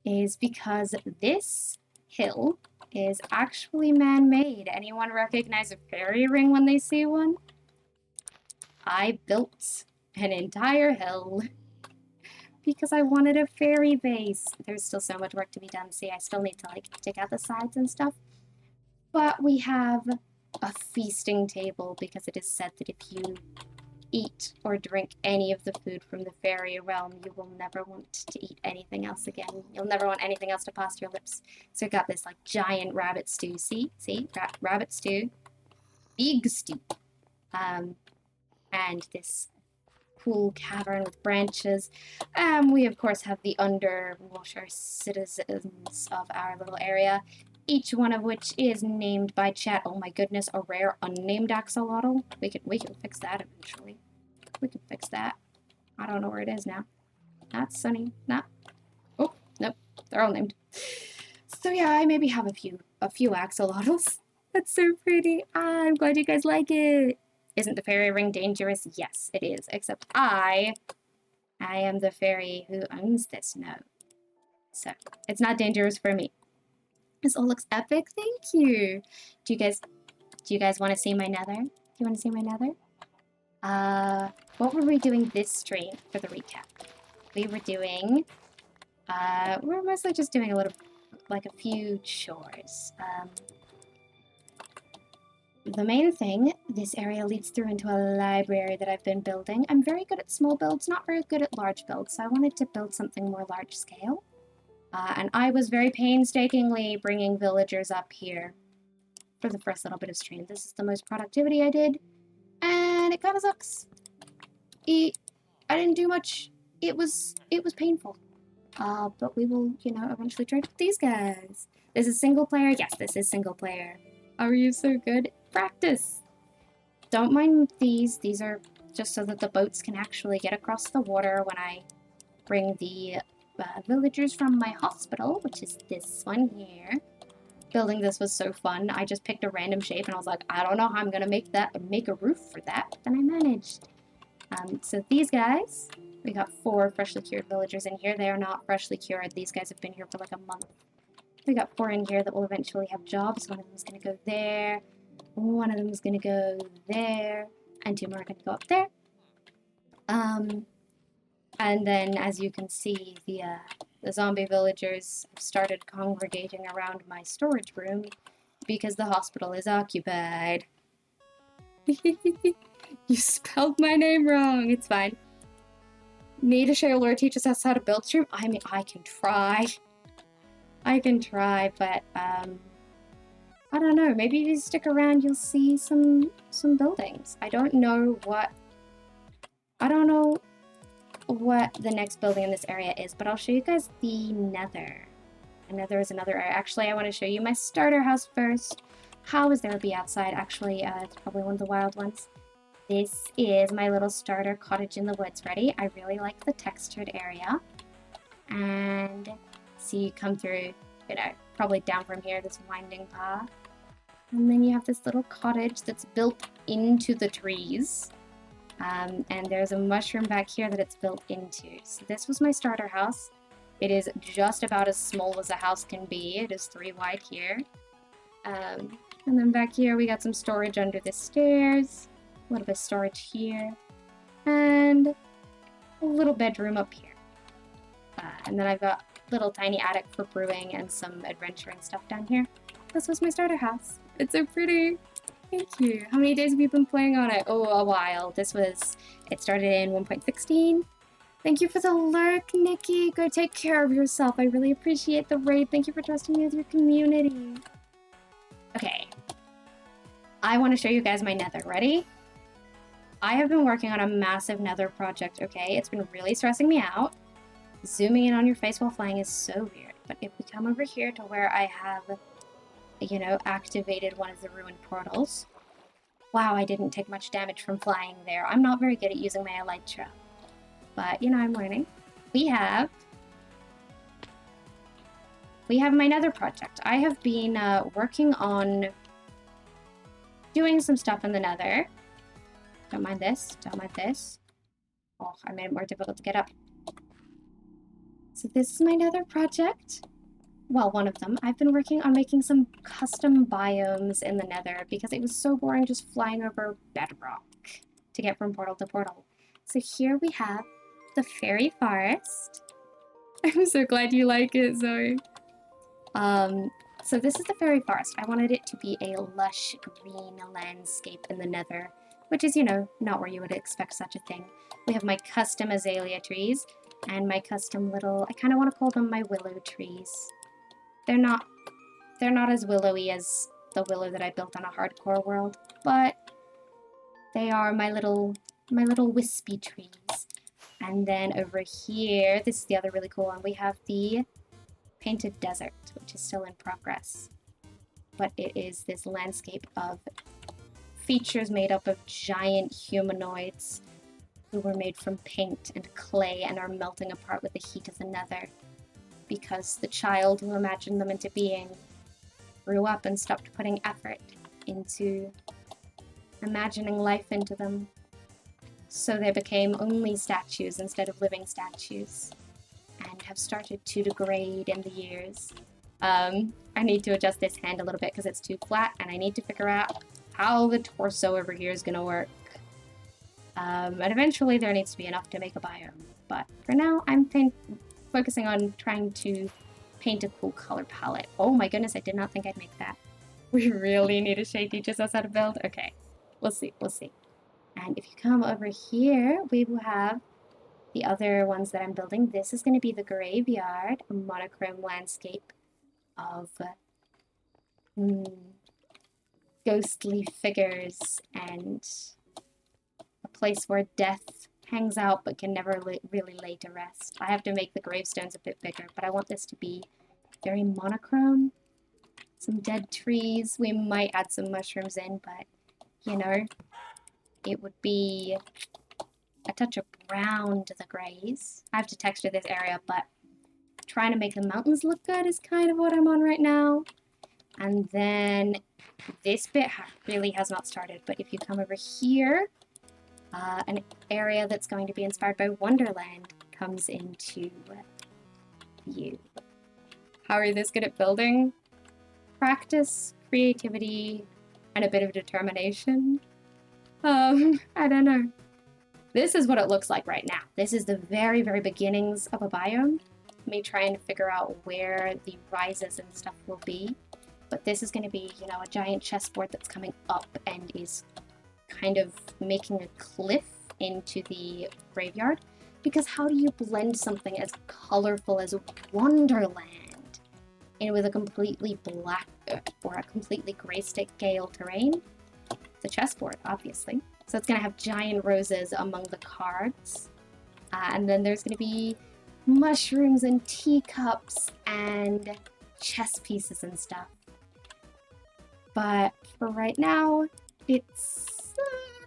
is because this hill is actually man-made. Anyone recognize a fairy ring when they see one? I built an entire hill because I wanted a fairy base. There's still so much work to be done. See, I still need to like dig out the sides and stuff. But we have a feasting table because it is said that if you eat or drink any of the food from the fairy realm, you will never want to eat anything else again. You'll never want anything else to pass your lips. So I got this like giant rabbit stew. See, rabbit stew, big stew, and this cool cavern with branches. We of course have the underwater citizens of our little area, each one of which is named by chat. Oh my goodness, a rare unnamed axolotl. We can fix that eventually. We can fix that. I don't know where it is now. That's Sunny. Nah. Oh, nope. They're all named. So yeah, I maybe have a few axolotls. That's so pretty. I'm glad you guys like it. Isn't the fairy ring dangerous? Yes, it is. Except I am the fairy who owns this node. So it's not dangerous for me. This all looks epic. Thank you. Do you guys want to see my nether? Do you want to see my nether? What were we doing this stream for the recap? We were doing, we're mostly just doing a little, like a few chores. The main thing, this area leads through into a library that I've been building. I'm very good at small builds, not very good at large builds, so I wanted to build something more large scale. And I was very painstakingly bringing villagers up here for the first little bit of stream. This is the most productivity I did, and it kind of sucks. I didn't do much. It was painful. But we will, you know, eventually trade with these guys. This is single player? Yes, this is single player. Are you so good? Practice. Don't mind these. These are just so that the boats can actually get across the water when I bring the villagers from my hospital, which is this one here. Building this was so fun. I just picked a random shape and I was like, I don't know how I'm gonna make a roof for that, but then I managed. So these guys, we got 4 freshly cured villagers in here. They are not freshly cured. These guys have been here for like a month. We got 4 in here that will eventually have jobs. One of them is gonna go there. One of them is gonna go there, and 2 more are gonna go up there. And then, as you can see, the zombie villagers have started congregating around my storage room because the hospital is occupied. You spelled my name wrong. It's fine. Need a share lore teaches us how to build stream? I mean, I can try. But I don't know. Maybe if you stick around, you'll see some buildings. I don't know what the next building in this area is, but I'll show you guys the nether. And nether is another area. Actually, I want to show you my starter house first. How is there a bee outside? Actually, it's probably one of the wild ones. This is my little starter cottage in the woods. Ready? I really like the textured area. And see, you come through, you know, probably down from here, this winding path. And then you have this little cottage that's built into the trees. And there's a mushroom back here that it's built into. So this was my starter house. It is just about as small as a house can be. It is 3 wide here. And then back here we got some storage under the stairs. A little bit of storage here. And a little bedroom up here. And then I've got a little tiny attic for brewing and some adventuring stuff down here. This was my starter house. It's so pretty. Thank you. How many days have you been playing on it? Oh, a while. It started in 1.16. Thank you for the lurk, Nikki. Go take care of yourself. I really appreciate the raid. Thank you for trusting me with your community. Okay. I want to show you guys my nether. Ready? I have been working on a massive nether project, okay? It's been really stressing me out. Zooming in on your face while flying is so weird. But if we come over here to where I have, you know, activated one of the ruined portals. Wow, I didn't take much damage from flying there. I'm not very good at using my elytra. But, you know, I'm learning. We have my nether project. I have been working on doing some stuff in the nether. Don't mind this. Don't mind this. Oh, I made it more difficult to get up. So this is my nether project. Well, one of them. I've been working on making some custom biomes in the nether because it was so boring just flying over bedrock to get from portal to portal. So here we have the fairy forest. I'm so glad you like it, Zoe. So this is the fairy forest. I wanted it to be a lush green landscape in the nether, which is, you know, not where you would expect such a thing. We have my custom azalea trees and my custom little, I kind of want to call them my willow trees. They're not as willowy as the willow that I built on a hardcore world, but they are my little wispy trees. And then over here, this is the other really cool one, we have the painted desert, which is still in progress. But it is this landscape of features made up of giant humanoids who were made from paint and clay and are melting apart with the heat of the nether. Because the child who imagined them into being grew up and stopped putting effort into imagining life into them. So they became only statues instead of living statues, and have started to degrade in the years. I need to adjust this hand a little bit because it's too flat, and I need to figure out how the torso over here is going to work. And eventually there needs to be enough to make a biome, but for now I'm focusing on trying to paint a cool color palette. Oh my goodness, I did not think I'd make that. We really need a Shay teaches us how to build? Okay, we'll see. And if you come over here, we will have the other ones that I'm building. This is going to be the graveyard, a monochrome landscape of ghostly figures and a place where death hangs out but can never really lay to rest. I have to make the gravestones a bit bigger, but I want this to be very monochrome. Some dead trees. We might add some mushrooms in, but, you know, it would be a touch of brown to the grays. I have to texture this area, but trying to make the mountains look good is kind of what I'm on right now. And then this bit really has not started, but if you come over here, an area that's going to be inspired by Wonderland comes into view. How are you this good at building? Practice, creativity, and a bit of determination. I don't know. This is what it looks like right now. This is the very, very beginnings of a biome. Me trying to figure out where the rises and stuff will be. But this is going to be, you know, a giant chessboard that's coming up and is kind of making a cliff into the graveyard. Because how do you blend something as colorful as Wonderland in with a completely black or a completely grayscale terrain? It's a chessboard, obviously. So it's going to have giant roses among the cards. And then there's going to be mushrooms and teacups and chess pieces and stuff. But for right now, it's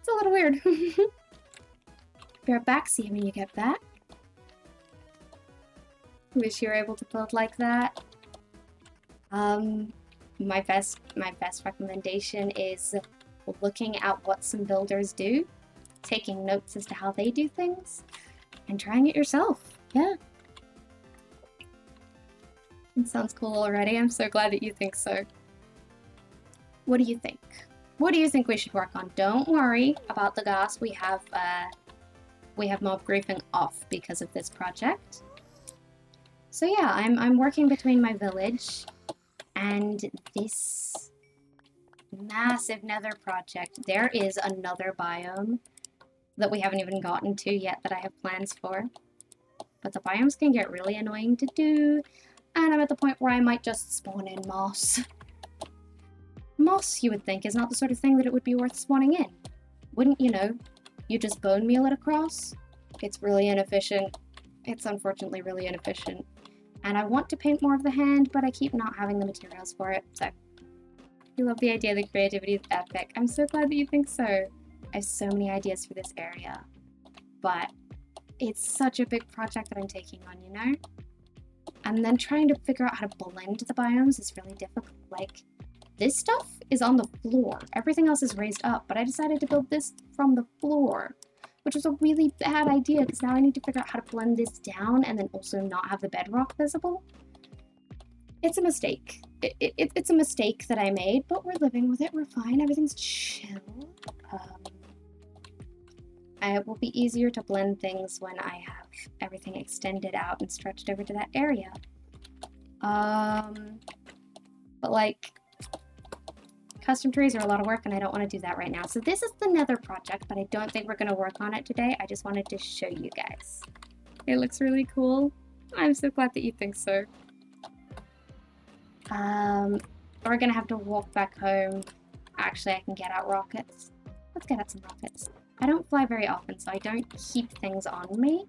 a little weird. Be right back, see when you get back. Wish you were able to build like that. My best recommendation is looking at what some builders do taking notes as to how they do things and trying it yourself. Yeah. It sounds cool already. I'm so glad that you think so. What do you think? What do you think we should work on? Don't worry about the gas. We have mob griefing off because of this project. So yeah, I'm working between my village and this massive nether project. There is another biome that we haven't even gotten to yet that I have plans for. But the biomes can get really annoying to do, and I'm at the point where I might just spawn in moss. Moss, you would think, is not the sort of thing that it would be worth spawning in. Wouldn't you know? You just bone meal it across? It's really inefficient. It's unfortunately really inefficient. And I want to paint more of the hand, but I keep not having the materials for it, so. You love the idea that creativity is epic. I'm so glad that you think so. I have so many ideas for this area. But it's such a big project that I'm taking on, you know? And then trying to figure out how to blend the biomes is really difficult. Like, this stuff is on the floor. Everything else is raised up, but I decided to build this from the floor, which was a really bad idea because now I need to figure out how to blend this down and then also not have the bedrock visible. It's a mistake. It's a mistake that I made, but we're living with it. We're fine. Everything's chill. It will be easier to blend things when I have everything extended out and stretched over to that area. But like, custom trees are a lot of work and I don't want to do that right now. So this is the nether project, but I don't think we're going to work on it today. I just wanted to show you guys. It looks really cool. I'm so glad that you think so. We're going to have to walk back home. Actually, I can get out rockets. Let's get out some rockets. I don't fly very often, so I don't keep things on me.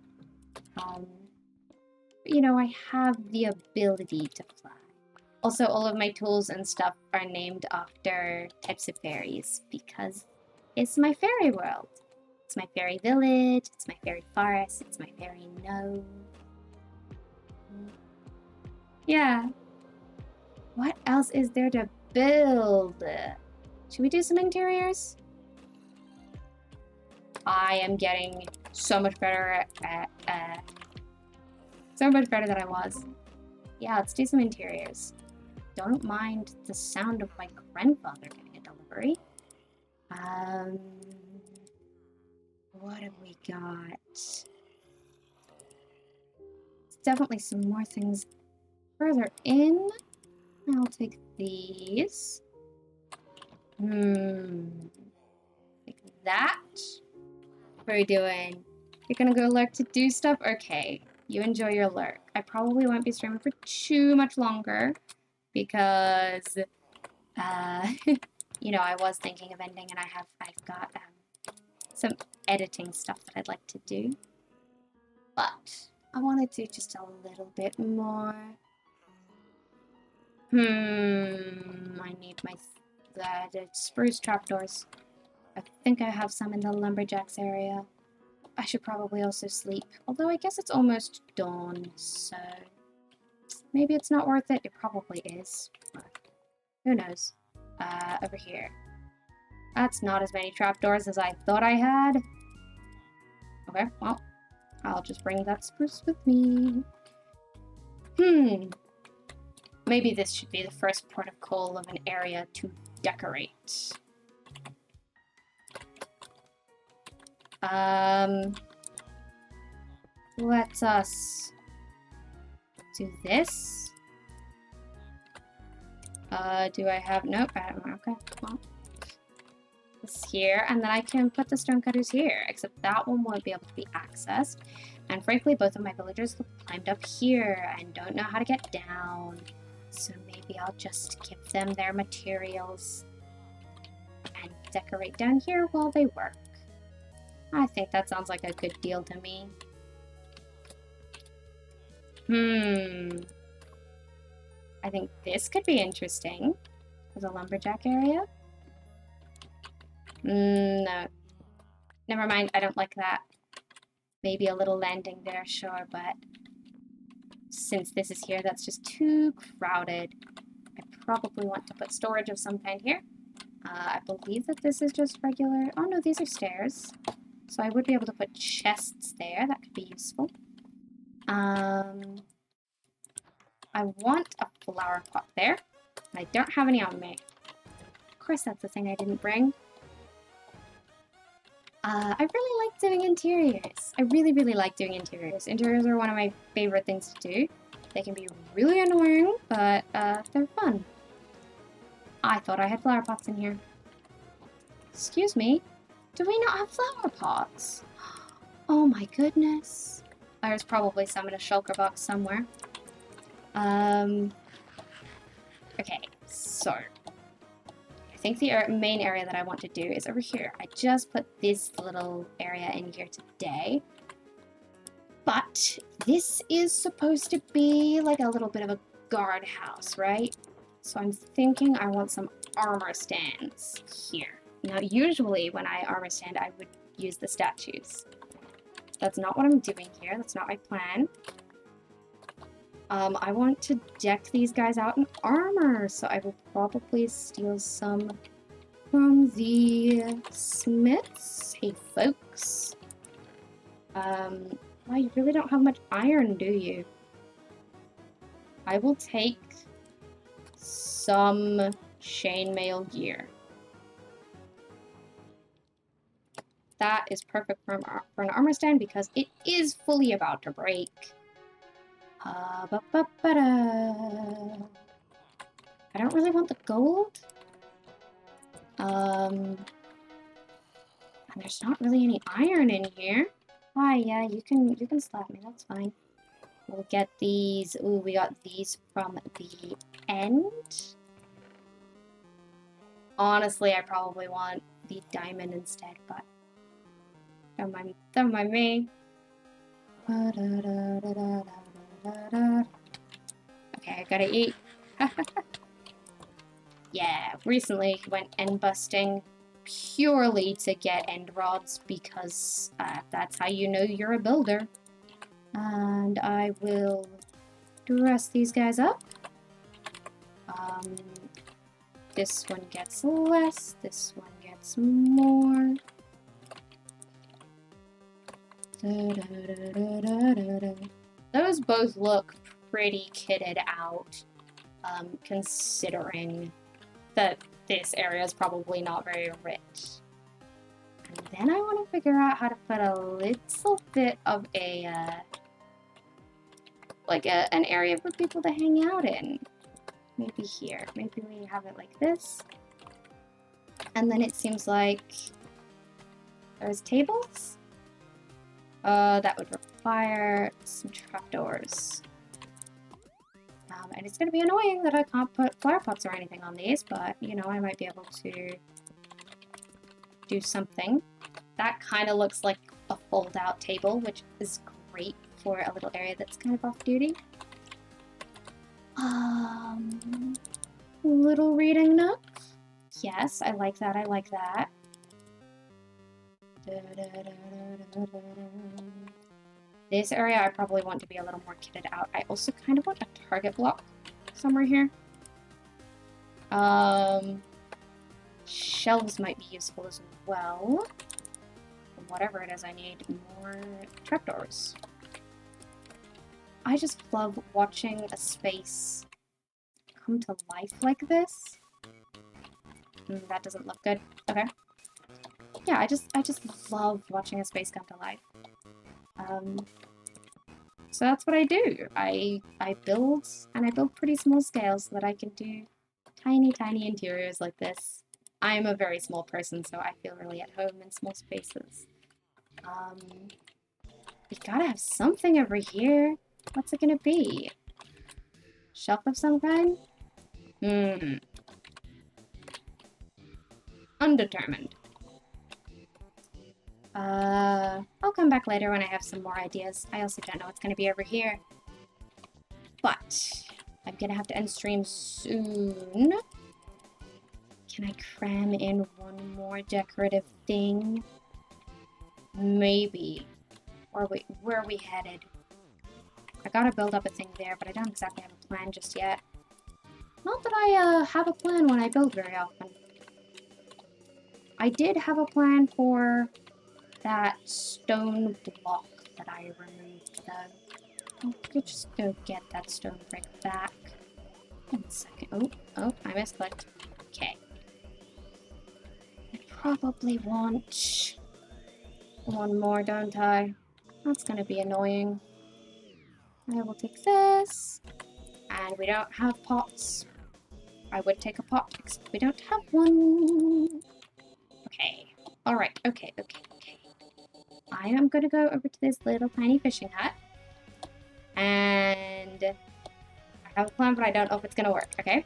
But, you know, I have the ability to fly. Also, all of my tools and stuff are named after types of fairies because it's my fairy world. It's my fairy village, it's my fairy forest, it's my fairy gnome. Yeah. What else is there to build? Should we do some interiors? I am getting so much better at so much better than I was. Yeah, let's do some interiors. Don't mind the sound of my grandfather getting a delivery. What have we got? There's definitely some more things further in. I'll take these. Like that. What are we doing? You're gonna go lurk to do stuff? Okay, you enjoy your lurk. I probably won't be streaming for too much longer because, you know, I was thinking of ending and I've got some editing stuff that I'd like to do. But I want to do just a little bit more. I need my the spruce trapdoors. I think I have some in the lumberjacks area. I should probably also sleep. Although I guess it's almost dawn, so maybe it's not worth it. It probably is. But who knows? Over here. That's not as many trapdoors as I thought I had. Okay, well, I'll just bring that spruce with me. Maybe this should be the first port of call of an area to decorate. Let us do this. Do I have, nope, I don't, okay, well, this here, and then I can put the stonecutters here, except that one won't be able to be accessed. And frankly, both of my villagers have climbed up here and don't know how to get down. So maybe I'll just give them their materials and decorate down here while they work. I think that sounds like a good deal to me. I think this could be interesting for the lumberjack area. No. Never mind, I don't like that. Maybe a little landing there, sure, but since this is here, that's just too crowded. I probably want to put storage of some kind here. I believe that this is just regular... Oh no, these are stairs. So I would be able to put chests there. That could be useful. I want a flower pot there. I don't have any on me. Of course, that's the thing I didn't bring. I really like doing interiors. I really, really like doing interiors. Interiors are one of my favorite things to do. They can be really annoying, but they're fun. I thought I had flower pots in here. Excuse me, do we not have flower pots? Oh my goodness. There's probably some in a shulker box somewhere. Okay, so I think the main area that I want to do is over here. I just put this little area in here today. But this is supposed to be like a little bit of a guardhouse, right? So I'm thinking I want some armor stands here. Now, usually when I armor stand, I would use the statues. That's not what I'm doing here. That's not my plan. I want to deck these guys out in armor, so I will probably steal some from the smiths. Hey, folks. Well, you really don't have much iron, do you? I will take some chainmail gear. That is perfect for an armor stand because it is fully about to break. I don't really want the gold. And there's not really any iron in here. Why, yeah, you can slap me, that's fine. We'll get these. Ooh, we got these from the end. Honestly, I probably want the diamond instead, but don't mind me. Okay, I gotta eat. Yeah, recently went end busting purely to get end rods because that's how you know you're a builder. And I will dress these guys up. This one gets less, this one gets more. Those both look pretty kitted out, considering that this area is probably not very rich. And then I want to figure out how to put a little bit of a, an area for people to hang out in. Maybe here. Maybe we have it like this. And then it seems like there's tables. That would require some trapdoors. And it's going to be annoying that I can't put flower pots or anything on these, but, you know, I might be able to do something. That kind of looks like a fold-out table, which is great for a little area that's kind of off-duty. Little reading nook. Yes, I like that, I like that. This area I probably want to be a little more kitted out. I also kind of want a target block somewhere here. Shelves might be useful as well. Whatever it is, I need more trapdoors. I just love watching a space come to life like this. That doesn't look good. Okay. Yeah, I just love watching a space come to life. So that's what I do. I build, and I build pretty small scale so that I can do tiny, tiny interiors like this. I'm a very small person, so I feel really at home in small spaces. We gotta have something over here. What's it gonna be? Shelf of some kind? Undetermined. I'll come back later when I have some more ideas. I also don't know what's gonna be over here. But I'm gonna have to end stream soon. Can I cram in one more decorative thing? Maybe. Or wait, where are we headed? I gotta build up a thing there, but I don't exactly have a plan just yet. Not that I have a plan when I build very often. I did have a plan for that stone block that I removed, though. I'll just go get that stone brick back. 1 second. Oh, I misclicked. Okay. I probably want one more, don't I? That's gonna be annoying. I will take this. And we don't have pots. I would take a pot, except we don't have one. Okay. Alright, okay. I am gonna go over to this little tiny fishing hut. And I have a plan, but I don't know if it's gonna work, okay?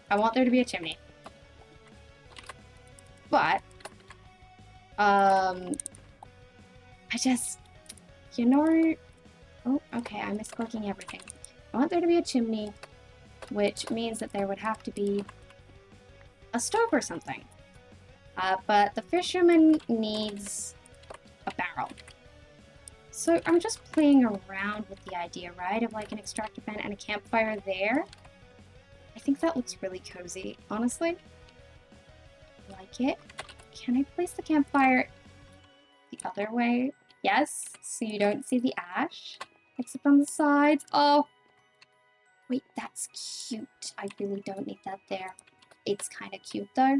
I want there to be a chimney. But, I just, you know, oh, okay, I'm misclicking everything. I want there to be a chimney, which means that there would have to be a stove or something. But the fisherman needs a barrel. So I'm just playing around with the idea, right, of like an extractor fan and a campfire there. I think that looks really cozy, honestly. Like it. Can I place the campfire the other way? Yes, so you don't see the ash, except on the sides. Oh, wait, that's cute. I really don't need that there. It's kind of cute, though.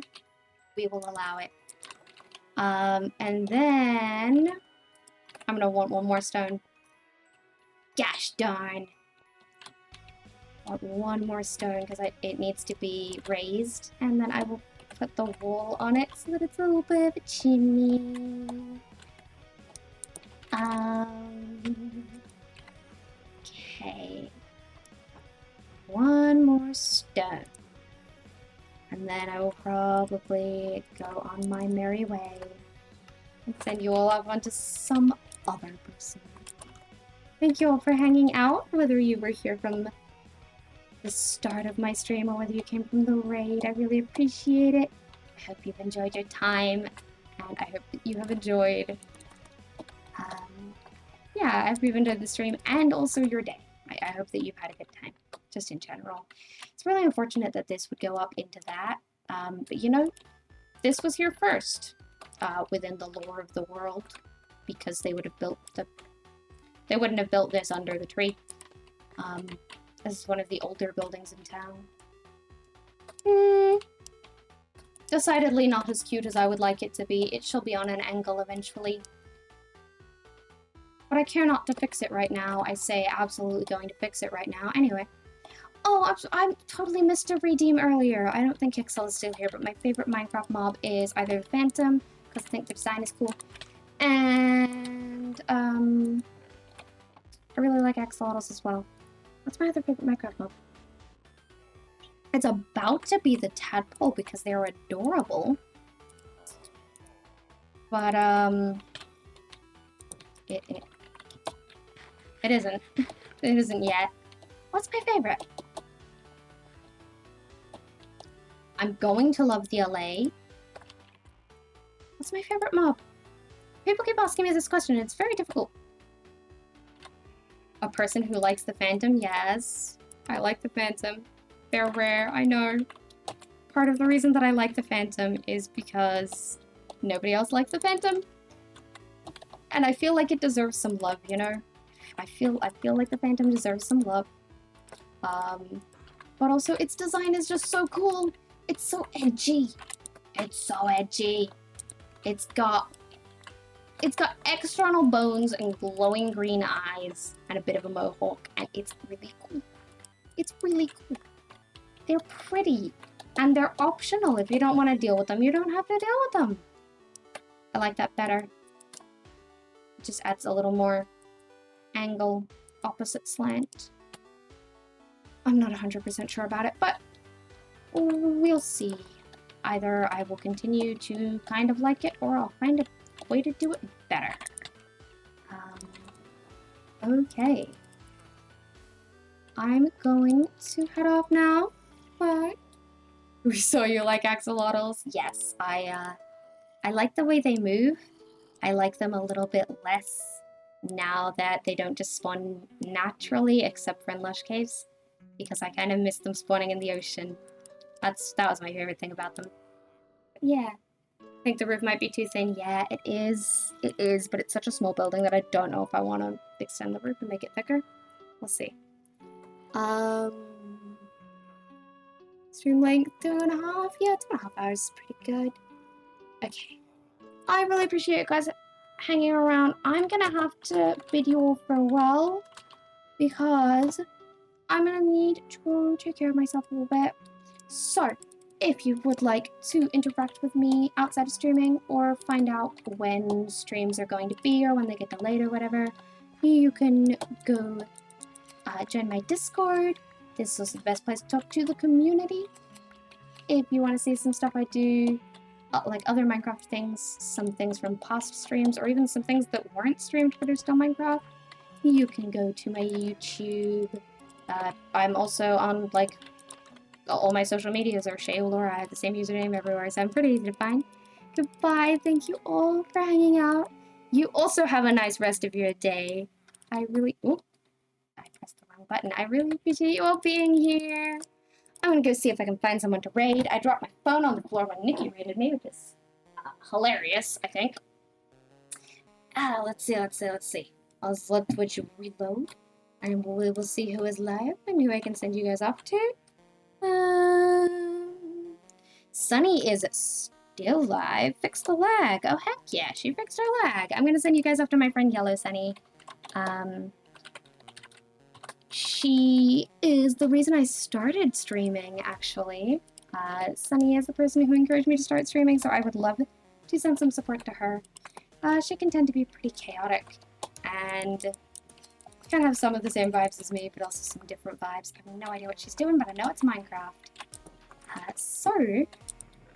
We will allow it. And then I'm gonna want one more stone. Gosh darn. I want one more stone because it needs to be raised, and then I will put the wall on it so that it's a little bit of a chimney. Okay. One more stone. And then I will probably go on my merry way and send you all off onto some other person. Thank you all for hanging out, whether you were here from the start of my stream or whether you came from the raid. I really appreciate it. I hope you've enjoyed your time, and I hope that you have enjoyed, yeah, I hope you've enjoyed the stream and also your day. I hope that you've had a good time, just in general. It's really unfortunate that this would go up into that, but you know, this was here first, within the lore of the world, because they would have built they wouldn't have built this under the tree. This is one of the older buildings in town. Decidedly not as cute as I would like it to be. It shall be on an angle eventually. But I care not to fix it right now. I say absolutely going to fix it right now. Anyway. Oh, I totally missed a redeem earlier. I don't think Excel is still here, but my favorite Minecraft mob is either the Phantom, because I think the design is cool, and, I really like axolotls as well. What's my other favorite Minecraft mob? It's about to be the tadpole because they're adorable. But, it isn't. It isn't yet. What's my favorite? I'm going to love the LA. What's my favorite mob? People keep asking me this question, and it's very difficult. A person who likes the Phantom? Yes. I like the Phantom. They're rare, I know. Part of the reason that I like the Phantom is because nobody else likes the Phantom. And I feel like it deserves some love, you know? I feel like the Phantom deserves some love. But also its design is just so cool. It's so edgy. It's so edgy. It's got external bones and glowing green eyes and a bit of a mohawk, and it's really cool. It's really cool. They're pretty, and they're optional. If you don't want to deal with them, you don't have to deal with them. I like that better. It just adds a little more angle, opposite slant. I'm not 100% sure about it, but we'll see. Either I will continue to kind of like it, or I'll find a way to do it better. Okay. I'm going to head off now, but we saw you like axolotls. Yes, I like the way they move. I like them a little bit less now that they don't just spawn naturally, except for in lush caves, because I kind of miss them spawning in the ocean. That was my favorite thing about them. Yeah. I think the roof might be too thin. Yeah, it is. It is, but it's such a small building that I don't know if I want to extend the roof and make it thicker. We'll see. Stream length 2.5. Yeah, 2.5 hours is pretty good. Okay. I really appreciate you guys hanging around. I'm gonna have to bid you all farewell because I'm gonna need to take care of myself a little bit. So, if you would like to interact with me outside of streaming or find out when streams are going to be or when they get delayed or whatever, you can go join my Discord. This is the best place to talk to the community. If you want to see some stuff I do, like other Minecraft things, some things from past streams, or even some things that weren't streamed but are still Minecraft, you can go to my YouTube. I'm also on, like, all my social medias are Shay Laura. I have the same username everywhere, so I'm pretty easy to find. Goodbye. Thank you all for hanging out. You also have a nice rest of your day. I pressed the wrong button. I really appreciate you all being here. I'm gonna go see if I can find someone to raid. I dropped my phone on the floor when Nikki raided me, which is hilarious, I think. Let's see. I'll let Twitch reload, and we will see who is live and who I can send you guys off to. Sunny is still live. Fix the lag. Oh, heck yeah, she fixed her lag. I'm gonna send you guys off to my friend Yellow Sunny. She is the reason I started streaming, actually. Sunny is the person who encouraged me to start streaming, so I would love to send some support to her. She can tend to be pretty chaotic and kind of have some of the same vibes as me, but also some different vibes. I have no idea what she's doing, but I know it's Minecraft. So,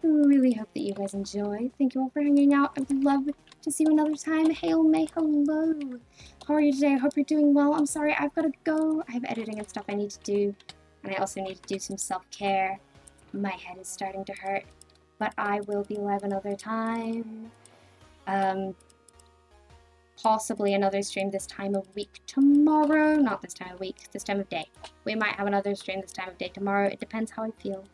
really hope that you guys enjoy. Thank you all for hanging out. I would love to see you another time. Hail May, hello. How are you today? I hope you're doing well. I'm sorry, I've got to go. I have editing and stuff I need to do, and I also need to do some self-care. My head is starting to hurt, but I will be live another time. Possibly another stream this time of week tomorrow. Not this time of week, this time of day. We might have another stream this time of day tomorrow. It depends how I feel.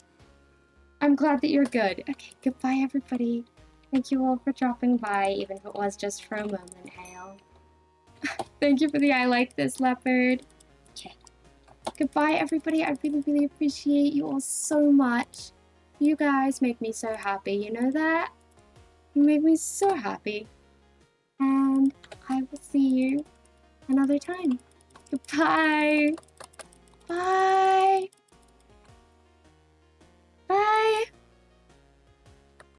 I'm glad that you're good. Okay, goodbye everybody. Thank you all for dropping by, even if it was just for a moment, Hale. Thank you for the I like this leopard. Okay. Goodbye everybody. I really, really appreciate you all so much. You guys make me so happy, you know that? You make me so happy. And I will see you another time. Goodbye. Bye.